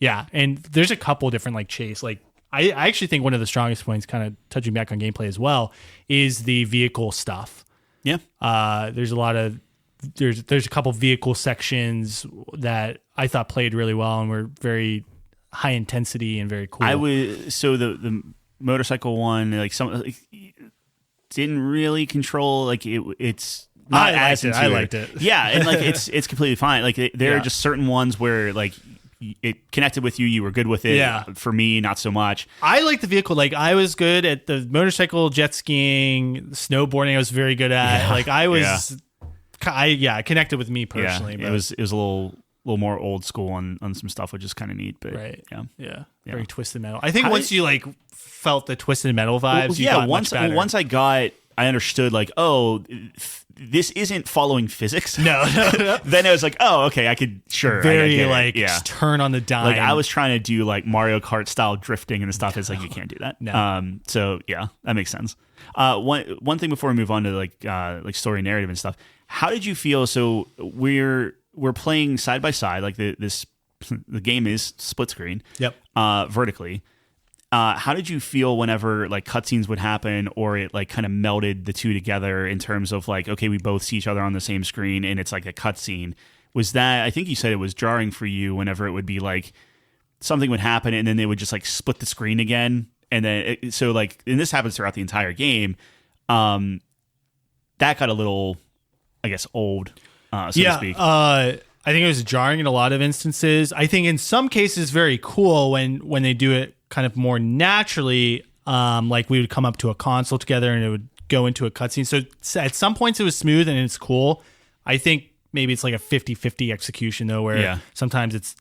there's a couple different like chase, like I actually think one of the strongest points, kind of touching back on gameplay as well, is the vehicle stuff. Yeah. There's a couple vehicle sections that I thought played really well and were very high intensity and very cool. The motorcycle one, like didn't really control, like it's not as intuitive. I liked it. Yeah, and like it's completely fine. Like there are just certain ones where like it connected with you, you were good with it. Yeah. For me, not so much. I like the vehicle. Like I was good at the motorcycle, jet skiing, snowboarding. I was very good at. Yeah. Like I was, it connected with me personally. Yeah, it was a little more old school on some stuff, which is kind of neat. But right, yeah, very Twisted Metal. I think once you like felt the Twisted Metal vibes, once I understood like, oh, this isn't following physics. No. Then I was like, oh, okay, I could just turn on the dime. Like I was trying to do like Mario Kart style drifting and stuff. It's like you can't do that. No. So yeah, that makes sense. One thing before we move on to like story narrative and stuff. How did you feel? So we're playing side by side. Like the game is split screen. Yep. Vertically. How did you feel whenever like cutscenes would happen, or it like kind of melded the two together in terms of like, okay, we both see each other on the same screen and it's like a cutscene? Was that, I think you said it was jarring for you whenever it would be like something would happen and then they would just like split the screen again, and then so like, and this happens throughout the entire game. That got a little, I guess, old, so to speak. I think it was jarring in a lot of instances. I think in some cases very cool when they do it kind of more naturally, like we would come up to a console together and it would go into a cutscene. So at some points it was smooth and it's cool. I think maybe it's like a 50-50 execution though, where sometimes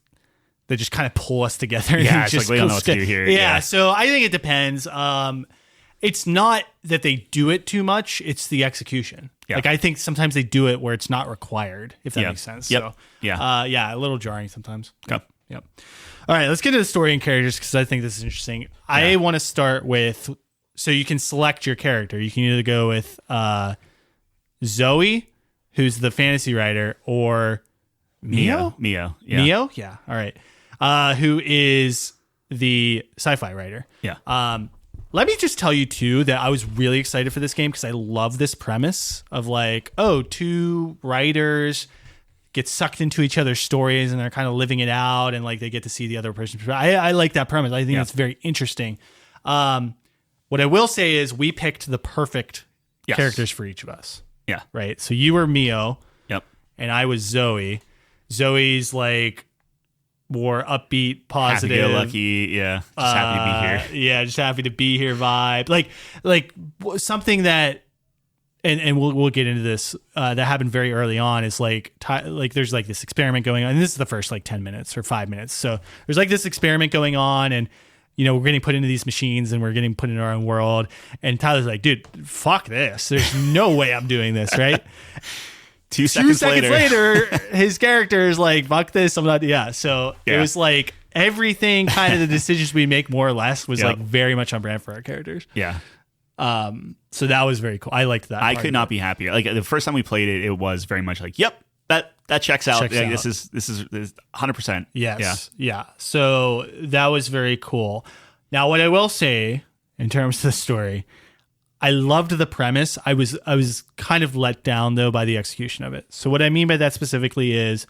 they just kind of pull us together. And it's like, we don't know what to do here. Yeah, so I think it depends. It's not that they do it too much, it's the execution. Yeah. Like I think sometimes they do it where it's not required, if that makes sense. Yep. So yeah, a little jarring sometimes. Okay. Yep. All right, let's get into the story and characters because I think this is interesting. Yeah. I want to start with, so you can select your character. You can either go with Zoe, who's the fantasy writer, or Mio? Yeah. Mio? Yeah. All right. Who is the sci-fi writer. Yeah. Let me just tell you, too, that I was really excited for this game because I love this premise of like, two writers get sucked into each other's stories and they're kind of living it out and like they get to see the other person's perspective. I like that premise. I think that's very interesting. What I will say is we picked the perfect characters for each of us. Yeah. Right? So you were Mio. Yep. And I was Zoe. Zoe's like more upbeat, positive, happy-go-lucky, just happy to be here. Yeah, just happy to be here vibe. Like something that, and we'll get into this, that happened very early on is like there's like this experiment going on, and this is the first like 10 minutes or 5 minutes. So there's like this experiment going on, and we're getting put into these machines and we're getting put into our own world. And Tyler's like, dude, fuck this. There's no way I'm doing this, right? Two seconds later, his character is like, fuck this, I'm not. Yeah. So it was like everything, kind of the decisions we make more or less was like very much on brand for our characters. Yeah. So that was very cool. I liked that. I could not be happier. Like the first time we played it, it was very much like, yep, that checks out. This is 100%. Yes. Yeah. So that was very cool. Now, what I will say in terms of the story, I loved the premise. I was kind of let down though by the execution of it. So what I mean by that specifically is,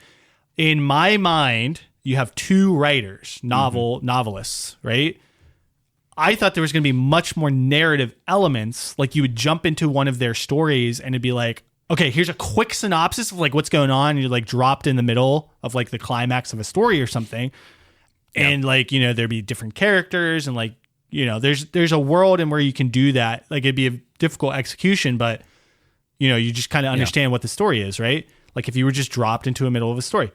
in my mind, you have two writers, novelists, right? I thought there was going to be much more narrative elements. Like you would jump into one of their stories and it'd be like, okay, here's a quick synopsis of like what's going on. And you're like dropped in the middle of like the climax of a story or something. And like, there'd be different characters and like, there's a world in where you can do that. Like it'd be a difficult execution, but you just kind of understand what the story is, right? Like if you were just dropped into the middle of a story,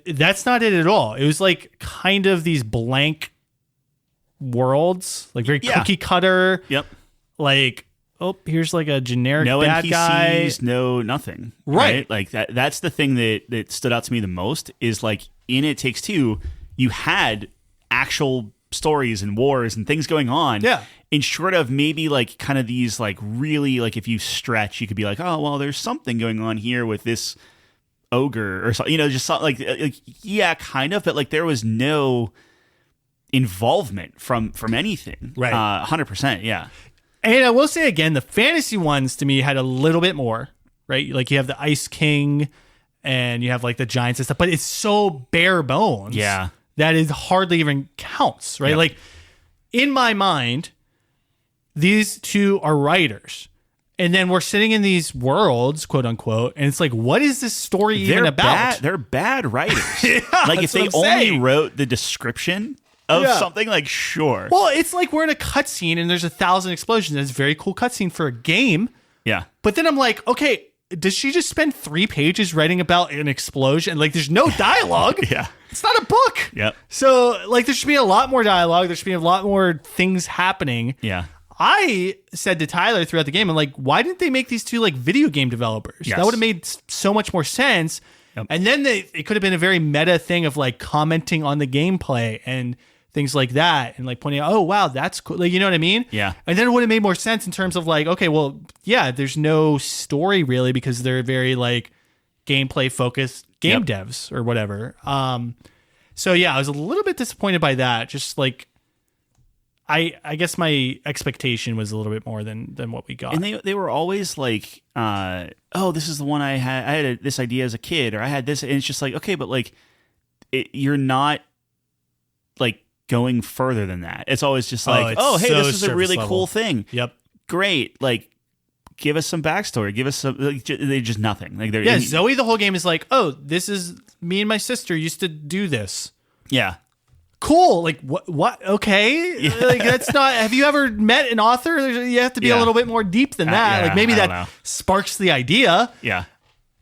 that's not it at all. It was like kind of these blank worlds, like very cookie cutter. Yep. Like, here's like a generic bad NPCs, guy. no nothing. Right. Like that's the thing that stood out to me the most is like in It Takes Two, you had actual stories and wars and things going on. Yeah. In short of maybe like kind of these like really like if you stretch, you could be like, oh, well, there's something going on here with this ogre or something, just something like yeah, kind of, but like there was no, involvement from anything. Right. 100%. Yeah. And I will say again, the fantasy ones to me had a little bit more, right? Like you have the Ice King and you have like the giants and stuff, but it's so bare bones. Yeah. That it hardly even counts, right? Yep. Like in my mind, these two are writers. And then we're sitting in these worlds, quote unquote, and it's like, what is this story even about? They're bad writers. Yeah, like if they only wrote the description of something, like sure. Well, it's like we're in a cutscene and there's 1,000 explosions. It's a very cool cutscene for a game. Yeah. But then I'm like, okay, does she just spend 3 pages writing about an explosion? Like there's no dialogue. Yeah. It's not a book. Yep. So like there should be a lot more dialogue. There should be a lot more things happening. Yeah. I said to Tyler throughout the game, I'm like, why didn't they make these two like video game developers? Yes. That would have made so much more sense. Yep. And then it could have been a very meta thing of like commenting on the gameplay and things like that, and like pointing out, oh wow, that's cool. Like, you know what I mean? Yeah. And then it would have made more sense in terms of like, okay, well, yeah, there's no story really because they're very like gameplay focused game devs or whatever. So yeah, I was a little bit disappointed by that. Just like, I guess my expectation was a little bit more than what we got. And they were always like, oh, this is the one I had this idea as a kid, or I had this, and it's just like, okay, but like, you're not like going further than that. It's always just like, oh hey, this is a really cool thing. Yep. Great. Like, give us some backstory. Give us some. Like, they're just nothing. Like they're Zoe. The whole game is like, oh, this is me and my sister used to do this. Yeah. Cool. Like what? Okay. Yeah. Like that's not. Have you ever met an author? You have to be a little bit more deep than that. Yeah, like maybe that know. Sparks the idea. Yeah.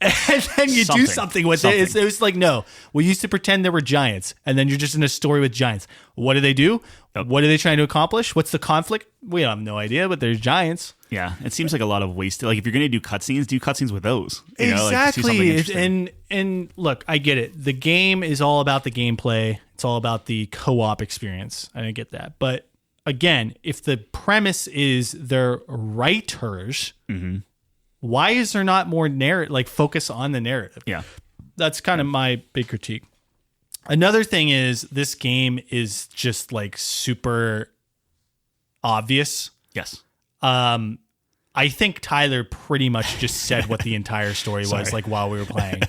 And then you do something with it. It was like, no, we used to pretend there were giants, and then you're just in a story with giants. What do they do? Yep. What are they trying to accomplish? What's the conflict? We have no idea, but there's giants. Yeah, it seems like a lot of wasted. Like if you're going to do cutscenes with those. You exactly. Know, like, and look, I get it. The game is all about the gameplay. It's all about the co-op experience. I get that. But again, if the premise is they're writers, why is there not more narrative, like focus on the narrative? Yeah. That's kind of my big critique. Another thing is this game is just like super obvious. Yes. I think Tyler pretty much just said what the entire story was like while we were playing.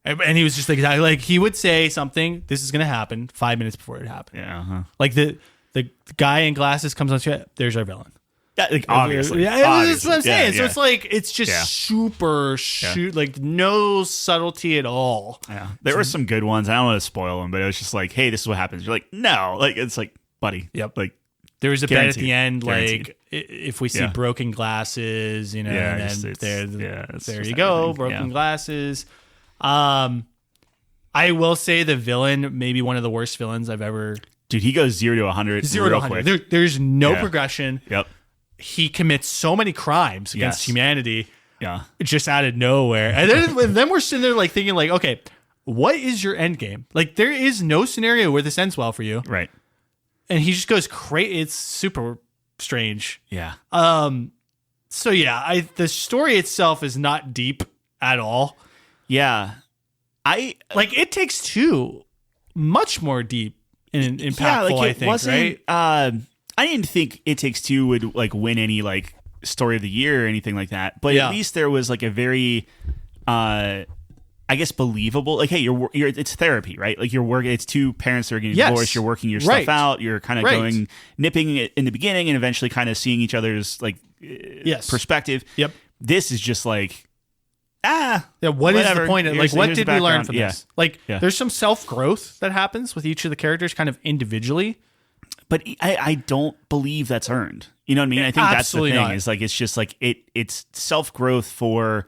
And he was just like he would say something, this is going to happen 5 minutes before it happened. Yeah. Uh-huh. Like the guy in glasses comes on to it, there's our villain. Yeah, like, obviously. Yeah, that's what I'm saying. Yeah, so it's like, it's just super like no subtlety at all. Yeah. There were some good ones. I don't want to spoil them, but it was just like, hey, this is what happens. You're like, no. Like, it's like, buddy. Yep. Like, there was a bet at the end, guaranteed. like if we see broken glasses, you know, and then there you go, broken glasses. I will say the villain, maybe one of the worst villains I've ever. Dude, he goes 0 to 100. 0 to 100. There's no progression. Yep. He commits so many crimes against humanity. Yeah. Just out of nowhere. And then we're sitting there like thinking like, okay, what is your end game? Like there is no scenario where this ends well for you. Right. And he just goes crazy. It's super strange. Yeah. So yeah, the story itself is not deep at all. Yeah. It takes two much more deep and impactful, I think, right? I didn't think It Takes Two would like win any like story of the year or anything like that. But at least there was like a very I guess believable. Like, hey, you're it's therapy, right? Like you're working. It's two parents that are getting divorced. You're working your stuff out. You're kind of nipping it in the beginning and eventually kind of seeing each other's like perspective. Yep. This is just like what is the point of like what did we learn from this? Like there's some self-growth that happens with each of the characters kind of individually. But I don't believe that's earned. You know what I mean? I think that's the thing. Not. Is like it's just like it's self-growth for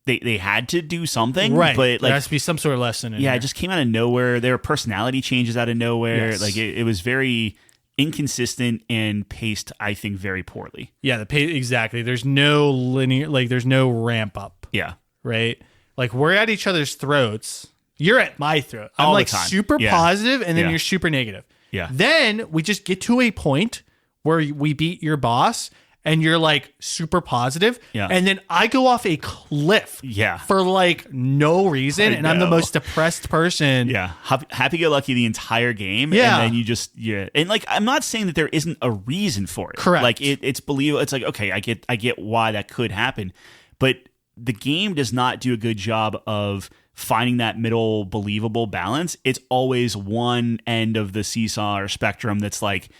they had to do something, right? But like there has to be some sort of lesson. It just came out of nowhere. There were personality changes out of nowhere. Yes. Like it was very inconsistent and paced, I think, very poorly. Yeah, the pace exactly. There's no linear, like there's no ramp up. Yeah, right. Like we're at each other's throats. You're at my throat. I'm all like the time. Super positive, and then you're super negative. Yeah. Then we just get to a point where we beat your boss, and you're like super positive. Yeah. And then I go off a cliff. Yeah. For like no reason. And I'm the most depressed person. Yeah. Happy-go-lucky the entire game. Yeah. And then you just, And like, I'm not saying that there isn't a reason for it. Correct. Like it's believable. It's like, okay, I get why that could happen. But the game does not do a good job of finding that middle believable balance. It's always one end of the seesaw or spectrum that's like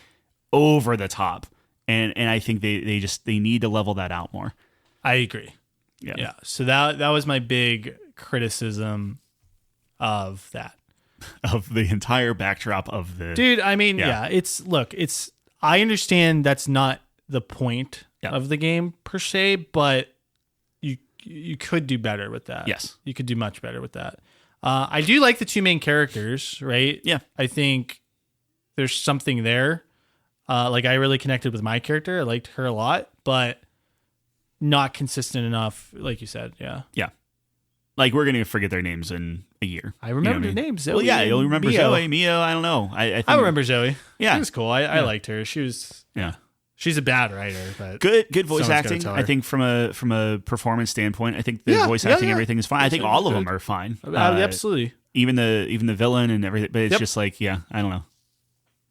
over the top. And I think they need to level that out more. I agree. Yeah. So that was my big criticism of that. Of the entire backdrop of the dude. I mean, it's I understand that's not the point of the game per se, but you could do better with that. Yes, you could do much better with that. I do like the two main characters, right? Yeah, I think there's something there. Like I really connected with my character. I liked her a lot, but not consistent enough, like you said. Yeah. Yeah. Like we're gonna forget their names in a year. I remember their names. Zoe. Well, yeah, you'll remember Mio. Zoe, Mio. I don't know. I remember Zoe. Yeah, she was cool. I liked her. She was. Yeah. She's a bad writer, but good voice acting. I think from a performance standpoint, I think the voice acting, everything is fine. I think all of them are fine. Absolutely. Even the villain and everything. But it's just like, I don't know.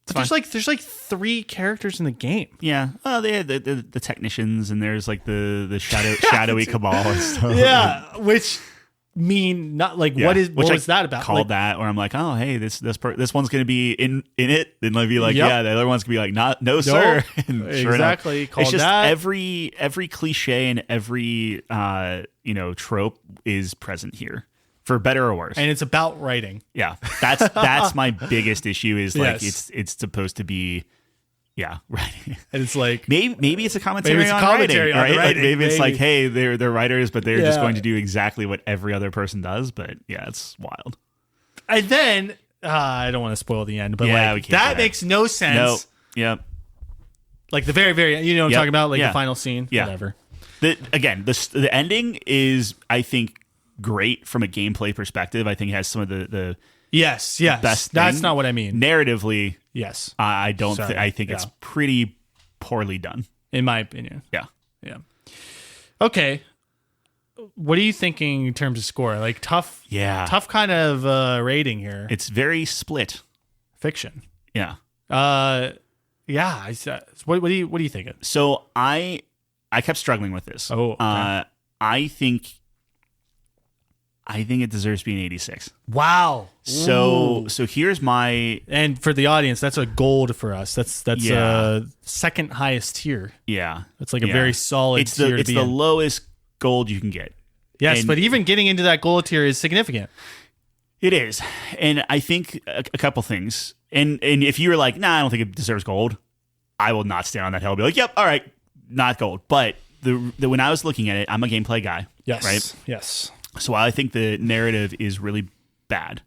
But there's like 3 characters in the game. Yeah. Oh, they had the technicians, and there's like the shadowy cabal and stuff. Yeah, which mean not like what was that about? Called that, or I'm like, oh hey, this one's gonna be in it, and they'll be like, the other one's gonna be like, no sir. And sure exactly. Enough, called it's just that. every cliche and every trope is present here. For better or worse. And it's about writing. Yeah. That's my biggest issue is like Yes. it's supposed to be writing. And it's like maybe it's a commentary on commentary writing, on the right? writing, Like maybe it's maybe. like, hey, they're writers, but they're just going to do exactly what every other person does. But yeah, it's wild. And then I don't want to spoil the end, but we like can't that do makes no sense. No. Yep. Like the very, very what I'm talking about? Like Yeah. the final scene. Yeah. Whatever. The ending is, I think, great from a gameplay perspective. I think it has some of the Yes. best That's thing. not what I mean. Narratively, Yes. I don't. Sorry. I think it's pretty poorly done. In my opinion. Yeah. Okay. What are you thinking in terms of score? Like tough kind of rating here. It's very split. Fiction. Yeah. What do you think? So I kept struggling with this. Oh, okay. I think it deserves to be an 86. Wow. So here's my, and for the audience, that's a gold for us. That's second highest tier. Yeah. It's like a very solid tier. It's the lowest gold you can get. Yes, but even getting into that gold tier is significant. It is. And I think a couple things. And if you were like, nah, I don't think it deserves gold, I will not stand on that hill and be like, yep, all right, not gold. But when I was looking at it, I'm a gameplay guy. Yes. Right? Yes. So I think the narrative is really bad.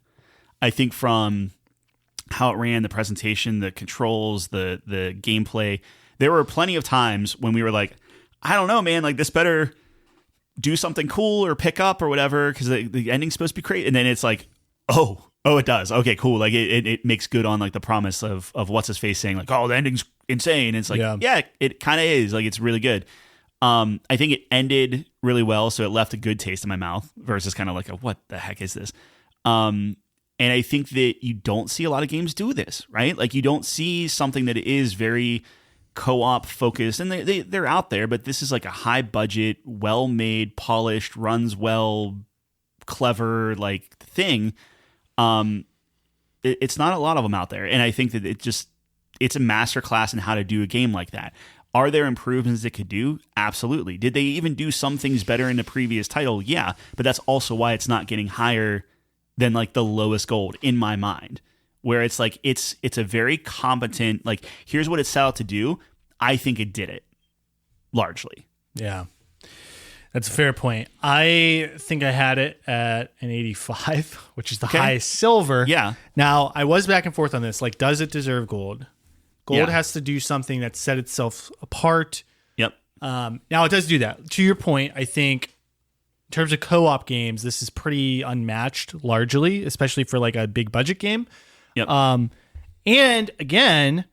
I think from how it ran, the presentation, the controls, the gameplay, there were plenty of times when we were like, I don't know, man, like this better do something cool or pick up or whatever, because the ending's supposed to be great. And then it's like, oh, it does. Okay, cool. Like it makes good on like the promise of what's his face saying like, oh, the ending's insane. And it's like, yeah it kind of is. Like it's really good. I think it ended really well, so it left a good taste in my mouth versus kind of like what the heck is this? And I think that you don't see a lot of games do this, right? Like you don't see something that is very co-op focused, and they're out there, but this is like a high budget, well made, polished, runs well, clever like thing. It's not a lot of them out there, and I think that it's a masterclass in how to do a game like that. Are there improvements it could do? Absolutely. Did they even do some things better in the previous title? Yeah, but that's also why it's not getting higher than like the lowest gold in my mind, where it's like it's a very competent, like here's what it set out to do. I think it did it largely. Yeah, that's a fair point. I think I had it at an 85, which is the highest silver. Yeah. Now I was back and forth on this. Like, does it deserve gold? Gold has to do something that set itself apart. Yep. Now it does do that. To your point, I think in terms of co-op games, this is pretty unmatched largely, especially for like a big budget game. Yep. And again,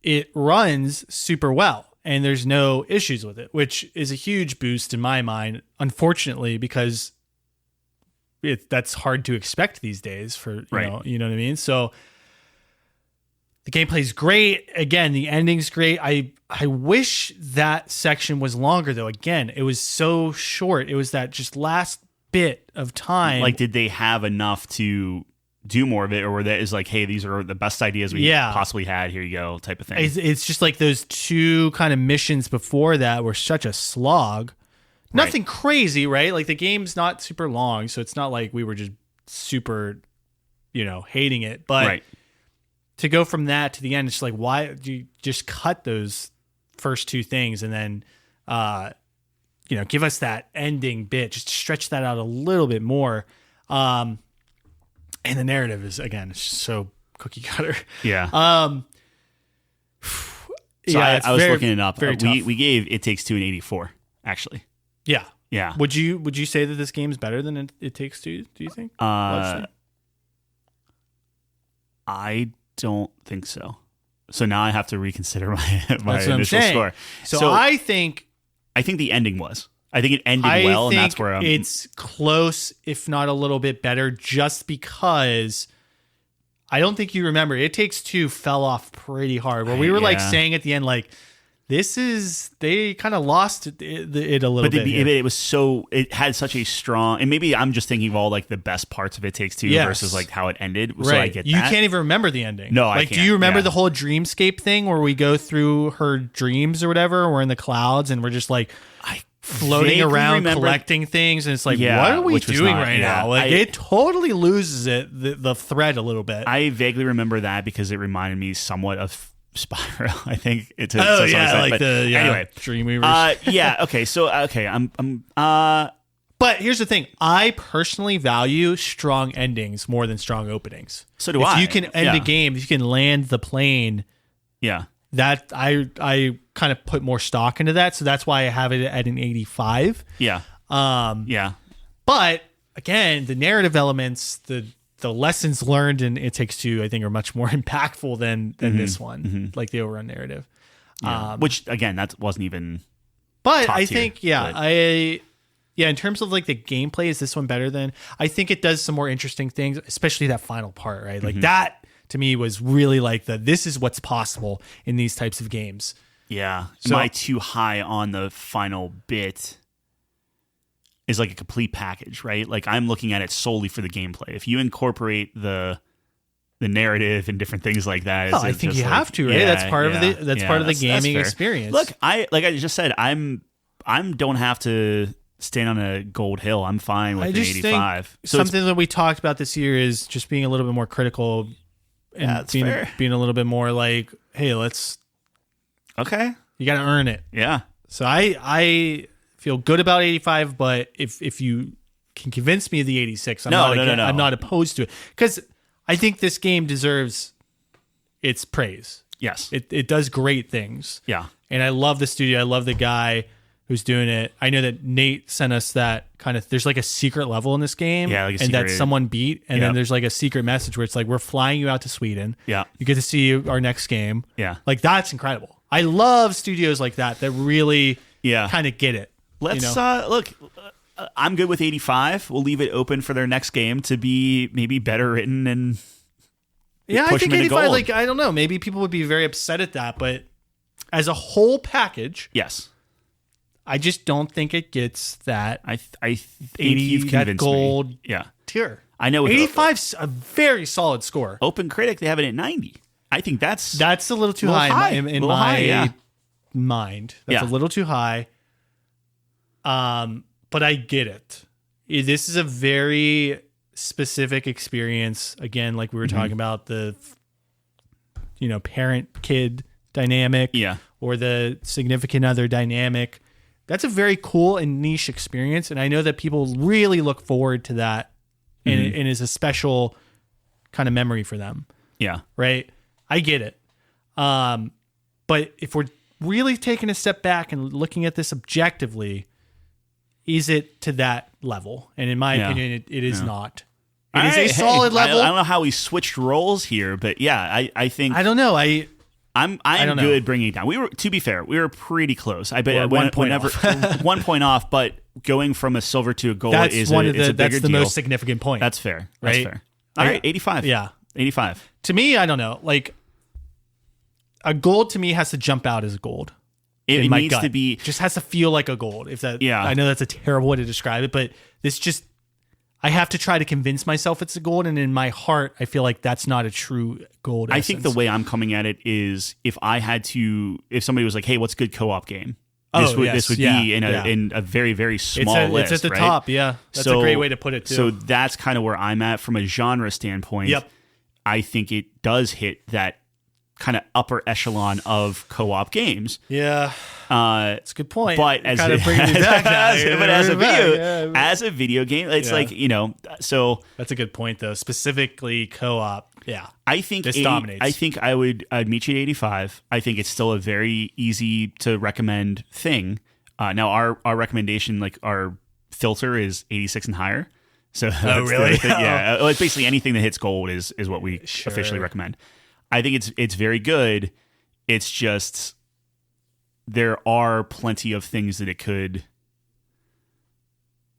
it runs super well. and there's no issues with it, which is a huge boost in my mind, unfortunately, because that's hard to expect these days for, you know what I mean? So the gameplay's great. Again, the ending's great. I wish that section was longer though. Again, it was so short. It was that just last bit of time. Like, did they have enough to do more of it, or that is like, hey, these are the best ideas we possibly had, here you go, type of thing? It's just like those two kind of missions before that were such a slog. Nothing crazy, right? Like, the game's not super long, so it's not like we were just super, hating it. But to go from that to the end, it's like, why do you just cut those first two things and then, give us that ending bit, just stretch that out a little bit more. And the narrative is, again, it's just so cookie cutter. Yeah. So I was looking it up. We gave It Takes Two an 84, actually. Yeah. Yeah. Would you say that this game's better than It Takes Two, do you think? I don't think so. So now I have to reconsider my initial score. So I think the ending was. I think it ended well, and that's where it's close, if not a little bit better, just because I don't think you remember. It Takes Two fell off pretty hard. Where we were saying at the end, like, they kind of lost it a little bit. But it had such a strong, and maybe I'm just thinking of all like the best parts of It Takes Two versus like how it ended. Right. So I get that. You can't even remember the ending. No, I can't. Do you remember the whole dreamscape thing where we go through her dreams or whatever? We're in the clouds and we're just like floating around collecting things, and it's like, what are we doing now? Like, it totally loses the thread a little bit. I vaguely remember that because it reminded me somewhat of Spyro, I think. Anyway, Dreamweavers. Okay. So but here's the thing: I personally value strong endings more than strong openings. So do I. If you can end a game, if you can land the plane, that I kind of put more stock into that. So that's why I have it at an 85. Yeah. But again, the narrative elements, the lessons learned in It Takes Two, I think, are much more impactful than this one, like the overall narrative. Which, again, that wasn't even. But I think, in terms of like the gameplay, is this one better than? I think it does some more interesting things, especially that final part, right? Like that to me was really like this is what's possible in these types of games. Yeah. So, am I too high on the final bit? Is like a complete package, right? Like, I'm looking at it solely for the gameplay. If you incorporate the narrative and different things like that, I think you have to, right? That's part of the gaming experience. Look, like I just said, I'm don't have to stand on a gold hill. I'm fine with an 85. So something that we talked about this year is just being a little bit more critical and being a little bit more like, hey, you got to earn it. Yeah. So I feel good about 85, but if you can convince me of the 86, I'm not opposed to it, because I think this game deserves its praise. Yes, it does great things. Yeah, and I love the studio. I love the guy who's doing it. I know that Nate sent us that kind of. There's like a secret level in this game, and that someone beat, and then there's like a secret message where it's like, we're flying you out to Sweden. Yeah, you get to see our next game. Yeah, like that's incredible. I love studios like that really kind of get it. Let's look. I'm good with 85. We'll leave it open for their next game to be maybe better written and I think 85. Like, I don't know. Maybe people would be very upset at that, but as a whole package, yes, I just don't think it gets that. I think you've convinced gold me. tier. I know 85's a very solid score. Open Critic, they have it at 90. I think that's a little too high in my mind. That's a little too high. But I get it. This is a very specific experience. Again, like we were talking about, the parent-kid dynamic, or the significant other dynamic. That's a very cool and niche experience, and I know that people really look forward to that, and it is a special kind of memory for them. Yeah, right. I get it. But if we're really taking a step back and looking at this objectively, is it to that level? And in my opinion, it is not. It is a solid level. I don't know how we switched roles here, but I think... I don't know. I I'm don't know. good bringing it down. To be fair, we were pretty close. I bet We're 1 point off. 1 point off, but going from a silver to a gold That's is one a of the bigger that's the deal. most significant point. That's fair. Right? That's fair. All right, 85. Yeah. 85. To me, I don't know. Like a gold to me has to jump out as a gold. It my needs gut. to be. Just has to feel like a gold. If that, Yeah. I know that's a terrible way to describe it, but this just, I have to try to convince myself it's a gold, and in my heart, I feel like that's not a true gold. I think the way I'm coming at it is if somebody was like, "Hey, what's a good co-op game?" This would be in a very, very small list. It's at the right? top. Yeah, that's a great way to put it too. So that's kind of where I'm at from a genre standpoint. Yep. I think it does hit that kind of upper echelon of co-op games. Yeah, that's a good point. But as kind of bringing me back now. but as a video game, it's like So that's a good point though. Specifically co-op. Yeah, I think this dominates. I think I'd meet you at 85. I think it's still a very easy to recommend thing. Now our recommendation, like our filter, is 86 and higher. So really? Yeah. It's basically anything that hits gold is what we officially recommend. I think it's very good. It's just there are plenty of things that it could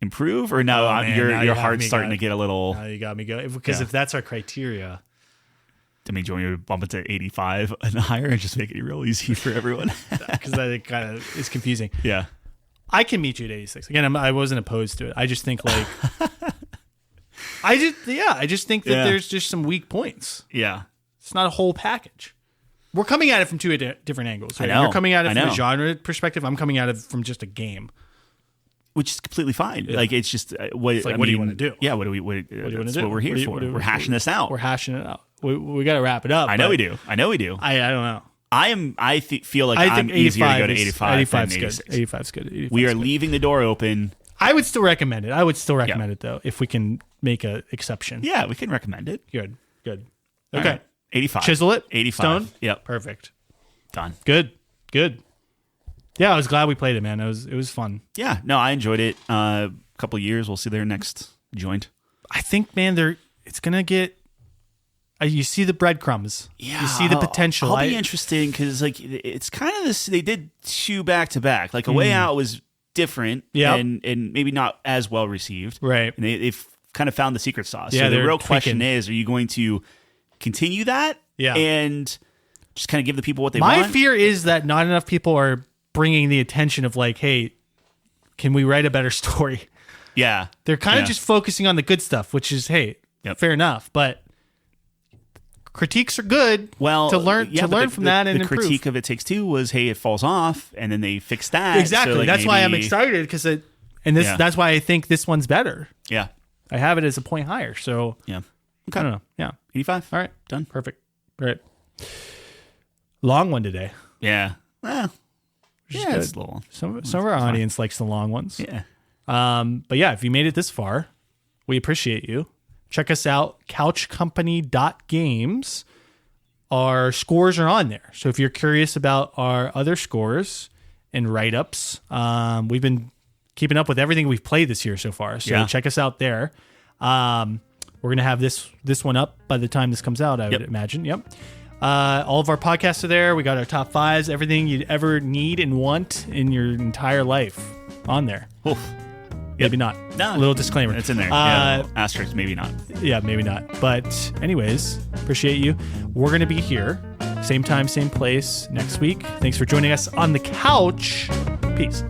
improve. Or now your heart's starting to get a little. Now you got me going, because if that's our criteria. I mean, do you want me to bump it to 85 and higher and just make it real easy for everyone? Because that kind of is confusing. Yeah. I can meet you at 86. Again, I wasn't opposed to it. I just think like I just think that there's just some weak points. Yeah. It's not a whole package. We're coming at it from two different angles. Right? I know. You're coming at it from a genre perspective. I'm coming at it from just a game. Which is completely fine. Yeah. Like, it's just what do you want to do? Yeah, what do you want to do? That's what we're here for. We're hashing this out. We're hashing it out. We got to wrap it up. I know we do. I don't know. I feel like I'm easier to go to 85 than 86. 85's good. We are leaving the door open. I would still recommend it. I would still recommend it, though, if we can make an exception. Yeah, we can recommend it. Good. Okay. Right. 85. Chisel it. 85. Stone. Yep. Perfect. Done. Good. Yeah, I was glad we played it, man. It was fun. Yeah. No, I enjoyed it. A couple of years, we'll see their next joint. I think, man, it's gonna get. You see the breadcrumbs. Yeah, you see the potential. I'll be interesting because like it's kind of this. They did two back to back. Like A Way Out was different, and maybe not as well received. Right. And they've kind of found the secret sauce. Yeah, so the real question is: are you going to continue that? Yeah. And just kind of give the people what they want? My fear is that not enough people are bringing the attention of like, hey, can we write a better story? Yeah. They're kind of just focusing on the good stuff, which is, hey, fair enough. But critiques are good. Well, to learn from that and the improve. critique of It Takes Two was, hey, it falls off, and then they fixed that. Exactly. So, like, that's why I'm excited that's why I think this one's better. Yeah. I have it as a point higher. So yeah. Okay. I don't know. Yeah. 85. All right. Done. Perfect. All right. Long one today. Yeah. Well. Yeah, it's a little one. Some of our audience likes the long ones. Yeah. But yeah, if you made it this far, we appreciate you. Check us out, couchcompany.games. Our scores are on there. So if you're curious about our other scores and write-ups, we've been keeping up with everything we've played this year so far. So check us out there. We're going to have this one up by the time this comes out, I would imagine. Yep. All of our podcasts are there. We got our top fives, everything you'd ever need and want in your entire life on there. Oof. Maybe not. No. A little disclaimer. It's in there. Asterisk, maybe not. Yeah, maybe not. But anyways, appreciate you. We're going to be here. Same time, same place next week. Thanks for joining us on the couch. Peace.